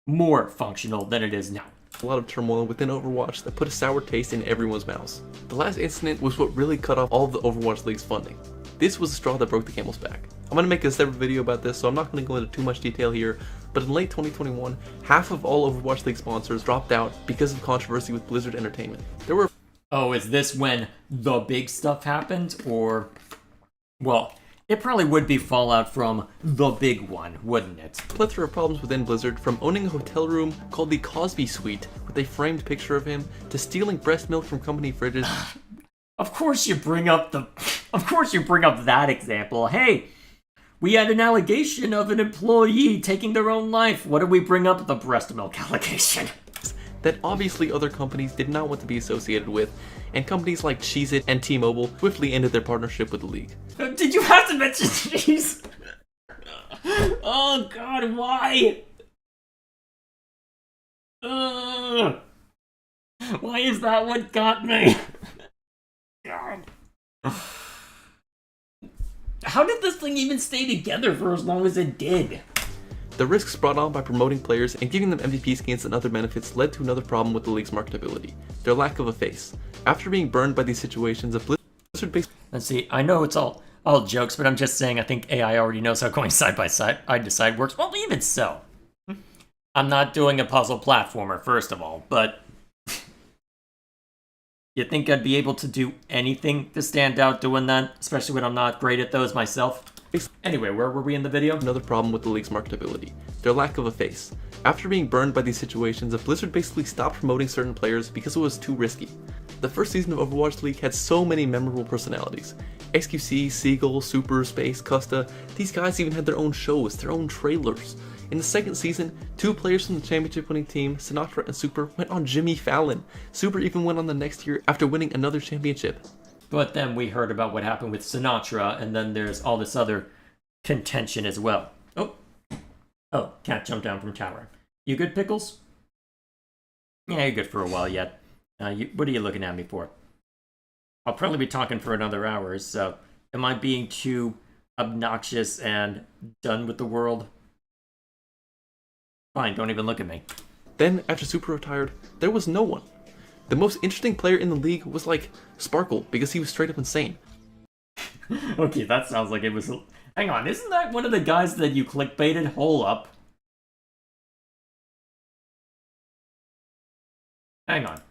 more functional than it is now. A lot of turmoil within Overwatch that put a sour taste in everyone's mouths. The last incident was what really cut off all of the Overwatch League's funding. This was the straw that broke the camel's back. I'm going to make a separate video about this, so I'm not going to go into too much detail here, but in late 2021, half of all Overwatch League sponsors dropped out because of controversy with Blizzard Entertainment. There were... Oh, is this when the big stuff happened, or... Well, it probably would be fallout from the big one, wouldn't it? Plethora of problems within Blizzard, from owning a hotel room called the Cosby Suite with a framed picture of him, to stealing breast milk from company fridges. Of course you bring up that example. Hey, we had an allegation of an employee taking their own life. What did we bring up? The breast milk allegation. That obviously other companies did not want to be associated with, and companies like Cheez-It and T-Mobile swiftly ended their partnership with the league. Did you have to mention cheese? Oh god, why? Why is that what got me? God. How did this thing even stay together for as long as it did? The risks brought on by promoting players and giving them MVP skins and other benefits led to another problem with the league's marketability: their lack of a face. After being burned by these situations, a Blizzard-based... Let's see, I know it's all jokes, but I'm just saying I think AI already knows how going side by side works. Well, even so. I'm not doing a puzzle platformer, first of all, but... You think I'd be able to do anything to stand out doing that? Especially when I'm not great at those myself? Anyway, where were we in the video? Another problem with the league's marketability: their lack of a face. After being burned by these situations, a Blizzard basically stopped promoting certain players because it was too risky. The first season of Overwatch League had so many memorable personalities. XQC, Seagull, Super, Space, Custa, these guys even had their own shows, their own trailers. In the second season, 2 players from the championship winning team, Sinatra and Super, went on Jimmy Fallon. Super even went on the next year after winning another championship. But then we heard about what happened with Sinatra, and then there's all this other contention as well. Oh, can't jump down from tower. You good, Pickles? Yeah, you're good for a while yet. What are you looking at me for? I'll probably be talking for another hour, so am I being too obnoxious and done with the world? Fine, don't even look at me. Then, after Super retired, there was no one. The most interesting player in the league was like Sparkle, because he was straight up insane. Okay, that sounds like it was... Hang on, isn't that one of the guys that you clickbaited? Hold up. Hang on.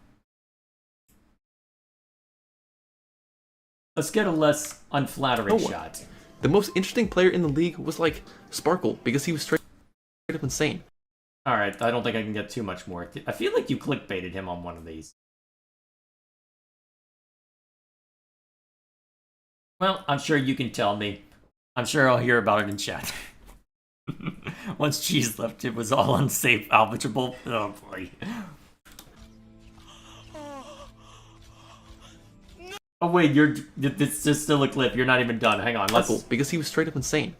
Let's get a less unflattering shot. The most interesting player in the league was like Sparkle, because he was straight up insane. Alright, I don't think I can get too much more. I feel like you clickbaited him on one of these. Well, I'm sure you can tell me. I'm sure I'll hear about it in chat. Once Cheese left, it was all unsafe, salvageable. Oh boy. Oh wait, it's just still a clip. You're not even done. Hang on, let's... Sparkle, because he was straight up insane.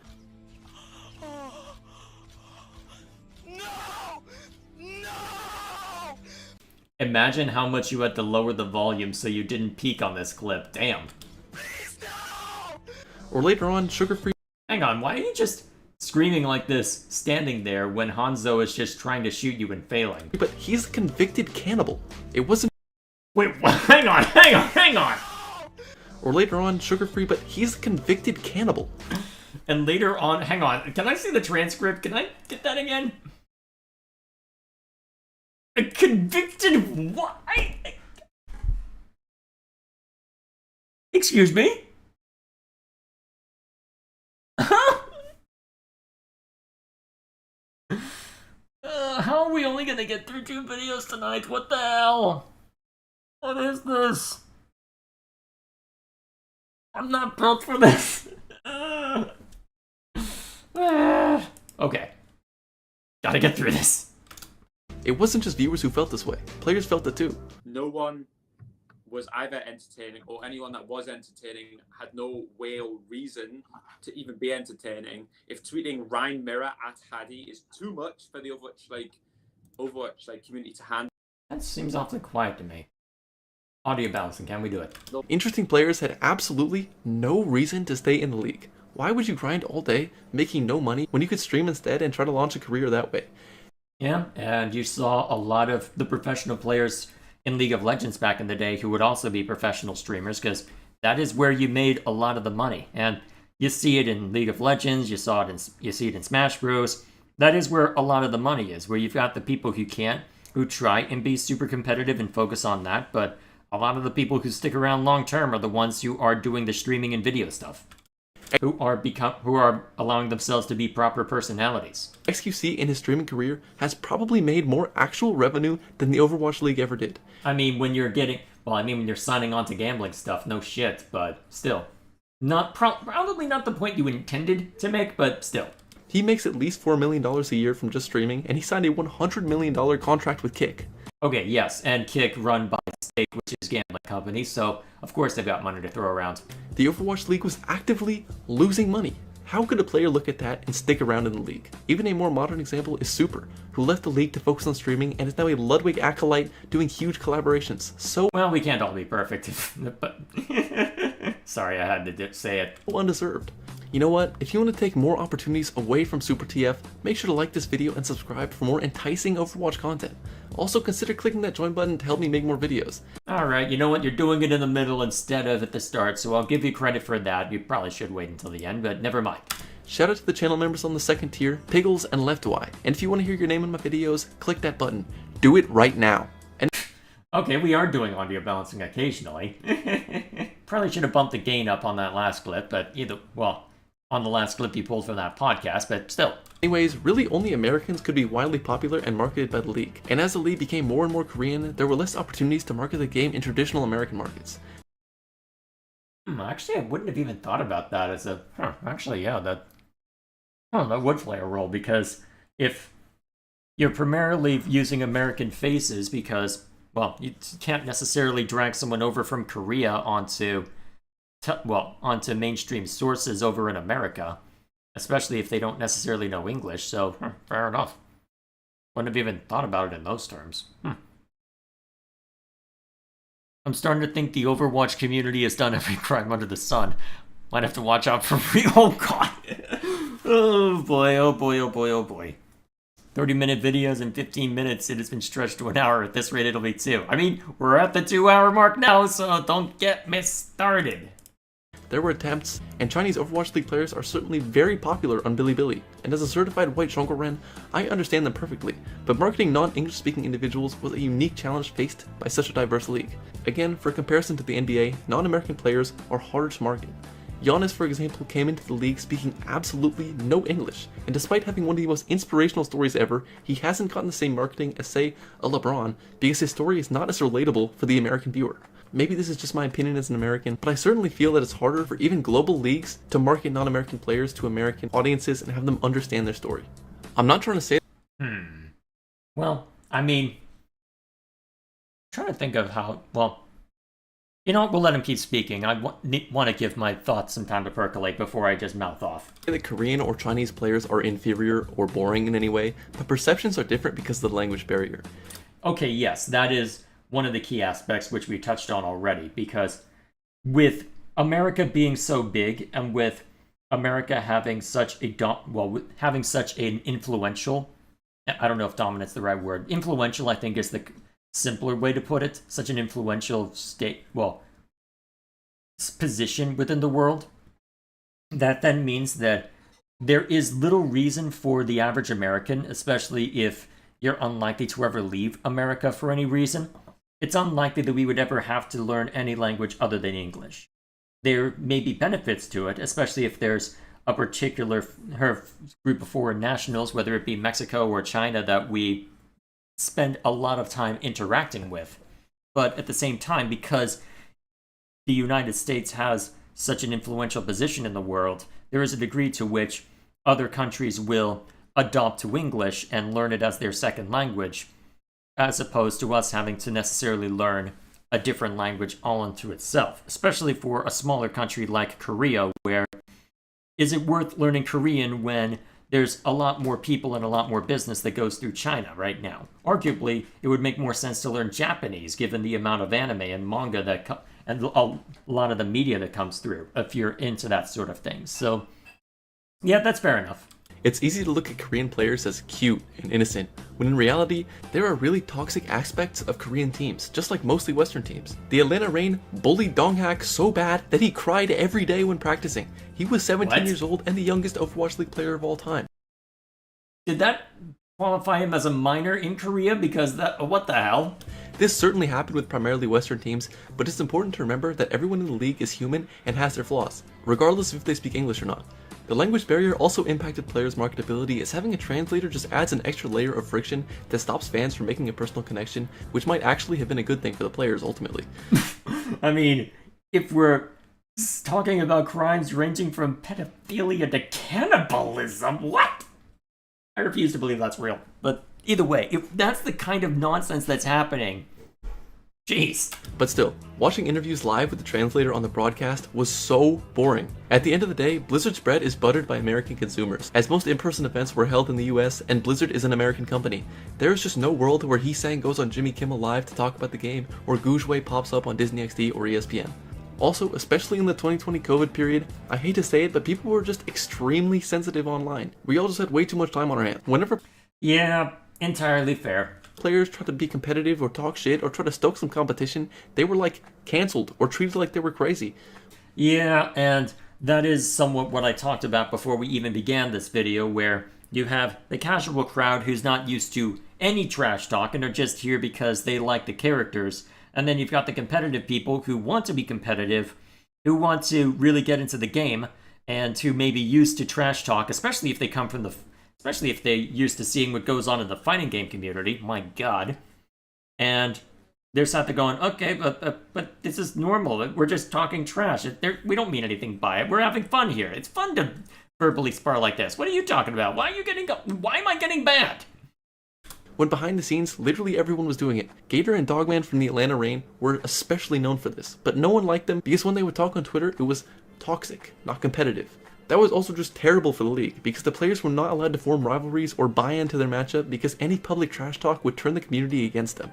Imagine how much you had to lower the volume so you didn't peak on this clip. Damn. Or later on, Sugar-Free... Hang on, why are you just screaming like this, standing there, when Hanzo is just trying to shoot you and failing? But he's a convicted cannibal. It wasn't... Wait, what? Hang on! Or later on, Sugar-Free, but he's a convicted cannibal. And later on, hang on, can I see the transcript? Can I get that again? A convicted what? Excuse me? How are we only gonna get through 2 videos tonight? What the hell? What is this? I'm not built for this. Okay. Gotta get through this. It wasn't just viewers who felt this way. Players felt it too. No one was either entertaining, or anyone that was entertaining had no way or reason to even be entertaining. If tweeting Ryan Mirror at Haddy is too much for the Overwatch community to handle. That seems awfully quiet to me. Audio balancing, can we do it? Interesting players had absolutely no reason to stay in the league. Why would you grind all day, making no money, when you could stream instead and try to launch a career that way? Yeah, and you saw a lot of the professional players in League of Legends back in the day who would also be professional streamers, because that is where you made a lot of the money. And you see it in League of Legends, you see it in Smash Bros. That is where a lot of the money is, where you've got the people who can't, who try and be super competitive and focus on that, but a lot of the people who stick around long term are the ones who are doing the streaming and video stuff, who are allowing themselves to be proper personalities. XQC in his streaming career has probably made more actual revenue than the Overwatch League ever did. I mean, when you're signing on to gambling stuff, no shit, but still. Probably not the point you intended to make, but still. He makes at least $4 million a year from just streaming, and he signed a $100 million contract with Kick. Okay, yes, and Kick run by Stake, which is a gambling company, so of course they've got money to throw around. The Overwatch League was actively losing money. How could a player look at that and stick around in the league? Even a more modern example is Super, who left the league to focus on streaming and is now a Ludwig acolyte doing huge collaborations. So well, we can't all be perfect, but sorry, I had to say it. Undeserved. You know what? If you want to take more opportunities away from Super TF, make sure to like this video and subscribe for more enticing Overwatch content. Also consider clicking that join button to help me make more videos. Alright, you know what? You're doing it in the middle instead of at the start, so I'll give you credit for that. You probably should wait until the end, but never mind. Shout out to the channel members on the second tier, Piggles and LeftY. And if you want to hear your name in my videos, click that button. Do it right now. And okay, we are doing audio balancing occasionally. Probably should have bumped the gain up on that last clip, but on the last clip you pulled from that podcast, but still. Anyways, really only Americans could be widely popular and marketed by the league. And as the league became more and more Korean, there were less opportunities to market the game in traditional American markets. Actually, I wouldn't have even thought about that as a... actually, yeah, that would play a role, because if you're primarily using American faces because, well, you can't necessarily drag someone over from Korea onto mainstream sources over in America, especially if they don't necessarily know English, so fair enough. Wouldn't have even thought about it in those terms. I'm starting to think the Overwatch community has done every crime under the sun. Might have to watch out for oh god. Oh boy, oh boy, oh boy, oh boy. 30-minute videos in 15 minutes, it has been stretched to an hour. At this rate, it'll be 2. I mean, we're at the 2-hour mark now, so don't get me started. There were attempts, and Chinese Overwatch League players are certainly very popular on Bilibili, and as a certified white Zhongguoren, I understand them perfectly, but marketing non-English speaking individuals was a unique challenge faced by such a diverse league. Again, for comparison to the NBA, non-American players are harder to market. Giannis, for example, came into the league speaking absolutely no English, and despite having one of the most inspirational stories ever, he hasn't gotten the same marketing as, say, a LeBron, because his story is not as relatable for the American viewer. Maybe this is just my opinion as an American, but I certainly feel that it's harder for even global leagues to market non-American players to American audiences and have them understand their story. I'm not trying to say... Well, I mean, I'm trying to think of how, well, you know what, we'll let him keep speaking. I want to give my thoughts some time to percolate before I just mouth off. That Korean or Chinese players are inferior or boring in any way, but perceptions are different because of the language barrier. Okay, yes, that is one of the key aspects which we touched on already, because with America being so big and with America having such having such an influential, I don't know if dominant's the right word, influential I think is the simpler way to put it, such an influential position within the world, that then means that there is little reason for the average American, especially if you're unlikely to ever leave America for any reason, it's unlikely that we would ever have to learn any language other than English. There may be benefits to it, especially if there's a particular group of foreign nationals, whether it be Mexico or China, that we spend a lot of time interacting with. But at the same time, because the United States has such an influential position in the world, there is a degree to which other countries will adopt to English and learn it as their second language, as opposed to us having to necessarily learn a different language all unto itself, especially for a smaller country like Korea, where is it worth learning Korean when there's a lot more people and a lot more business that goes through China right now? Arguably, it would make more sense to learn Japanese, given the amount of anime and manga and a lot of the media that comes through, if you're into that sort of thing. So, yeah, that's fair enough. It's easy to look at Korean players as cute and innocent, when in reality, there are really toxic aspects of Korean teams, just like mostly Western teams. The Atlanta Reign bullied Donghak so bad that he cried every day when practicing. He was 17 years old and the youngest Overwatch League player of all time. Did that qualify him as a minor in Korea? Because what the hell? This certainly happened with primarily Western teams, but it's important to remember that everyone in the league is human and has their flaws, regardless of if they speak English or not. The language barrier also impacted players' marketability, as having a translator just adds an extra layer of friction that stops fans from making a personal connection, which might actually have been a good thing for the players ultimately. I mean, if we're talking about crimes ranging from pedophilia to cannibalism, what? I refuse to believe that's real. But either way, if that's the kind of nonsense that's happening, jeez. But still, watching interviews live with the translator on the broadcast was so boring. At the end of the day, Blizzard's bread is buttered by American consumers, as most in-person events were held in the US and Blizzard is an American company. There is just no world where Heesang goes on Jimmy Kimmel Live to talk about the game, or Guzhwei pops up on Disney XD or ESPN. Also, especially in the 2020 COVID period, I hate to say it, but people were just extremely sensitive online. We all just had way too much time on our hands. Whenever... Yeah, entirely fair. Players try to be competitive or talk shit or try to stoke some competition, they were like cancelled or treated like they were crazy. Yeah, and that is somewhat what I talked about before we even began this video, where you have the casual crowd who's not used to any trash talk and are just here because they like the characters, and then you've got the competitive people who want to be competitive, who want to really get into the game, and who may be used to trash talk, especially if they come from especially if they're used to seeing what goes on in the fighting game community, my god. And they're sat there going, okay, but this is normal. We're just talking trash. We don't mean anything by it. We're having fun here. It's fun verbally spar like this. What are you talking about? Why am I getting banned? When behind the scenes, literally everyone was doing it. Gator and Dogman from the Atlanta Reign were especially known for this, but no one liked them because when they would talk on Twitter, it was toxic, not competitive. That was also just terrible for the league, because the players were not allowed to form rivalries or buy into their matchup because any public trash talk would turn the community against them.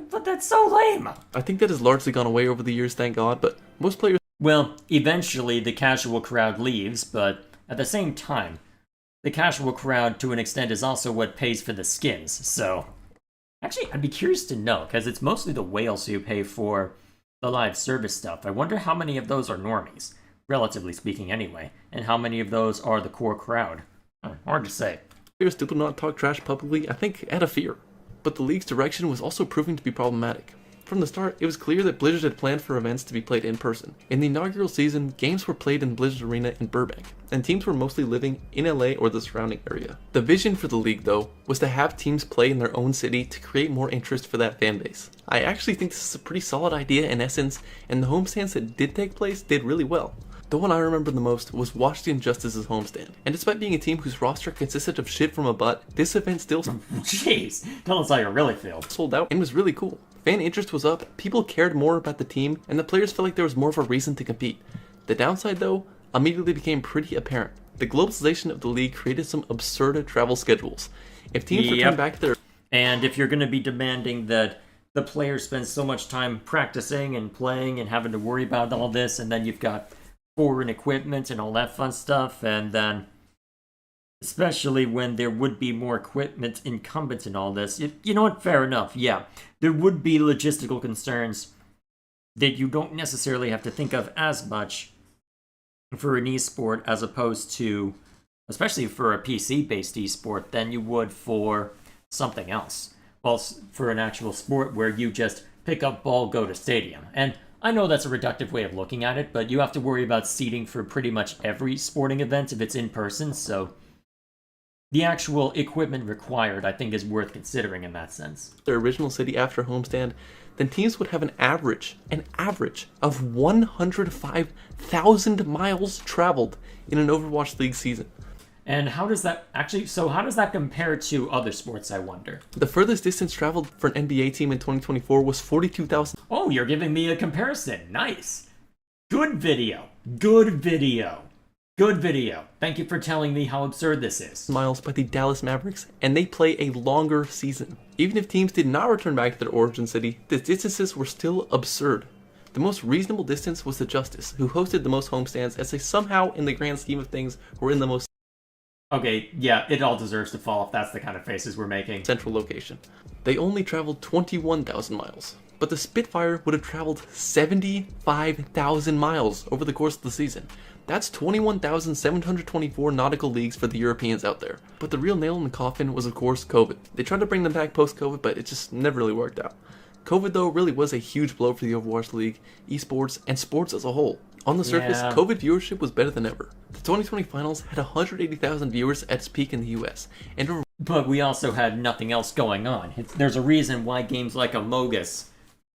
But that's so lame. I think that has largely gone away over the years, thank God, but most players... Well, eventually the casual crowd leaves, but at the same time, the casual crowd to an extent is also what pays for the skins, so... Actually, I'd be curious to know, because it's mostly the whales who pay for the live service stuff. I wonder how many of those are normies, relatively speaking anyway, and how many of those are the core crowd. Hard to say. Players still do not talk trash publicly, I think out of fear. But the league's direction was also proving to be problematic. From the start, it was clear that Blizzard had planned for events to be played in person. In the inaugural season, games were played in Blizzard Arena in Burbank, and teams were mostly living in LA or the surrounding area. The vision for the league, though, was to have teams play in their own city to create more interest for that fanbase. I actually think this is a pretty solid idea in essence, and the homestands that did take place did really well. The one I remember the most was Washington Justice's homestand, and despite being a team whose roster consisted of shit from a butt, this event still Jeez, tell us how you really feel. sold out and was really cool. Fan interest was up, people cared more about the team, and the players felt like there was more of a reason to compete. The downside, though, immediately became pretty apparent. The globalization of the league created some absurd travel schedules. If teams returned back to their... And if you're going to be demanding that the players spend so much time practicing and playing and having to worry about all this, and then you've got foreign equipment and all that fun stuff, and then especially when there would be more equipment incumbent in all this, you know what, fair enough, yeah, there would be logistical concerns that you don't necessarily have to think of as much for an esport as opposed to, especially for a PC-based esport, than you would for something else. Well, for an actual sport where you just pick up ball, go to stadium. And I know that's a reductive way of looking at it, but you have to worry about seating for pretty much every sporting event if it's in person, so the actual equipment required, I think, is worth considering in that sense. Their original city after homestand, then teams would have an average of 105,000 miles traveled in an Overwatch League season. And how does that compare to other sports, I wonder? The furthest distance traveled for an NBA team in 2024 was 42,000. Oh, you're giving me a comparison. Nice. Good video. Good video. Good video. Thank you for telling me how absurd this is. Miles by the Dallas Mavericks, and they play a longer season. Even if teams did not return back to their origin city, the distances were still absurd. The most reasonable distance was the Justice, who hosted the most homestands, as they somehow, in the grand scheme of things, were in the most Okay, yeah, it all deserves to fall if that's the kind of faces we're making. central location. They only traveled 21,000 miles, but the Spitfire would have traveled 75,000 miles over the course of the season. That's 21,724 nautical leagues for the Europeans out there. But the real nail in the coffin was, of course, COVID. They tried to bring them back post-COVID, but it just never really worked out. COVID, though, really was a huge blow for the Overwatch League, esports, and sports as a whole. On the surface, Yeah. COVID viewership was better than ever. The 2020 finals had 180,000 viewers at its peak in the US, and But we also had nothing else going on. There's a reason why games like Amogus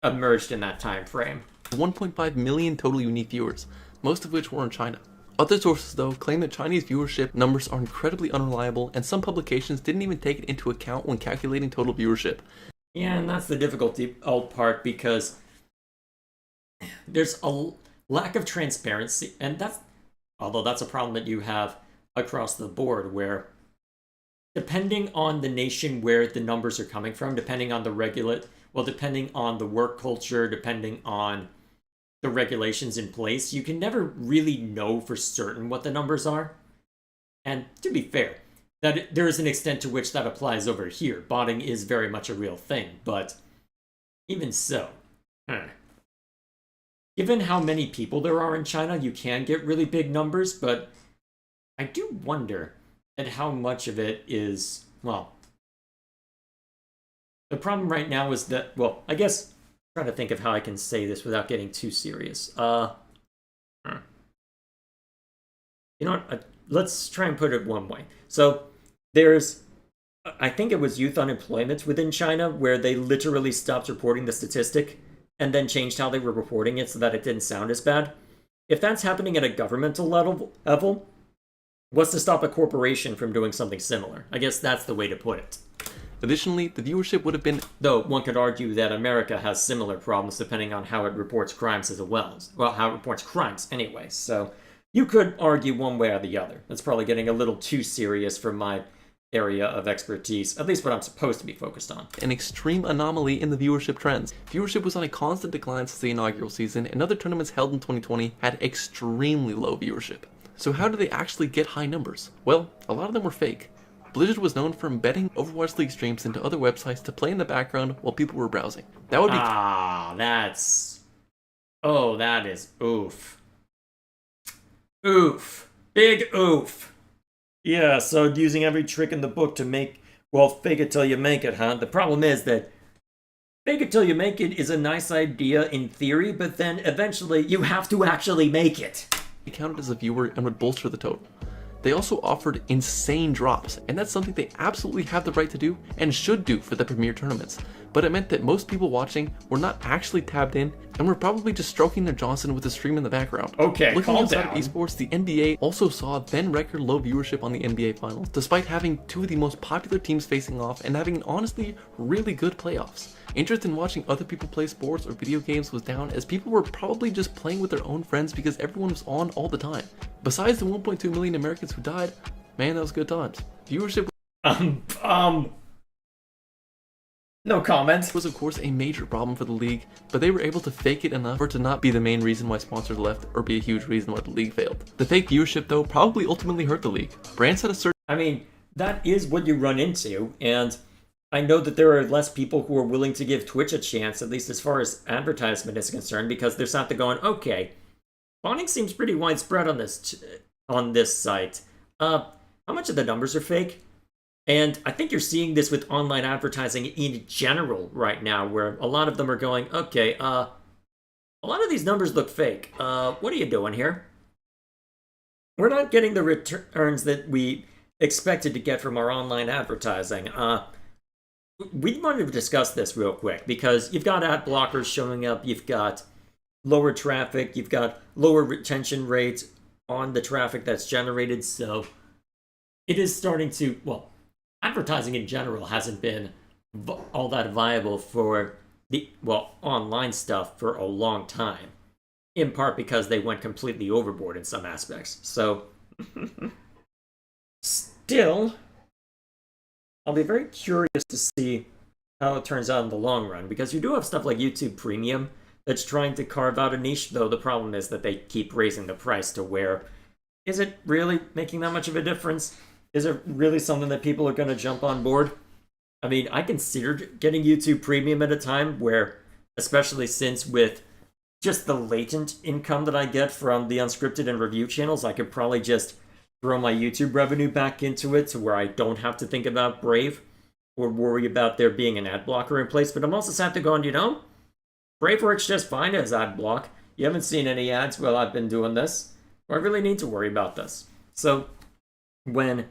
emerged in that time frame. 1.5 million total unique viewers, most of which were in China. Other sources, though, claim that Chinese viewership numbers are incredibly unreliable, and some publications didn't even take it into account when calculating total viewership. Yeah, and that's the difficult part, because there's a lack of transparency, and although that's a problem that you have across the board, where depending on the nation where the numbers are coming from, depending on depending on the work culture, depending on the regulations in place, you can never really know for certain what the numbers are. And to be fair, that there is an extent to which that applies over here. Botting is very much a real thing, but even so, given how many people there are in China, you can get really big numbers, but I do wonder at how much of it is, well, the problem right now is that, well, I guess I'm trying to think of how I can say this without getting too serious. You know what? Let's try and put it one way. So there's, I think it was youth unemployment within China, where they literally stopped reporting the statistic and then changed how they were reporting it so that it didn't sound as bad. If that's happening at a governmental level, What's to stop a corporation from doing something similar? I guess that's the way to put it. Additionally, the viewership would have been... Though one could argue that America has similar problems depending on how it reports crimes as well. Well, how it reports crimes anyway. So you could argue one way or the other. That's probably getting a little too serious for my area of expertise, at least what I'm supposed to be focused on. An extreme anomaly in the viewership trends. Viewership was on a constant decline since the inaugural season, and other tournaments held in 2020 had extremely low viewership. So how did they actually get high numbers? Well, a lot of them were fake. Blizzard was known for embedding Overwatch League streams into other websites to play in the background while people were browsing. That would be... that's... Oh, that is oof. Oof. Big oof. Yeah, so using every trick in the book to make, well, fake it till you make it, huh? The problem is that fake it till you make it is a nice idea in theory, but then eventually you have to actually make it. Be counted as a viewer and would bolster the total. They also offered insane drops, and that's something they absolutely have the right to do and should do for the premier tournaments. But it meant that most people watching were not actually tabbed in and were probably just stroking their Johnson with the stream in the background. Okay, looking calm outside down. of esports, the NBA also saw then record low viewership on the NBA finals, despite having two of the most popular teams facing off and having honestly really good playoffs. Interest in watching other people play sports or video games was down, as people were probably just playing with their own friends because everyone was on all the time. Besides the 1.2 million Americans who died, man, that was good times. Viewership no comment. was of course a major problem for the league, but they were able to fake it enough for it to not be the main reason why sponsors left or be a huge reason why the league failed. The fake viewership though probably ultimately hurt the league. Brands had a certain... I mean, that is what you run into, and I know that there are less people who are willing to give Twitch a chance, at least as far as advertisement is concerned, because they're sat there going, okay, spawning seems pretty widespread on this site. How much of the numbers are fake? And I think you're seeing this with online advertising in general right now, where a lot of them are going, okay, a lot of these numbers look fake. What are you doing here? We're not getting the returns that we expected to get from our online advertising. We wanted to discuss this real quick, because you've got ad blockers showing up, you've got lower traffic, you've got lower retention rates on the traffic that's generated, so it is starting to, well, advertising in general hasn't been all that viable for the, well, online stuff for a long time. In part because they went completely overboard in some aspects. So, still, I'll be very curious to see how it turns out in the long run, because you do have stuff like YouTube Premium that's trying to carve out a niche, though the problem is that they keep raising the price to where, is it really making that much of a difference? Is it really something that people are going to jump on board? I mean, I considered getting YouTube Premium at a time where, especially since with just the latent income that I get from the unscripted and review channels, I could probably just throw my YouTube revenue back into it to where I don't have to think about Brave or worry about there being an ad blocker in place. But I'm also sat there going, you know, Brave works just fine as ad block. You haven't seen any ads while I've been doing this. Do I really need to worry about this? So when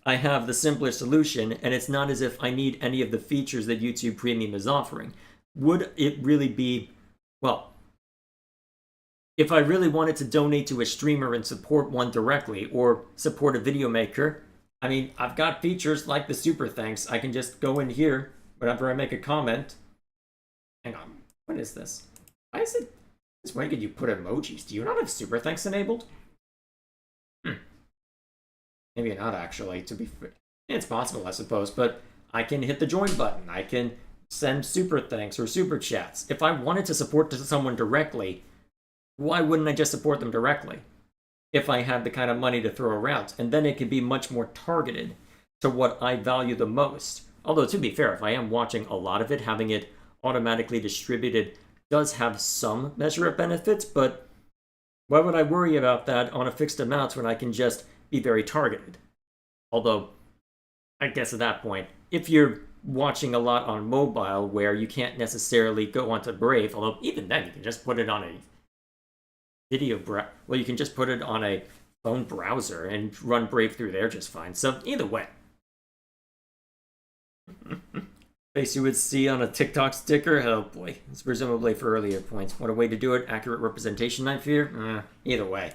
I have the simpler solution, and it's not as if I need any of the features that YouTube Premium is offering. Would it really be, well, if I really wanted to donate to a streamer and support one directly, or support a video maker, I mean, I've got features like the super thanks. I can just go in here whenever I make a comment. Hang on, what is this? Why is it? This way could you put emojis? Do you not have super thanks enabled? Maybe not, actually, to be fair. It's possible, I suppose, but I can hit the join button. I can send super thanks or super chats. If I wanted to support someone directly, why wouldn't I just support them directly? If I had the kind of money to throw around. And then it could be much more targeted to what I value the most. Although, to be fair, if I am watching a lot of it, having it automatically distributed does have some measure of benefits, but why would I worry about that on a fixed amount when I can just be very targeted? Although, I guess at that point, if you're watching a lot on mobile where you can't necessarily go onto Brave, although even then you can just put it on a you can just put it on a phone browser and run Brave through there just fine. So either way. Face you would see on a TikTok sticker? Oh boy, it's presumably for earlier points. What a way to do it. Accurate representation, I fear? Either way.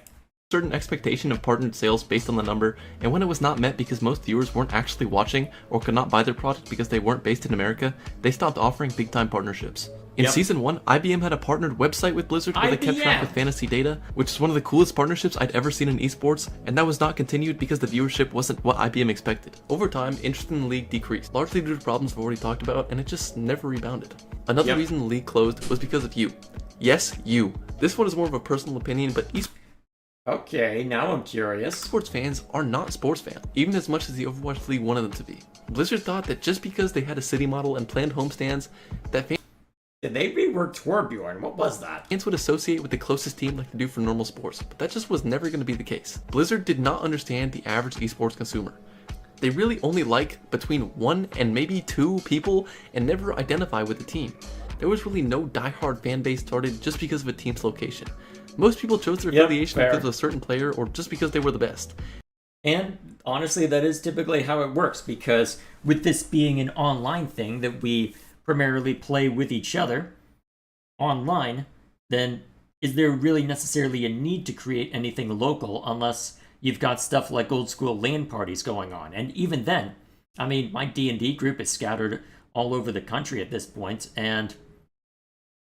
certain expectation of partnered sales based on the number, and when it was not met because most viewers weren't actually watching or could not buy their product because they weren't based in America, they stopped offering big-time partnerships. In Season 1, IBM had a partnered website with Blizzard where they kept track of fantasy data, which is one of the coolest partnerships I'd ever seen in esports, and that was not continued because the viewership wasn't what IBM expected. Over time, interest in the league decreased, largely due to problems we've already talked about, and it just never rebounded. Another reason the league closed was because of you. Yes, you. This one is more of a personal opinion, but Okay, now I'm curious. sports fans are not sports fans, even as much as the Overwatch League wanted them to be. Blizzard thought that just because they had a city model and planned homestands, that Did they rework Torbjorn? What was that? fans would associate with the closest team like they do for normal sports, but that just was never going to be the case. Blizzard did not understand the average esports consumer. They really only like between 1 and maybe 2 people and never identify with the team. There was really no diehard fan base started just because of a team's location. Most people chose their affiliation because of a certain player or just because they were the best. And honestly, that is typically how it works, because with this being an online thing that we primarily play with each other online, then is there really necessarily a need to create anything local unless you've got stuff like old school LAN parties going on? And even then, I mean, my D&D group is scattered all over the country at this point, and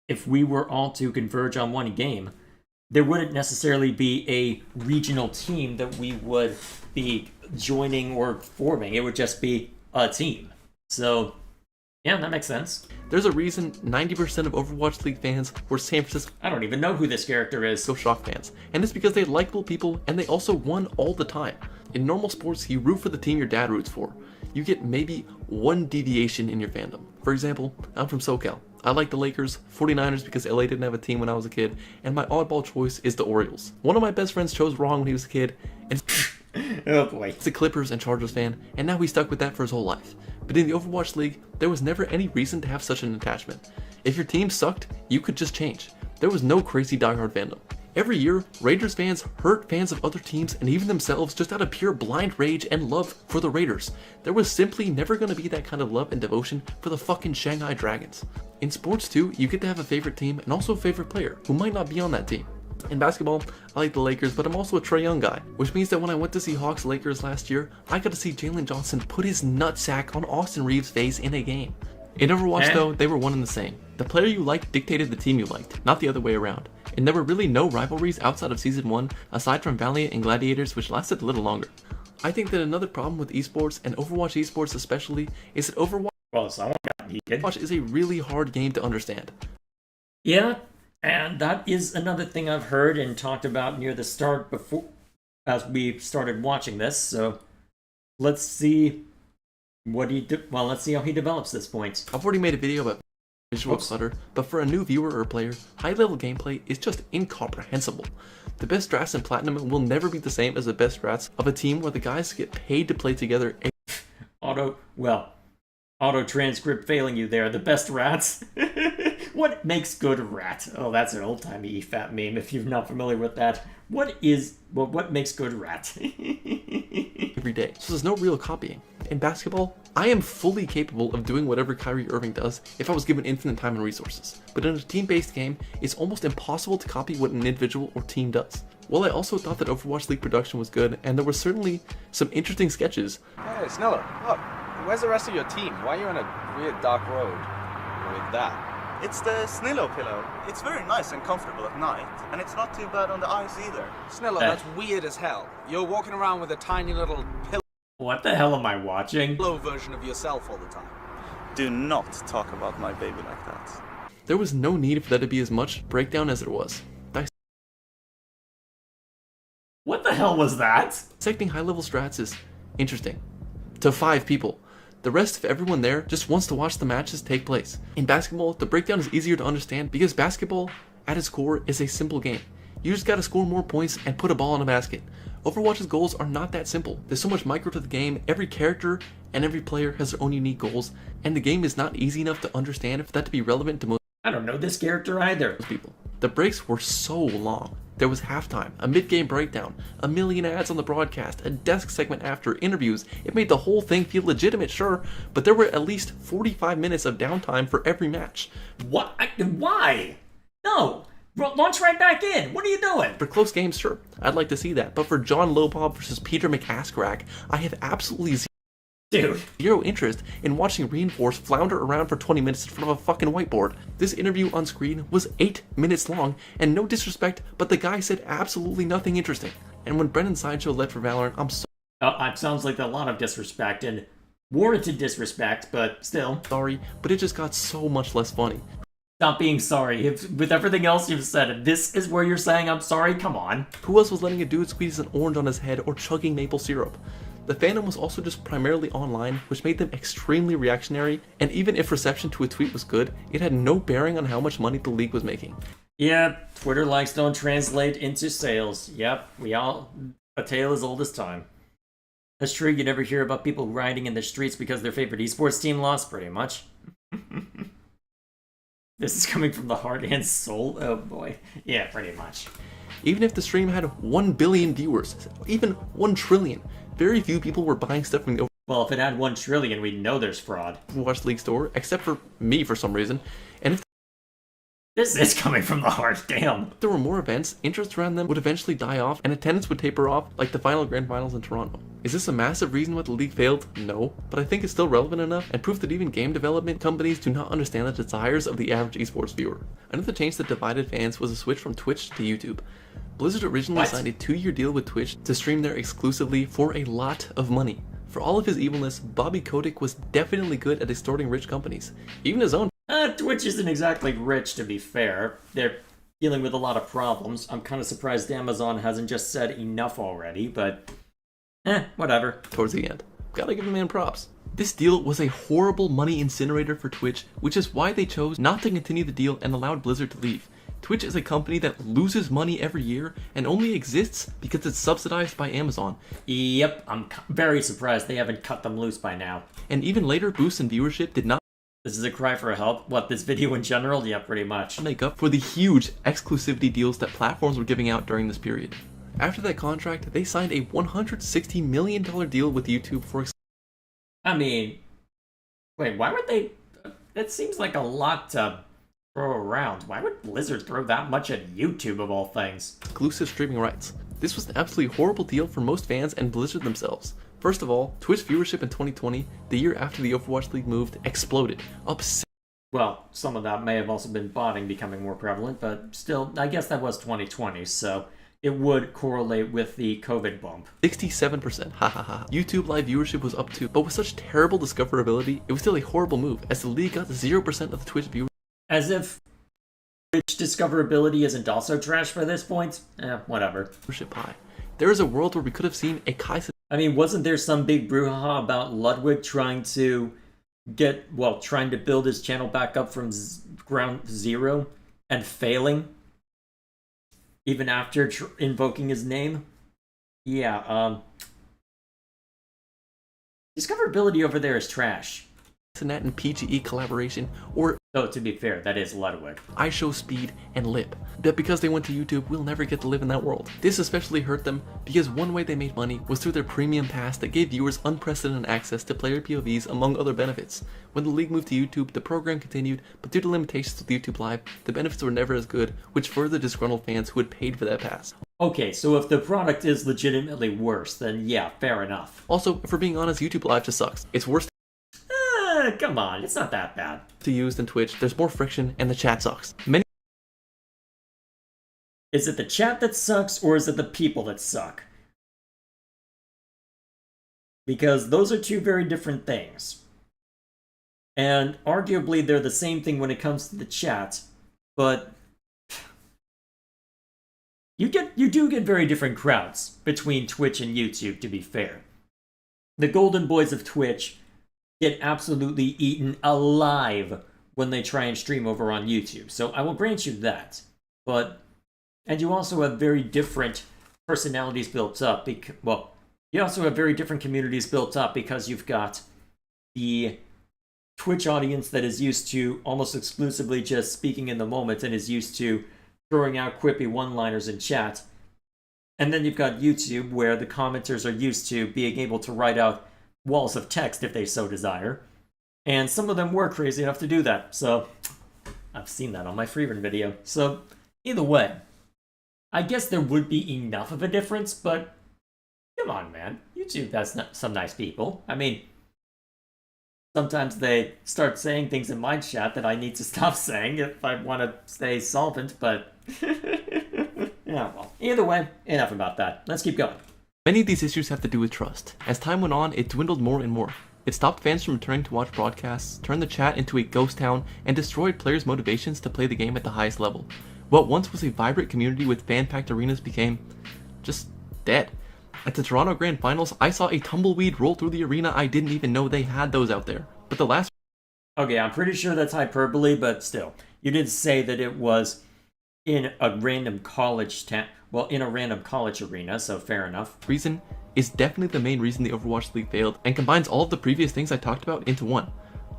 if we were all to converge on one game, there wouldn't necessarily be a regional team that we would be joining or forming. It would just be a team. So, yeah, that makes sense. There's a reason 90% of Overwatch League fans were San Francisco I don't even know who this character is. Shock fans, and it's because they're likable people and they also won all the time. In normal sports, you root for the team your dad roots for. You get maybe one deviation in your fandom. For example, I'm from SoCal. I like the Lakers, 49ers because LA didn't have a team when I was a kid, and my oddball choice is the Orioles. One of my best friends chose wrong when he was a kid, and Oh boy. he's a Clippers and Chargers fan, and now he's stuck with that for his whole life. But in the Overwatch League, there was never any reason to have such an attachment. If your team sucked, you could just change. There was no crazy diehard fandom. Every year, Raiders fans hurt fans of other teams and even themselves just out of pure blind rage and love for the Raiders. There was simply never going to be that kind of love and devotion for the fucking Shanghai Dragons. In sports too, you get to have a favorite team and also a favorite player who might not be on that team. In basketball, I like the Lakers, but I'm also a Trae Young guy, which means that when I went to see Hawks Lakers last year, I got to see Jalen Johnson put his nutsack on Austin Reeves' face in a game. In Overwatch though, they were one and the same. The player you liked dictated the team you liked, not the other way around. And there were really no rivalries outside of Season 1, aside from Valiant and Gladiators, which lasted a little longer. I think that another problem with esports, and Overwatch esports especially, is that Well, someone got heated. Overwatch is a really hard game to understand. Yeah, and that is another thing I've heard and talked about near the start before, as we started watching this. So let's see what let's see how he develops this point. I've already made a video about visual clutter, but for a new viewer or player, high-level gameplay is just incomprehensible. The best strats in Platinum will never be the same as the best strats of a team where the guys get paid to play together. Auto transcript failing you there. The best rats. What makes good rat? Oh, that's an old-timey fat meme if you're not familiar with that. What makes good rat? Every day, so there's no real copying. In basketball, I am fully capable of doing whatever Kyrie Irving does if I was given infinite time and resources. But in a team-based game, it's almost impossible to copy what an individual or team does. Well, I also thought that Overwatch League production was good, and there were certainly some interesting sketches. Hey, Sniller, look, where's the rest of your team? Why are you on a weird dark road with that? It's the Snillo pillow. It's very nice and comfortable at night, and it's not too bad on the eyes either. Sniller, that's weird as hell. You're walking around with a tiny little What the hell am I watching? pillow version of yourself all the time. Do not talk about my baby like that. There was no need for there to be as much breakdown as there was. What the hell was that? Dissecting high-level strats is interesting. To 5 people. The rest of everyone there just wants to watch the matches take place. In basketball, the breakdown is easier to understand because basketball, at its core, is a simple game. You just gotta score more points and put a ball in a basket. Overwatch's goals are not that simple. There's so much micro to the game, every character and every player has their own unique goals, and the game is not easy enough to understand for that to be relevant to most I don't know this character either. people. The breaks were so long. There was halftime, a mid-game breakdown, a million ads on the broadcast, a desk segment after, interviews. It made the whole thing feel legitimate, sure, but there were at least 45 minutes of downtime for every match. What? Why? No. launch right back in. What are you doing? For close games, sure, I'd like to see that. But for John Lobob versus Peter McAskrak, I have absolutely zero interest in watching Reinforce flounder around for 20 minutes in front of a fucking whiteboard. This interview on screen was 8 minutes long, and no disrespect, but the guy said absolutely nothing interesting. And when Brennan Sideshow left for Valorant, I'm so it sounds like a lot of disrespect, and warranted disrespect, but still. sorry, but it just got so much less funny. Stop being sorry. With everything else you've said, if this is where you're saying I'm sorry, come on. Who else was letting a dude squeeze an orange on his head or chugging maple syrup? The fandom was also just primarily online, which made them extremely reactionary, and even if reception to a tweet was good, it had no bearing on how much money the league was making. Yeah, Twitter likes don't translate into sales. Yep, a tale as old as time. That's true, you never hear about people rioting in the streets because their favorite esports team lost, pretty much. This is coming from the heart and soul? Oh boy. Yeah, pretty much. Even if the stream had 1 billion viewers, even 1 trillion, very few people were buying stuff from the Well, if it had 1 trillion, we'd know there's fraud. Overwatch League store, except for me for some reason. And if this is coming from the heart, damn. If there were more events, interest around them would eventually die off and attendance would taper off like the final grand finals in Toronto. Is this a massive reason why the league failed? No, but I think it's still relevant enough and proof that even game development companies do not understand the desires of the average esports viewer. Another change that divided fans was a switch from Twitch to YouTube. Blizzard originally signed a 2-year deal with Twitch to stream there exclusively for a lot of money. For all of his evilness, Bobby Kotick was definitely good at extorting rich companies. Even his own Twitch isn't exactly rich, to be fair. They're dealing with a lot of problems. I'm kind of surprised Amazon hasn't just said enough already, but whatever. Towards the end. Gotta give the man props. This deal was a horrible money incinerator for Twitch, which is why they chose not to continue the deal and allowed Blizzard to leave. Twitch is a company that loses money every year and only exists because it's subsidized by Amazon. Yep, I'm very surprised they haven't cut them loose by now. And even later, boosts in viewership did not This is a cry for help? What, this video in general? Yeah, pretty much. Make up for the huge exclusivity deals that platforms were giving out during this period. After that contract, they signed a $160 million deal with YouTube for... I mean, wait, why would they... It seems like a lot to throw around. Why would Blizzard throw that much at YouTube of all things? Exclusive streaming rights. This was an absolutely horrible deal for most fans and Blizzard themselves. First of all, Twitch viewership in 2020, the year after the Overwatch League moved, exploded. Well, some of that may have also been botting becoming more prevalent, but still, I guess that was 2020, so it would correlate with the COVID bump. 67%, hahaha. YouTube live viewership was up too, but with such terrible discoverability, it was still a horrible move, as the league got 0% of the Twitch viewers. As if Twitch discoverability isn't also trash by this point? Whatever. Viewership high. There is a world where we could have seen a Kaizen. I mean, wasn't there some big brouhaha about Ludwig trying to build his channel back up from ground zero and failing? Even after invoking his name? Yeah, discoverability over there is trash. And PGE collaboration, or though to be fair, that is Ludwig. I Show Speed and Lip. That because they went to YouTube, we'll never get to live in that world. This especially hurt them because one way they made money was through their premium pass that gave viewers unprecedented access to player POVs among other benefits. When the league moved to YouTube, the program continued, but due to limitations with YouTube Live, the benefits were never as good, which further disgruntled fans who had paid for that pass. Okay, so if the product is legitimately worse, then yeah, fair enough. Also, if we're being honest, YouTube Live just sucks. It's worse. Come on, it's not that bad. To use than Twitch, there's more friction, and the chat sucks. Is it the chat that sucks, or is it the people that suck? Because those are two very different things. And arguably they're the same thing when it comes to the chat, but you do get very different crowds between Twitch and YouTube, to be fair. The golden boys of Twitch get absolutely eaten alive when they try and stream over on YouTube. So I will grant you that. And you also have very different personalities built up. You also have very different communities built up because you've got the Twitch audience that is used to almost exclusively just speaking in the moment and is used to throwing out quippy one-liners in chat. And then you've got YouTube where the commenters are used to being able to write out walls of text if they so desire, and some of them were crazy enough to do that, so I've seen that on my free run video. So Either way, I guess there would be enough of a difference, but come on, man. YouTube has some nice people. I mean, sometimes they start saying things in my chat that I need to stop saying if I want to stay solvent, but yeah, well, either way, enough about that. Let's keep going. Many of these issues have to do with trust. As time went on, it dwindled more and more. It stopped fans from returning to watch broadcasts, turned the chat into a ghost town, and destroyed players' motivations to play the game at the highest level. What once was a vibrant community with fan-packed arenas became just dead. At the Toronto Grand Finals, I saw a tumbleweed roll through the arena. I didn't even know they had those out there. But the last... Okay, I'm pretty sure that's hyperbole, but still. You did say that it was in a random college in a random college arena, so fair enough. reason is definitely the main reason the Overwatch League failed, and combines all of the previous things I talked about into one.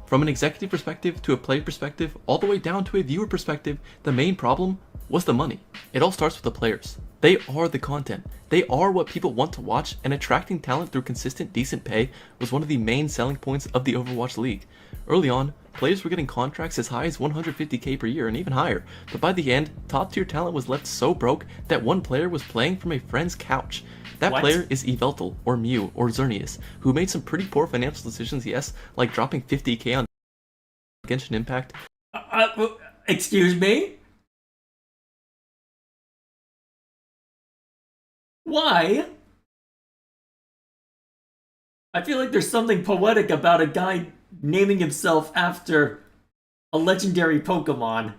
From an executive perspective to a player perspective, all the way down to a viewer perspective, the main problem was the money. It all starts with the players. They are the content. They are what people want to watch, and attracting talent through consistent, decent pay was one of the main selling points of the Overwatch League. Early on, players were getting contracts as high as 150k per year and even higher, but by the end, top tier talent was left so broke that one player was playing from a friend's couch. That player is Yveltal, or Mew, or Xerneas, who made some pretty poor financial decisions, yes, like dropping 50k on Genshin Impact. Excuse me? Why? I feel like there's something poetic about a guy naming himself after a legendary Pokemon,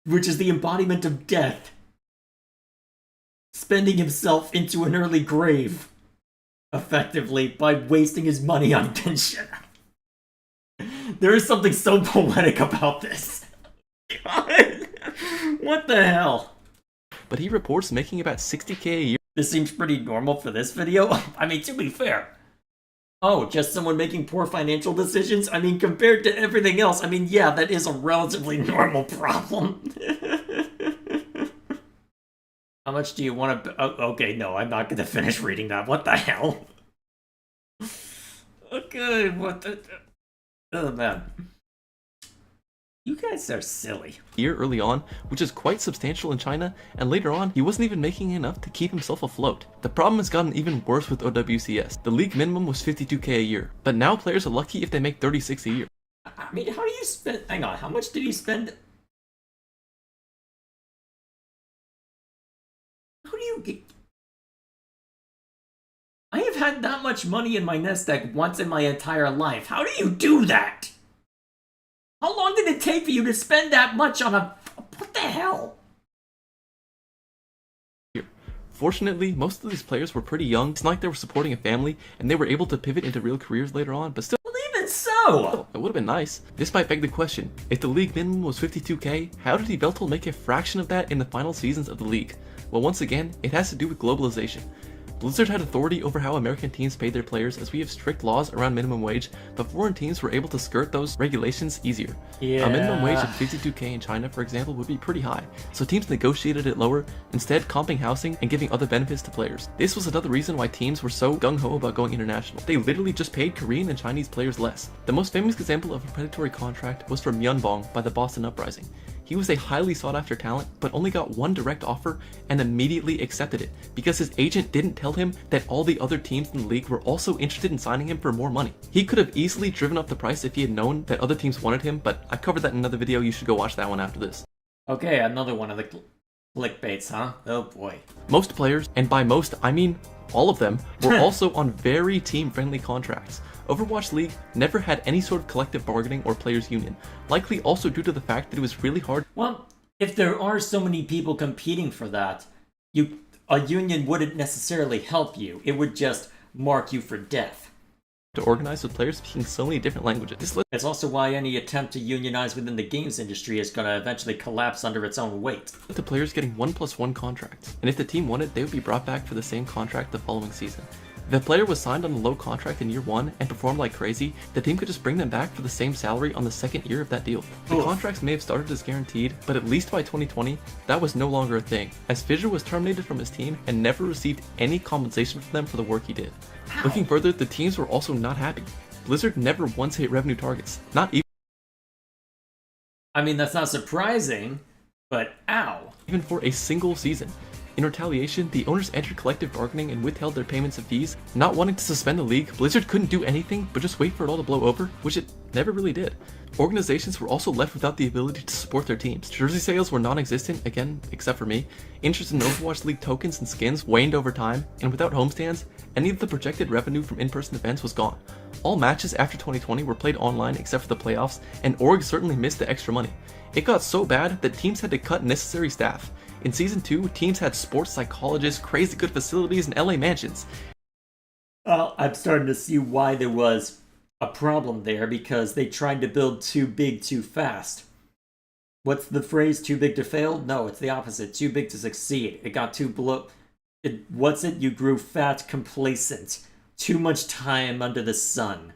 which is the embodiment of death, spending himself into an early grave, effectively, by wasting his money on Genshin. There is something so poetic about this. God. What the hell? But he reports making about 60k a year. This seems pretty normal for this video. I mean, to be fair. Oh, just someone making poor financial decisions? I mean, compared to everything else, I mean, yeah, that is a relatively normal problem. How much do you want to... Oh, okay, no, I'm not going to finish reading that. What the hell? Okay, what the... Oh, man. You guys are silly. Year early on, which is quite substantial in China, and later on, he wasn't even making enough to keep himself afloat. The problem has gotten even worse with OWCS. The league minimum was 52k a year, but now players are lucky if they make 36 a year. I mean, how do you spend... Hang on, how much did he spend... How do you get... I have had that much money in my nest egg once in my entire life. How do you do that? How long did it take for you to spend that much on a... What the hell? Fortunately, most of these players were pretty young. It's not like they were supporting a family, and they were able to pivot into real careers later on, but still... Well, even so! It would have been nice. This might beg the question, if the league minimum was 52k, how did Yveltal make a fraction of that in the final seasons of the league? Well, once again, it has to do with globalization. Blizzard had authority over how American teams paid their players, as we have strict laws around minimum wage, but foreign teams were able to skirt those regulations easier. Yeah. A minimum wage of 52k in China, for example, would be pretty high, so teams negotiated it lower, instead comping housing and giving other benefits to players. This was another reason why teams were so gung-ho about going international. They literally just paid Korean and Chinese players less. The most famous example of a predatory contract was from Yunbong by the Boston Uprising. He was a highly sought after talent, but only got one direct offer and immediately accepted it, because his agent didn't tell him that all the other teams in the league were also interested in signing him for more money. He could have easily driven up the price if he had known that other teams wanted him, but I covered that in another video. You should go watch that one after this. Okay, another one of the clickbaits, huh? Oh boy. Most players, and by most I mean all of them, were also on very team-friendly contracts. Overwatch League never had any sort of collective bargaining or players union, likely also due to the fact that it was really hard. Well, if there are so many people competing for that, a union wouldn't necessarily help you. It would just mark you for death. To organize with players speaking so many different languages. It's also why any attempt to unionize within the games industry is going to eventually collapse under its own weight. The players getting 1+1 contracts, and if the team wanted, they would be brought back for the same contract the following season. If a player was signed on a low contract in year 1 and performed like crazy, the team could just bring them back for the same salary on the second year of that deal. The contracts may have started as guaranteed, but at least by 2020, that was no longer a thing, as Fissure was terminated from his team and never received any compensation from them for the work he did. Looking further, the teams were also not happy. Blizzard never once hit revenue targets, not even... I mean, that's not surprising, But ow! Even for a single season. In retaliation, the owners entered collective bargaining and withheld their payments of fees. Not wanting to suspend the league, Blizzard couldn't do anything but just wait for it all to blow over, which it never really did. Organizations were also left without the ability to support their teams. Jersey sales were non-existent, again, except for me. Interest in Overwatch League tokens and skins waned over time, and without homestands, any of the projected revenue from in-person events was gone. All matches after 2020 were played online except for the playoffs, and org certainly missed the extra money. It got so bad that teams had to cut necessary staff. In Season 2, teams had sports psychologists, crazy good facilities, and LA mansions. Well, I'm starting to see why there was a problem there, because they tried to build too big too fast. What's the phrase, too big to fail? No, it's the opposite, too big to succeed. It got too what's it? You grew fat, complacent. Too much time under the sun.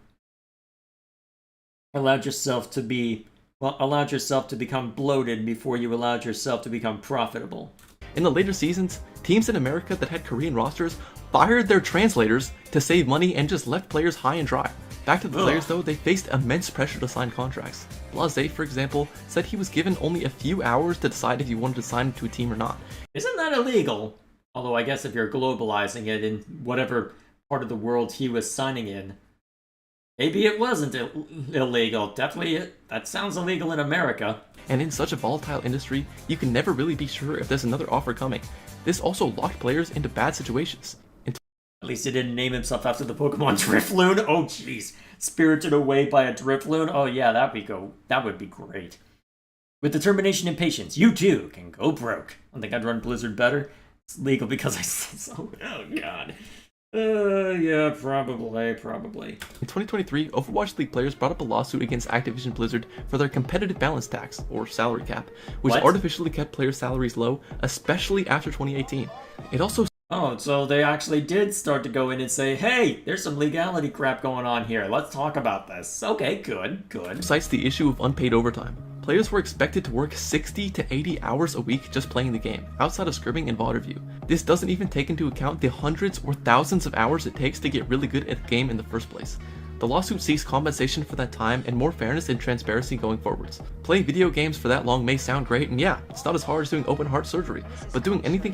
Allowed yourself to become bloated before you allowed yourself to become profitable. In the later seasons, teams in America that had Korean rosters fired their translators to save money and just left players high and dry. Back to the players though, they faced immense pressure to sign contracts. Blase, for example, said he was given only a few hours to decide if he wanted to sign to a team or not. Isn't that illegal? Although I guess if you're globalizing it in whatever part of the world he was signing in, maybe it wasn't illegal. Definitely, that sounds illegal in America. And in such a volatile industry, you can never really be sure if there's another offer coming. This also locked players into bad situations. At least he didn't name himself after the Pokemon Drifloon. Oh jeez. Spirited away by a Drifloon. Oh yeah, that would be great. With determination and patience, you too can go broke. I think I'd run Blizzard better. It's legal because I said so. Oh god. Yeah, probably. In 2023, Overwatch League players brought up a lawsuit against Activision Blizzard for their competitive balance tax, or salary cap, which artificially kept players' salaries low, especially after 2018. It also... Oh, so they actually did start to go in and say, hey, there's some legality crap going on here. Let's talk about this. Okay, good. Cites the issue of unpaid overtime. Players were expected to work 60 to 80 hours a week just playing the game, outside of scrimming and VOD review. This doesn't even take into account the hundreds or thousands of hours it takes to get really good at the game in the first place. The lawsuit seeks compensation for that time and more fairness and transparency going forwards. Playing video games for that long may sound great, and yeah, it's not as hard as doing open heart surgery, but doing anything...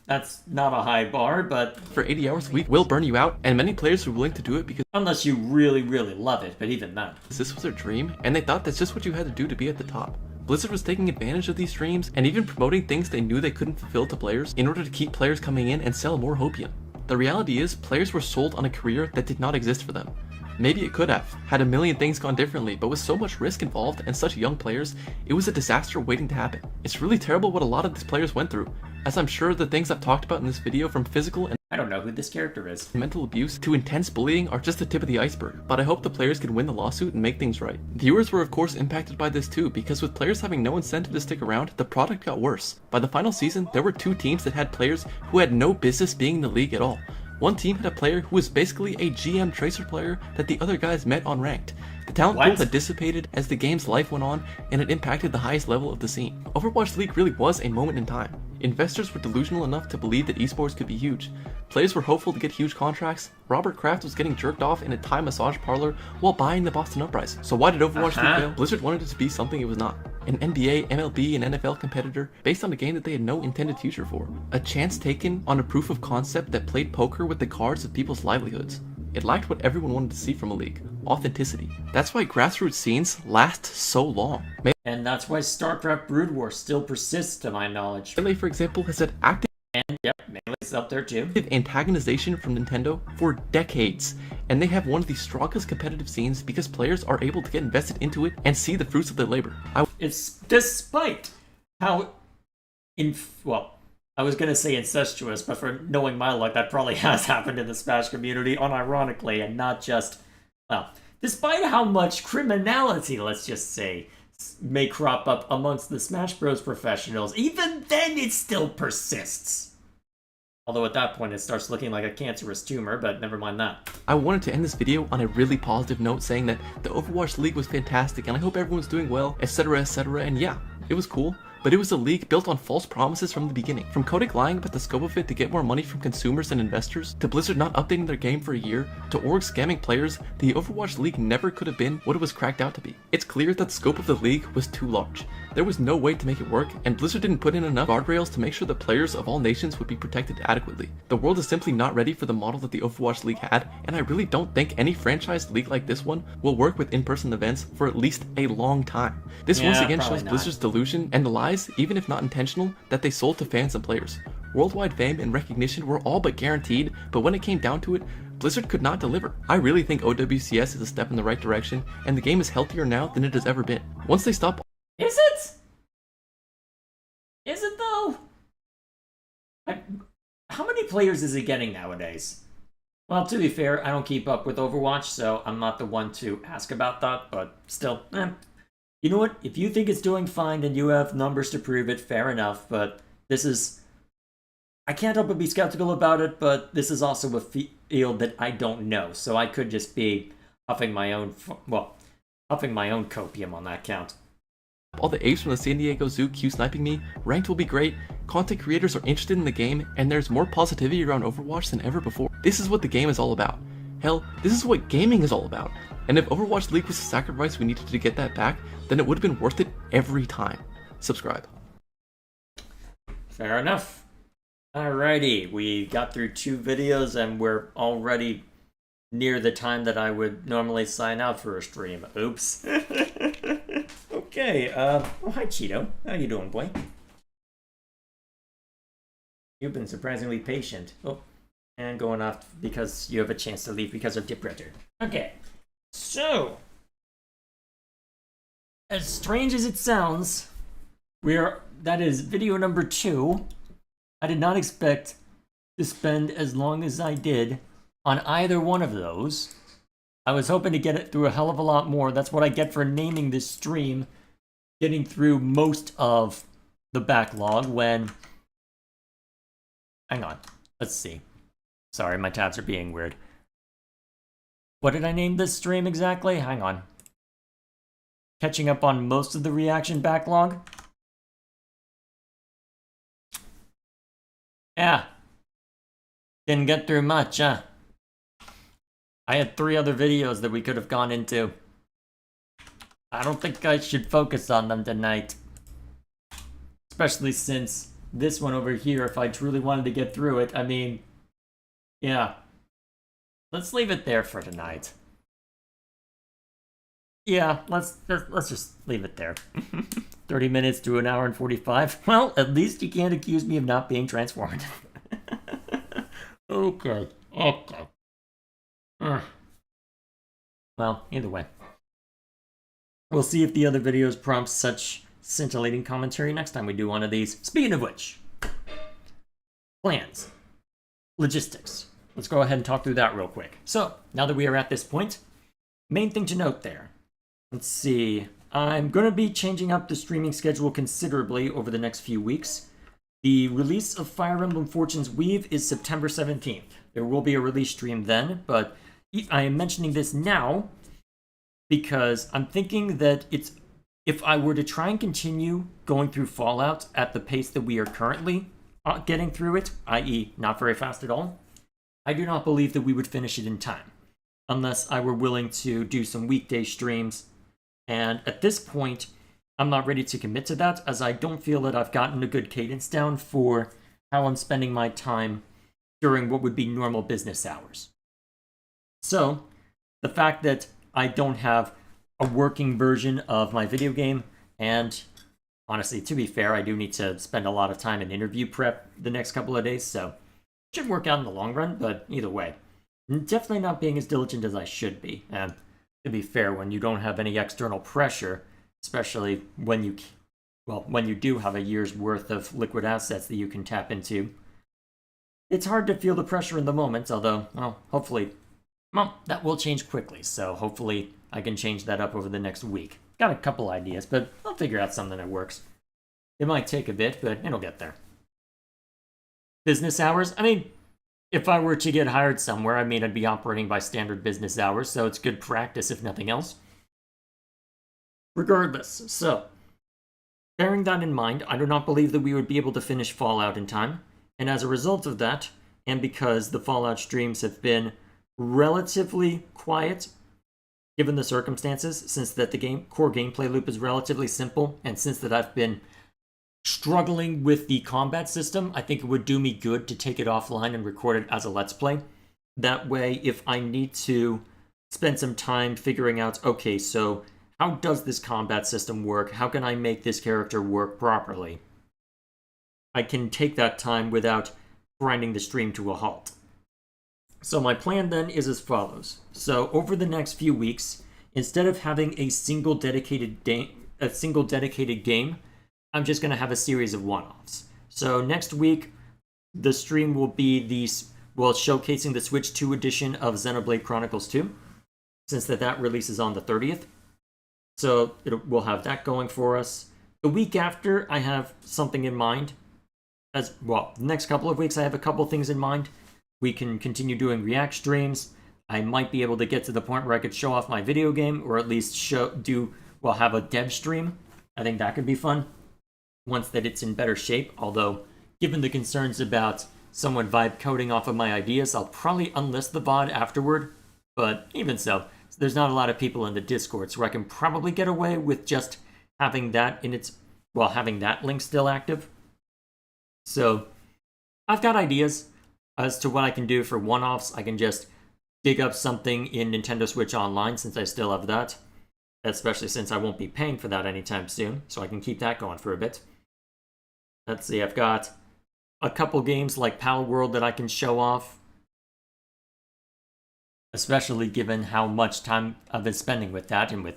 That's not a high bar, but... for 80 hours a week will burn you out, and many players are willing to do it because... unless you really, really love it, but even that. This was their dream, and they thought that's just what you had to do to be at the top. Blizzard was taking advantage of these dreams, and even promoting things they knew they couldn't fulfill to players in order to keep players coming in and sell more hopium. The reality is, players were sold on a career that did not exist for them. Maybe it could have, had a million things gone differently, but with so much risk involved and such young players, it was a disaster waiting to happen. It's really terrible what a lot of these players went through, as I'm sure the things I've talked about in this video, from physical and I don't know who this character is. mental abuse to intense bullying, are just the tip of the iceberg, but I hope the players can win the lawsuit and make things right. Viewers were of course impacted by this too, because with players having no incentive to stick around, the product got worse. By the final season, there were 2 teams that had players who had no business being in the league at all. One team had a player who was basically a GM Tracer player that the other guys met on Ranked. The talent pool had dissipated as the game's life went on, and it impacted the highest level of the scene. Overwatch League really was a moment in time. Investors were delusional enough to believe that esports could be huge. Players were hopeful to get huge contracts. Robert Kraft was getting jerked off in a Thai massage parlor while buying the Boston Uprising. So why did Overwatch League fail? Blizzard wanted it to be something it was not. An NBA, MLB, and NFL competitor based on a game that they had no intended future for. A chance taken on a proof of concept that played poker with the cards of people's livelihoods. It lacked what everyone wanted to see from a league: authenticity. That's why grassroots scenes last so long. And that's why StarCraft Brood War still persists, to my knowledge. Melee, for example, has had active Melee's up there too. antagonization from Nintendo for decades, and they have one of the strongest competitive scenes because players are able to get invested into it and see the fruits of their labor. It's despite how I was gonna say incestuous, but for knowing my luck, that probably has happened in the Smash community, unironically, and not just, despite how much criminality, let's just say, may crop up amongst the Smash Bros. Professionals, even then it still persists. Although at that point it starts looking like a cancerous tumor, but never mind that. I wanted to end this video on a really positive note, saying that the Overwatch League was fantastic and I hope everyone's doing well, etc, and yeah, it was cool, but it was a league built on false promises from the beginning. From Kotick lying about the scope of it to get more money from consumers and investors, to Blizzard not updating their game for a year, to org scamming players, the Overwatch League never could have been what it was cracked out to be. It's clear that the scope of the league was too large. There was no way to make it work, and Blizzard didn't put in enough guardrails to make sure the players of all nations would be protected adequately. The world is simply not ready for the model that the Overwatch League had, and I really don't think any franchise league like this one will work with in-person events for at least a long time. This once again shows Blizzard's delusion and the lies, even if not intentional, that they sold to fans and players. Worldwide fame and recognition were all but guaranteed, but when it came down to it, Blizzard could not deliver. I really think OWCS is a step in the right direction, and the game is healthier now than it has ever been. Once they stop... Is it? Is it though? How many players is it getting nowadays? Well, to be fair, I don't keep up with Overwatch, so I'm not the one to ask about that, but still, You know what? If you think it's doing fine and you have numbers to prove it, fair enough, but this is... I can't help but be skeptical about it, but this is also a field that I don't know, so I could just be huffing my own copium on that count. All the apes from the San Diego Zoo Q sniping me, ranked will be great, content creators are interested in the game, and there's more positivity around Overwatch than ever before. This is what the game is all about. Hell, this is what gaming is all about. And if Overwatch League was the sacrifice we needed to get that back, then it would have been worth it every time. Subscribe. Fair enough. Alrighty, we got through 2 videos and we're already near the time that I would normally sign out for a stream. Oops. Okay, oh hi Cheeto. How you doing, boy? You've been surprisingly patient. Oh, and going off because you have a chance to leave because of Depredator. Okay, so... as strange as it sounds, that is video number 2. I did not expect to spend as long as I did on either one of those. I was hoping to get it through a hell of a lot more. That's what I get for naming this stream. Getting through most of the backlog when... Hang on. Let's see. Sorry, my tabs are being weird. What did I name this stream exactly? Hang on. Catching up on most of the reaction backlog? Yeah. Didn't get through much, huh? I had 3 other videos that we could have gone into. I don't think I should focus on them tonight. Especially since this one over here, if I truly wanted to get through it, I mean... yeah. Let's leave it there for tonight. Yeah, let's just leave it there. 30 minutes to an hour and 45. Well, at least you can't accuse me of not being transformative. Okay. Well, either way. We'll see if the other videos prompt such scintillating commentary next time we do one of these. Speaking of which, plans, logistics. Let's go ahead and talk through that real quick. So, now that we are at this point, main thing to note there. Let's see. I'm going to be changing up the streaming schedule considerably over the next few weeks. The release of Fire Emblem Fortune's Weave is September 17th. There will be a release stream then, but I am mentioning this now because I'm thinking that if I were to try and continue going through Fallout at the pace that we are currently getting through it, i.e. not very fast at all, I do not believe that we would finish it in time, unless I were willing to do some weekday streams. And at this point, I'm not ready to commit to that, as I don't feel that I've gotten a good cadence down for how I'm spending my time during what would be normal business hours. So, the fact that I don't have a working version of my video game, and honestly, to be fair, I do need to spend a lot of time in interview prep the next couple of days, so it should work out in the long run, but either way. Definitely not being as diligent as I should be. And to be fair, when you don't have any external pressure, especially when you do have a year's worth of liquid assets that you can tap into, it's hard to feel the pressure in the moment, although, well, hopefully, that will change quickly, so hopefully I can change that up over the next week. Got a couple ideas, but I'll figure out something that works. It might take a bit, but it'll get there. Business hours? I mean, if I were to get hired somewhere, I'd be operating by standard business hours, so it's good practice if nothing else. Regardless, so bearing that in mind, I do not believe that we would be able to finish Fallout in time, and as a result of that, and because the Fallout streams have been relatively quiet, given the circumstances, since that the core gameplay loop is relatively simple, and since that I've been struggling with the combat system, I think it would do me good to take it offline and record it as a Let's Play. That way, if I need to spend some time figuring out, okay, so how does this combat system work? How can I make this character work properly? I can take that time without grinding the stream to a halt. So my plan then is as follows. So over the next few weeks, instead of having a single dedicated game, I'm just going to have a series of one-offs. So next week, the stream will be showcasing the Switch 2 edition of Xenoblade Chronicles 2, since that releases on the 30th. So we'll have that going for us. The week after, I have something in mind. The next couple of weeks, I have a couple things in mind. We can continue doing React streams. I might be able to get to the point where I could show off my video game, or at least have a dev stream. I think that could be fun, once that it's in better shape. Although, given the concerns about someone vibe coding off of my ideas, I'll probably unlist the VOD afterward. But even so, there's not a lot of people in the Discord, so I can probably get away with just having that having that link still active. So, I've got ideas as to what I can do for one-offs. I can just dig up something in Nintendo Switch Online, since I still have that. Especially since I won't be paying for that anytime soon, so I can keep that going for a bit. Let's see, I've got a couple games like Pal World that I can show off. Especially given how much time I've been spending with that, and with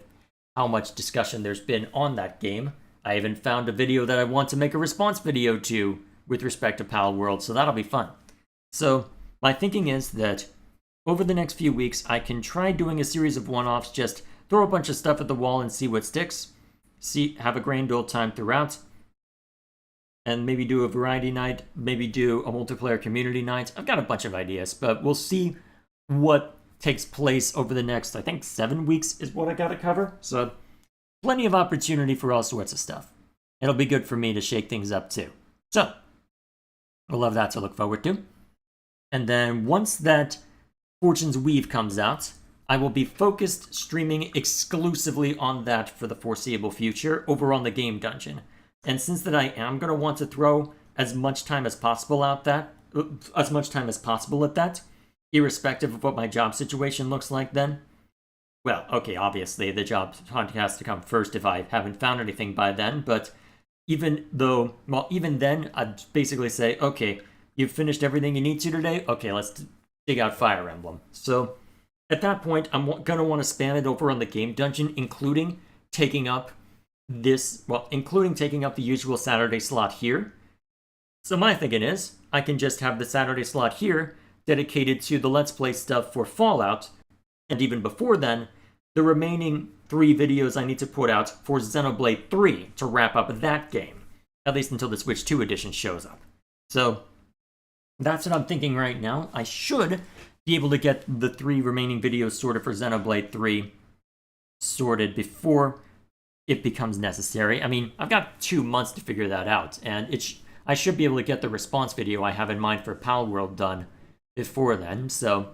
how much discussion there's been on that game. I even found a video that I want to make a response video to with respect to Pal World, so that'll be fun. So, my thinking is that over the next few weeks, I can try doing a series of one-offs, just throw a bunch of stuff at the wall and see what sticks. Have a grand old time throughout. And maybe do a variety night, maybe do a multiplayer community night. I've got a bunch of ideas, but we'll see what takes place over the next, I think 7 weeks is what I gotta cover. So, plenty of opportunity for all sorts of stuff. It'll be good for me to shake things up too. So, we'll have that to look forward to. And then once that Fortune's Weave comes out, I will be focused streaming exclusively on that for the foreseeable future over on the Game Dungeon. And since that I am going to want to throw as much time as possible at that, irrespective of what my job situation looks like then, well, okay, obviously the job hunt has to come first if I haven't found anything by then, but even then, I'd basically say, okay, you've finished everything you need to today? Okay, let's dig out Fire Emblem. So, at that point, I'm going to want to span it over on the Game Dungeon, including taking up the usual Saturday slot here. So my thinking is, I can just have the Saturday slot here dedicated to the Let's Play stuff for Fallout, and even before then, the remaining 3 videos I need to put out for Xenoblade 3 to wrap up that game, at least until the Switch 2 edition shows up. So, that's what I'm thinking right now. I should be able to get the 3 remaining videos sorted for Xenoblade 3 sorted before it becomes necessary. I mean, I've got 2 months to figure that out, and I should be able to get the response video I have in mind for Pal World done before then, so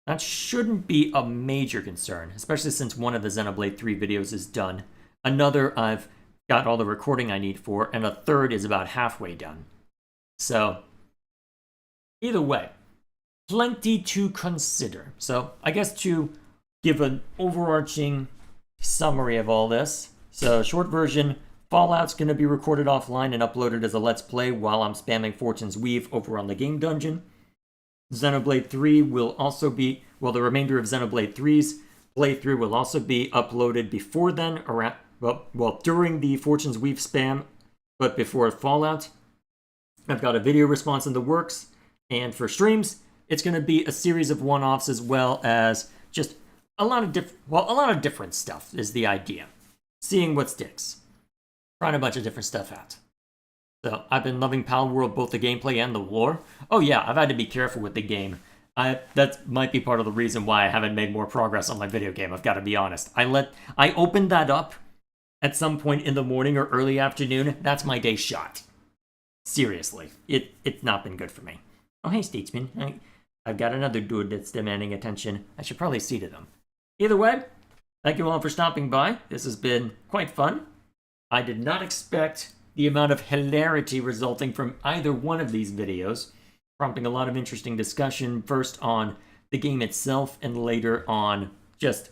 that shouldn't be a major concern, especially since one of the Xenoblade 3 videos is done. Another I've got all the recording I need for, and a third is about halfway done. So, either way, plenty to consider. So, I guess to give an overarching summary of all this. So, short version, Fallout's going to be recorded offline and uploaded as a Let's Play while I'm spamming Fortune's Weave over on the Game Dungeon. Xenoblade 3 will also be, the remainder of Xenoblade 3's playthrough will also be uploaded before then, during the Fortune's Weave spam, but before Fallout. I've got a video response in the works, and for streams, it's going to be a series of one-offs as well as just a lot of different stuff is the idea. Seeing what sticks. Trying a bunch of different stuff out. So, I've been loving Pal World, both the gameplay and the lore. Oh yeah, I've had to be careful with the game. That might be part of the reason why I haven't made more progress on my video game, I've got to be honest. I opened that up at some point in the morning or early afternoon, that's my day shot. Seriously, it's not been good for me. Oh, hey, Statesman. I've got another dude that's demanding attention. I should probably see to them. Either way, thank you all for stopping by. This has been quite fun. I did not expect the amount of hilarity resulting from either one of these videos, prompting a lot of interesting discussion, first on the game itself and later on just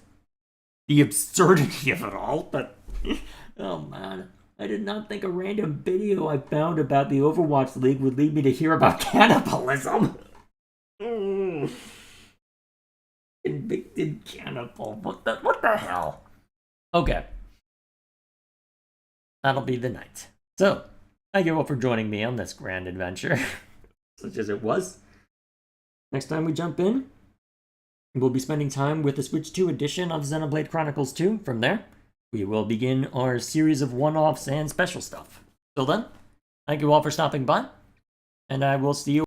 the absurdity of it all. But, oh man, I did not think a random video I found about the Overwatch League would lead me to hear about cannibalism. Convicted cannibal. What the hell? Okay. That'll be the night. So, thank you all for joining me on this grand adventure, such as it was. Next time we jump in, we'll be spending time with the Switch 2 edition of Xenoblade Chronicles 2. From there, we will begin our series of one-offs and special stuff. Till then, thank you all for stopping by, and I will see you